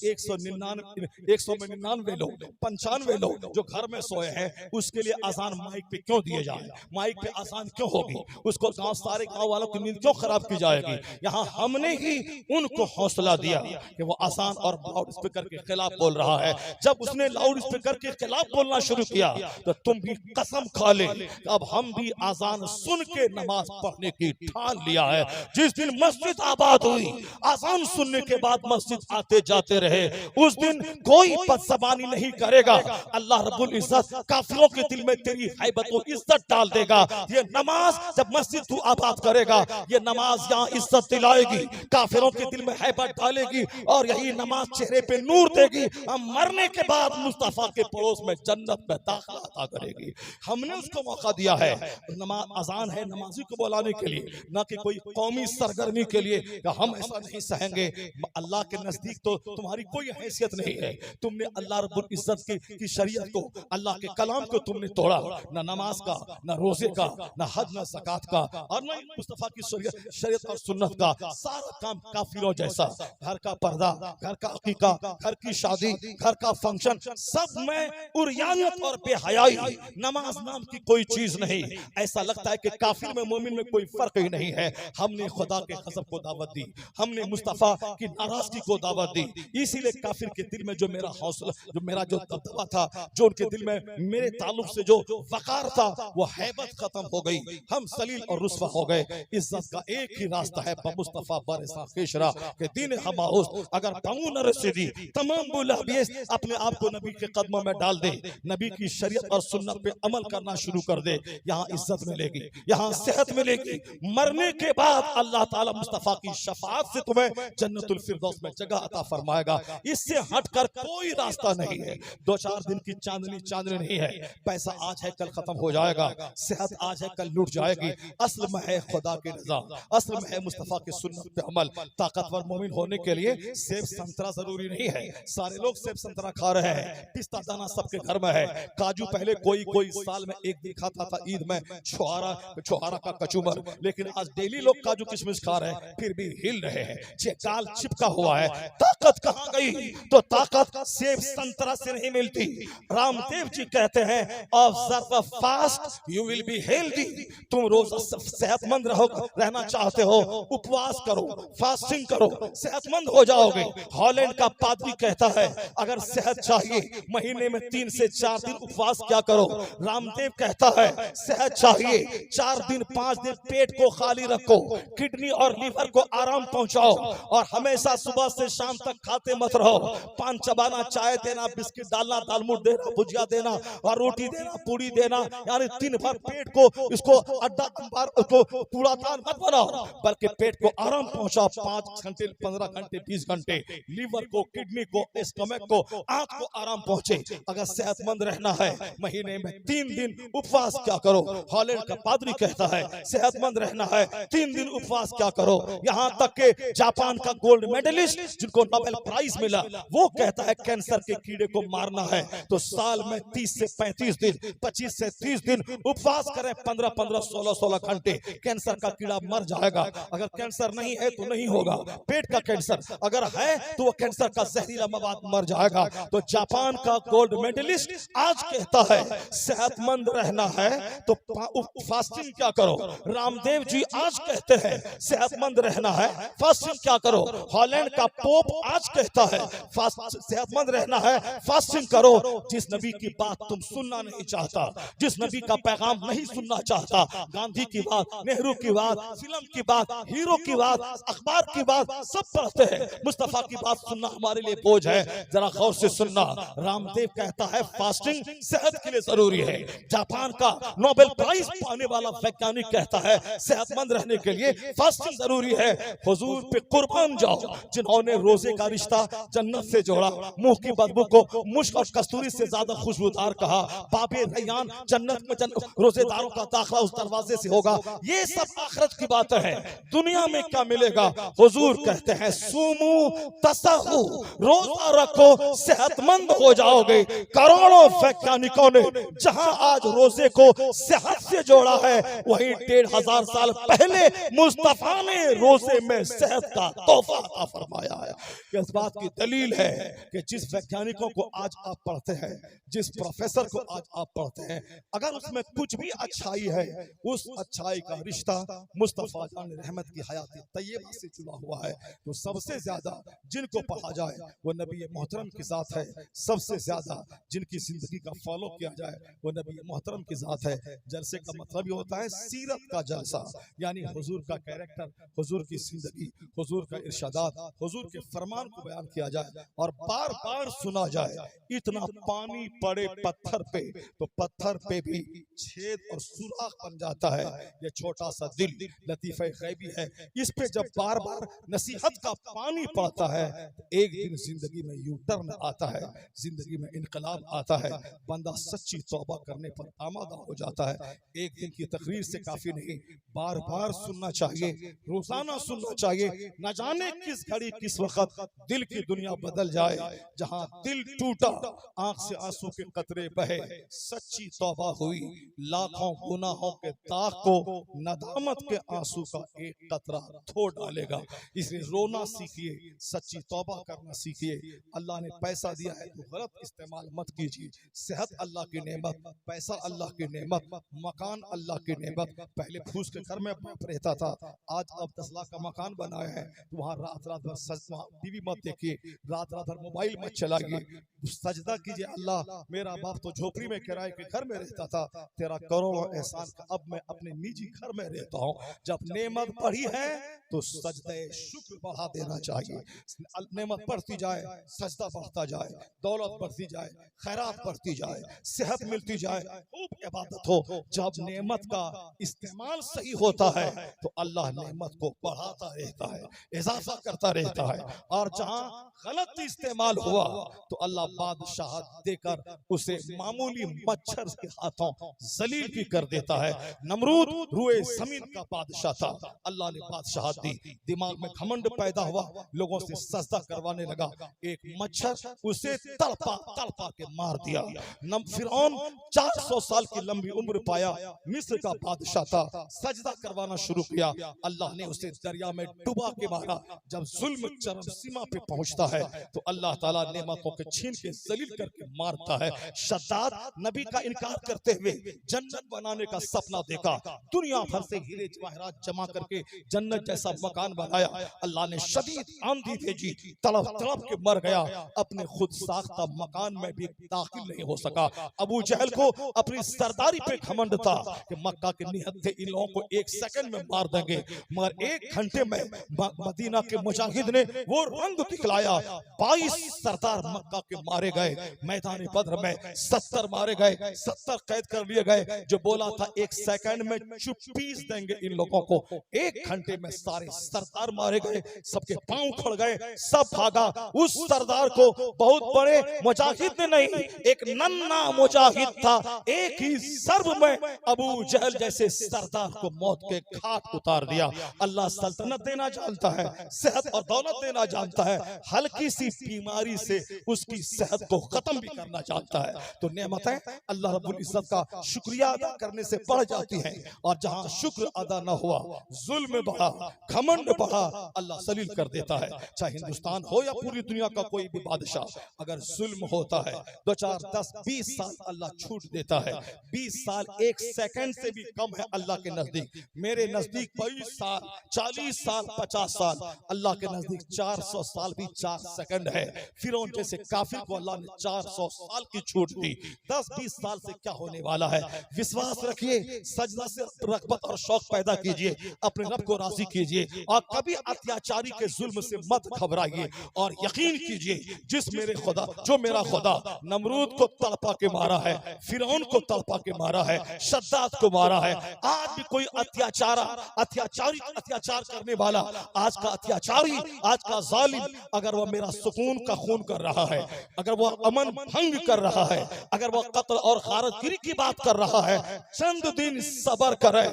199 लोग, 95 लोग जो घर में सोए हैं, उसके लिए अजान माइक पे क्यों दिए जाए? माइक पे अजान क्यों होगी? उसको सारे गाँव वालों की नींद क्यों खराब की जाएगी? यहाँ हमने ही उनको हौसला दिया कि वो आसान और लाउड स्पीकर के खिलाफ बोल रहा है। जब उसने लाउड स्पीकर के खिलाफ बोलना शुरू किया, तो तुम भी कसम खा ले, अब हम भी आजान सुन के नमाज पढ़ने की ठान लिया है। जिस दिन मस्जिद आबाद हुई, आजान सुनने के बाद मस्जिद आते जाते रहे, उस दिन कोई बदज़बानी नहीं करेगा। अल्लाह रब्बुल इज्जत काफिरों के दिल में तेरी हैबत और इज्जत डाल देगा। ये नमाज जब मस्जिद तू आबाद करेगा, ये नमाज यहाँ इज्जत दिलाएगी, काफिरों के दिल में हैबत डालेगी, और यही नमाज चेहरे पे नूर देगी। हम मरने के बाद मुस्तफा के पड़ोस में जन्नत में दाखिला अता करेगी। हमने उसको मौका दिया है। नमाज अजान है नमाजी को बुलाने के लिए, ना कि कोई कौमी सरगर्मी के लिए। हम ऐसा नहीं सहेंगे। अल्लाह के नजदीक तो तुम्हारी कोई हैसियत नहीं है। तुमने अल्लाह रब्बुल इज्जत की शरीयत को, अल्लाह के कलाम को तुमने तोड़ा। ना नमाज का, ना रोजे का, ना हज, ना ज़कात का, और ना मुस्तफा की शरीयत और सुन्नत का। सारा काम काफिरों जैसा, घर का पर्दा, घर का अकीका, घर की शादी, घर का फंक्शन, सब में उरियानियत और बेहयाई, नमाज नाम की कोई चीज नहीं। ऐसा लगता है कि काफिर में मोमिन में कोई फर्क ही नहीं है। हमने खुदा के गज़ब को दावत दी, हमने मुस्तफा की नाराजगी को दावत दी। इसीलिए काफिर के दिल में जो मेरा हौसला, जो मेरा जो दबदबा था, जो उनके दिल में मेरे ताल्लुक से जो वकार था, वो हैबत खत्म हो गई। हम सलील और रुस्वा हो गए। इज्जत का एक ही रास्ता है, है मुस्तफा बरसा खिशरा के दीन हमाउस अगर पाऊं न रसीदी तमाम बुलाबियस अपने आप को नबी के कदमों में डाल दे, नबी की शरीयत और सुन्नत पे अमल करना शुरू कर दे, यहाँ इज्जत मिलेगी, यहाँ सेहत मिलेगी, मरने के बाद अल्लाह ताला मुस्तफा की शफाअत से तुम्हें जन्नतुल फिरदौस में जगह अता फरमाएगा। इससे हटकर कोई रास्ता नहीं है। 2-4 दिन की चांदनी चांदनी नहीं है। पैसा आज है कल खत्म हो जाएगा, सेहत आज है कल लुट जाएगी। असल में है खुदा की रजा, असल में है मुस्तफा की सुन्नत पे अमल। ताकतवर मोमिन होने के लिए सेब संतरा जरूरी नहीं है। सारे लोग सेब संतरा खा रहे हैं, पिस्ता दाना सबके घर में है, काजू पहले कोई साल में एक दिन खाता था ईद में, छुहारा का कचूमर, लेकिन आज डेली लोग काजू किशमिश खा रहे हैं, फिर भी हिल रहे हैं। काल चिपका हुआ है। ताकत कहां गई? तो ताकत सेब संतरा से नहीं मिलती। रामदेव जी कहते हैं observe fast you will be healthy. तुम रोज सेहतमंद रहना चाहते हो, उपवास करो, फास्टिंग करो, सेहतमंद हो जाओगे। हॉलैंड का पादरी कहता है अगर सेहत चाहिए महीने में 3 से 4 दिन उपवास क्या करो। रामदेव कहता है सेहत चाहिए 4 दिन 5 दिन पेट को खाली रखो, किडनी और लीवर को आराम पहुंचाओ, और हमेशा सुबह से शाम तक खाते मत रहो। पान चबाना, चाय देना, बिस्किट डालना, दालमूट देना, भुजिया देना और रोटी देना, पूरी देना, यानी दिन भर पेट को इसको अड्डा अंबार को कूड़ादान मत बनाओ, बल्कि पेट को आराम पहुंचाओ। 5 घंटे 15 घंटे 20 घंटे लीवर को, किडनी को, स्टमक को, आंख को आराम पहुंचे। अगर सेहतमंद रहना है महीने में 3 दिन उपवास क्या करो। हॉलैंड का पादरी कहता है सेहतमंद रहना है 3 दिन उपवास क्या करो। यहाँ तक के जापान का गोल्ड मेडलिस्ट जिनको नोबेल प्राइज मिला वो कहता है कैंसर के कीड़े को मारना है तो साल में 30 से 35 दिन, 25 से 30 दिन उपवास करें, 15-15, 16-16 घंटे, कैंसर का कीड़ा मर जाएगा। अगर कैंसर नहीं है तो नहीं होगा। पेट का कैंसर अगर है तो वो कैंसर का जहरीला मवाद मर जाएगा। तो जापान का गोल्ड मेडलिस्ट आज कहता है सेहतमंद रहना है तो फास्टिंग क्या करो। रामदेव जी आज कहते हैं सेहतमंद रहना है, फास्टिंग क्या करो। हॉलैंड का पोप आज कहता है सेहतमंद रहना है, फास्टिंग करो। जिस नबी की बात तुम सुनना नहीं चाहता, जिस नबी का पैगाम नहीं सुनना चाहता, गांधी की बात, नेहरू की बात, फिल्म की बात, हीरो की बात, अखबार की बात सब पढ़ते हैं, मुस्तफा की बात सुनना हमारे लिए बोझ है। जरा गौर से सुनना। रामदेव कहता है फास्टिंग सेहत के लिए जरूरी है। जापान का नोबेल प्राइज पाने वाला वैज्ञानिक कहता है सेहतमंद रहने के लिए फास्टिंग जरूरी है। हुजूर पे कुर्बान जाओ जिन्होंने रोजे का रिश्ता जन्नत से जोड़ा, मुंह की बदबू को मुश्क और कस्तूरी से ज्यादा खुशबूदार कहा। बाबे रैयान जन्नत में रोजेदारों का दाखिला उस दरवाजे से होगा। ये सब आखिरत की बातें हैं। दुनिया में क्या मिलेगा? हुजूर कहते हैं सुमू तसहू, रोजा रखो सेहतमंद हो जाओगे। करोड़ों वैज्ञानिकों ने जहां आज रोजे को सेहत से जोड़ा है, वहीं 1500 साल पहले मुस्तफा ने रोजे में सेहत का तोहफा अता फरमाया है। इस बात की दलील है कि जिस वैज्ञानिकों को आज आप पढ़ते हैं, जिस प्रोफेसर को आज आप पढ़ते हैं, अगर उसमें कुछ भी अच्छाई है, उस अच्छाई का रिश्ता मुस्तफा जान रहमत की हयात तैयबा से जुड़ा हुआ है। तो सबसे ज्यादा जिनको पढ़ा जाए वो नबी मोहतरम की जात है। सबसे ज्यादा जिनकी जिंदगी का फॉलो किया जाए वो नबी मोहतरम की जात है। जलसे का मतलब ये होता है सीरत का जलसा, यानी हुजूर का कैरेक्टर, हुजूर की जिंदगी, हुजूर का इरशादात, हुजूर के फरमान को बयान किया जाए और बार बार सुना जाए। इतना पानी पड़े पत्थर पे तो पत्थर पे भी छेद और सुराख बन जाता है। ये छोटा सा दिल लतीफे गैबी है। इस पे जब बार बार नसीहत का पानी पड़ता है तो एक दिन जिंदगी में यू टर्न आता है, जिंदगी में इनकलाब आता है। बंदा सच्ची तौबा करने पर आमादा हो जाता है। एक दिन की तकरीर से काफी नहीं, बार बार सुनना चाहिए, रोजाना सुनना चाहिए। न जाने किस घड़ी किस वक्त दिल की दुनिया बदल जाए। जहां दिल टूटा, आंख से आंसू के कतरे बहे, सच्ची तौबा हुई, लाखों गुनाहों के दाग को नदामत के आंसू का एक कतरा धो डालेगा। इसलिए रोना सीखिए, सच्ची तौबा करना सीखिए। अल्लाह ने पैसा दिया है तो गलत इस्तेमाल मत कीजिए। सेहत अल्लाह की नेमत, पैसा अल्लाह की नेमत, मकान अल्लाह की नेमत। पहले फूस के घर में रहता था, आज अब 10 लाख का मकान बनाया है तो वहाँ रात रात भर टीवी मत देखिए, रात रात भर मोबाइल मत चलाइए। सजदा कीजिए, अल्लाह मेरा बाप तो झोपड़ी में किराए के घर में रहता था, तेरा करोड़ों एहसान का अब मैं अपने निजी घर में रहता हूँ। जब नेमत बढ़ी बढ़ी है तो सजदे शुक्र बढ़ा देना चाहिए। नेमत बढ़ती जाए, सजदा बढ़ता जाए, दौलत बढ़ती जाए, खैरात बढ़ती जाए, सेहत मिलती जाए, खूब इबादत हो। जब नेमत का इस्तेमाल सही होता है तो अल्लाह नेमत को बढ़ाता रहता है, इजाफा करता रहता है। और जहां गलत इस्तेमाल हुआ तो अल्लाह बादशाहत देकर उसे मामूली मच्छर के हाथों जलील भी कर देता है। नमरूद रुए जमीन का बादशाह था, अल्लाह ने बादशाहत दी, दिमाग में घमंड पैदा हुआ, लोगों से सजदा करवाने लगा। एक मच्छर उसे तड़पा तड़पा के मार दिया। फिरौन 400 साल की लंबी उम्र पाया, मिस्र का बादशाह था, सजदा करवाना शुरू किया, अल्लाह ने उसे दरिया में डुबा के मारा। जब जुल्म चरम सीमा पे पहुंचता है तो अल्लाह ताला नेमतों के छीन के जलील करके मारता है। शद्दाद नबी का इनकार करते हुए जन्नत बनाने का सपना देखा, दुनिया भर से हीरे जवाहरात जमा करके जन्नत जैसा मकान बनाया। अल्लाह ने शदीद आंधी भेजी, तड़प तड़प के मर गया, अपने खुद साख्ता मकान में भी दाखिल नहीं हो सका। अबू जहल को अपनी सरदारी पे घमंड था कि मक्का के निहत्थे इन लोगों को 1 सेकंड में मार देंगे, मगर 1 घंटे में मदीना के मुजाहिद ने वो रंग दिखलाया। 22 सरदार मक्का के मारे गए, मैदान बद्र में 70 मारे गए, 70 कैद कर लिए गए। जो बोला था 1 सेकंड में चुप्पीस देंगे इन लोगों को, 1 घंटे में सारे सरदार मारे गए, सबके पांव उखड़ गए, सब भागा। उस सरदार को बहुत बड़े मुजाहिद ने नहीं, एक नन्हा मुजाहिद था, एक ही सर्ब में अबू जहल जैसे सरदार को मौत के घाट उतार दिया। अल्लाह सल्तनत देना जानता है, सेहत और दौलत देना जानता है, हल्की सी बीमारी से उसकी सेहत को खत्म भी करना जानता है। तो नेमतें अल्लाह रब्बुल इज्जत का शुक्रिया अदा करने से बढ़ जाती हैं, और जहां शुक्र अदा न हुआ, जुल्म बढ़ा, घमंड बढ़ा, अल्लाह सलील कर देता है। चाहे हिंदुस्तान हो या पूरी दुनिया का कोई भी बादशाह, अगर जुल्म होता है 2, 4, 10, 20 साल अल्लाह छूट देता है। 20 साल 1 सेकंड से भी कम है अल्लाह के नजदीक। मेरे नजदीक 22 साल, 40 साल, 50 साल, अल्लाह के नजदीक 400 साल भी 4 सेकंड है। फिरौन जैसे काफिर को अल्लाह ने 400 साल की छूट दी। 10-20 साल से क्या होने वाला है? विश्वास रखिए, सजदा से रग़बत और शौक पैदा कीजिए, अपने रब को राजी कीजिए, और कभी अत्याचारी के जुल्म से मत घबराइए, और यकीन कीजिए जो मेरा खुदा नमरूद को तड़पा के मारा है, फिरौन को तड़पा के मारा है, शद्दाद को मारा है। आज भी कोई अत्याचार करने वाला, आज का अत्याचारी, आज का जालिम, अगर वह मेरा सुकून का खून कर रहा है, अगर वह अमन भंग कर रहा है, अगर वह कत्ल और गारतगिरी की बात कर रहा है, चंद दिन सब्र करे।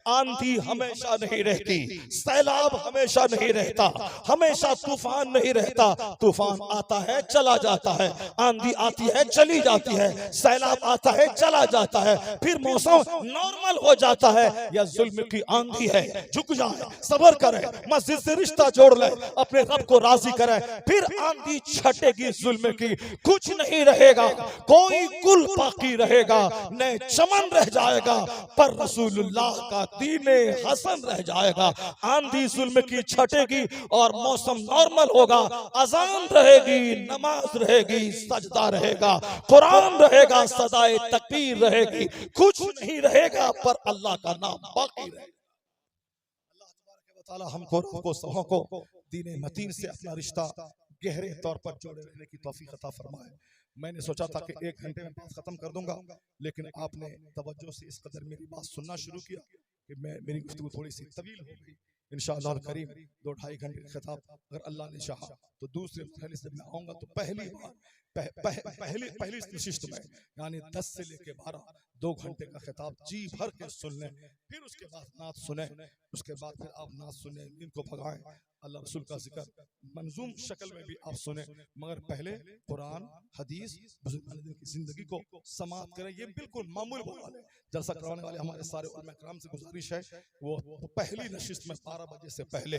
आंधी हमेशा नहीं रहती, सैलाब हमेशा नहीं रहता, हमेशा तूफान नहीं रहता। तूफान आता है चला जाता है, आंधी आती है चली जाती है, सैलाब आता है चला जाता है, फिर मौसम नॉर्मल हो जाता है। या जुल्म की आंधी है, झुक जाए, सब्र करे, मस्जिद से रिश्ता जोड़ ले, अपने रब को राजी करे, फिर आंधी छटेगी जुल्म की, कुछ नहीं रहेगा, कोई गुल बाकी रहेगा, न चमन रह जाएगा, पर रसूलुल्लाह का दीने हसन रह जाएगा। आंधी जुल्म की छटेगी और मौसम नॉर्मल होगा, अजान रहेगी, नमाज रहेगी, सजदा रहेगा, कुरान रहेगा, सदाए तकबीर रहेगी, कुछ नहीं रहेगा, पर अल्लाह का नाम बाकी रहेगा। अल्लाह हमको सबों को दीने मतीन से अपना रिश्ता गहरे तौर पर जोड़े रहने की तौफीक अता फरमाए। मैंने सोचा था कि 1 घंटे में बात खत्म कर दूंगा, लेकिन आपने तवज्जो से इस कदर मेरी बात सुनना शुरू किया कि मेरी गुफ्तगू थोड़ी सी तवील हो गई। इंशाअल्लाह करीम 2-2.5 घंटे का खिताब अगर अल्लाह ने चाहा तो दूसरे मजलिस में आऊँगा तो पहली नशिस्त में, यानी 10 से लेके 12 2 घंटे का खिताब जी भर के सुन लें, फिर उसके बाद नात सुने, उसके बाद फिर आप नात सुने, इनको भगाएं, अल्लाह रसूल का जिक्र मंजूम शक्ल में भी आप सुने, मगर पहले कुरान हदीस बुजुर्गान की जिंदगी को समाप्त करें। ये बिल्कुल मामूल वाले जलसा करवाने वाले हमारे सारे उलमा किराम से गुजारिश है, वो पहली नशिस्त में 12 बजे से पहले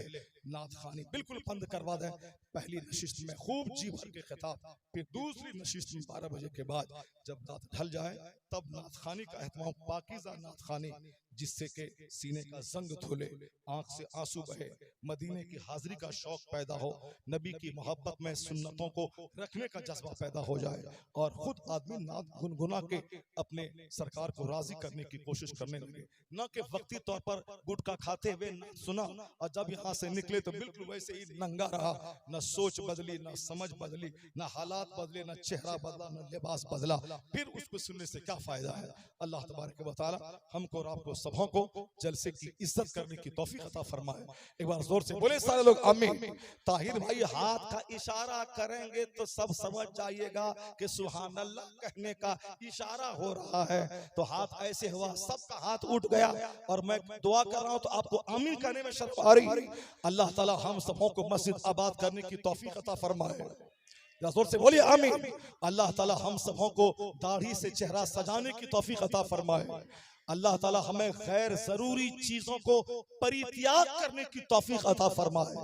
नात खानी बिल्कुल बंद करवा दें। पहली नशिस्त में खूब जी भर के खिताब, फिर दूसरी नशिस्त में 12 बजे के बाद जब रात ढल जाए तब नाथखानी का एहतमाम, पाकीज़ा नाथखानी जिससे के सीने का जंग धुले, आंख से आंसू बहे, मदीने की हाजिरी का शौक पैदा हो, नबी की मोहब्बत में सुन्नतों को रखने का जज्बा पैदा हो जाए और खुद आदमी नात गुनगुना के अपने सरकार को राजी करने की कोशिश करने लगे। न कि वक्ती तौर पर गुटखा खाते हुए नात सुना और जब यहाँ से निकले तो बिल्कुल वैसे ही नंगा रहा, न सोच बदली, न समझ बदली, न हालात बदले, न चेहरा बदला, न लिबास बदला। फिर उसको सुनने से क्या फायदा है। अल्लाह तबारक व तआला हमको और आपको सबों को जलसे की इज्जत करने की तौफीक अता फरमाए। एक बार जोर से बोले सारे लोग आमीन। ताहिर भाई हाथ का इशारा करेंगे तो सब समझ जाइएगा कि सुभान अल्लाह कहने का इशारा हो रहा है। तो हाथ ऐसे हुआ, सबका हाथ उठ गया और मैं दुआ कर रहा हूं तो आपको आमीन कहने में शर्म आ रही। अल्लाह ताला हम सबों को मस्जिद आबाद करने की तौफीक अता फरमाए। जोर से बोलिए आमीन। अल्लाह ताला हम सबों को दाढ़ी से चेहरा सजाने की तौफीक अता फरमाए। अल्लाह ताला हमें गैर जरूरी चीजों को परित्याग करने की तौफीक अता फरमाए।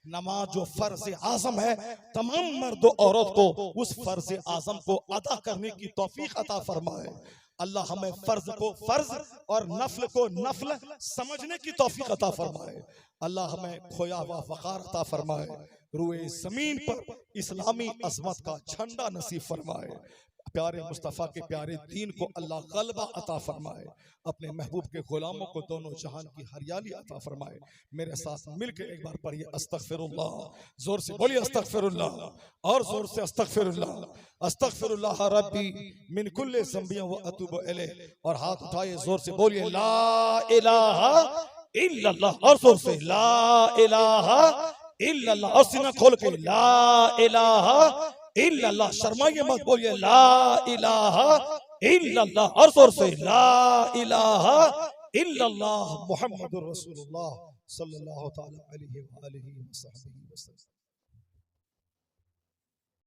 नमाज जो फर्ज आजम है, तमाम मर्द और औरत को उस फर्ज आजम को अदा करने की तौफीक अता फरमाए। अल्लाह हमें फर्ज को फर्ज और नफल को नफल समझने की तौफीक अता फरमाए। अल्लाह हमें खोया हुआ वक़ार अता फरमाए। रूए जमीन पर इस्लामी अज़मत का झंडा नसीब फरमाए। प्यारे मुस्तफ़ा के प्यारे दीन को अल्लाह गलबा अता फरमाए। अपने महबूब के गुलामों को दोनों जहान की हरियाली अता फरमाए। मेरे साथ मिलकर एक बार पढ़िए अस्तगफिरुल्लाह। जोर से बोलिए अस्तगफिरुल्लाह और जोर से अस्तगफिरुल्लाह। अस्तगफिरुल्लाह रब्बी मिन कुल्ले ज़ंबिय्यिन व अतूबु इलैह। और हाथ उठाइए, जोर से बोलिए ला इलाहा इल्लल्लाह और जोर से ला इलाहा इल्लल्लाह और सीना खोल के ला इलाहा इल्लल्लाह। शर्माइए मत, बोलिए ला इलाहा इल्लल्लाह और जोर से ला इलाहा इल्लल्लाह मुहम्मदुर रसूलुल्लाह सल्लल्लाहु तआला अलैहि व आलिहि वसल्लम।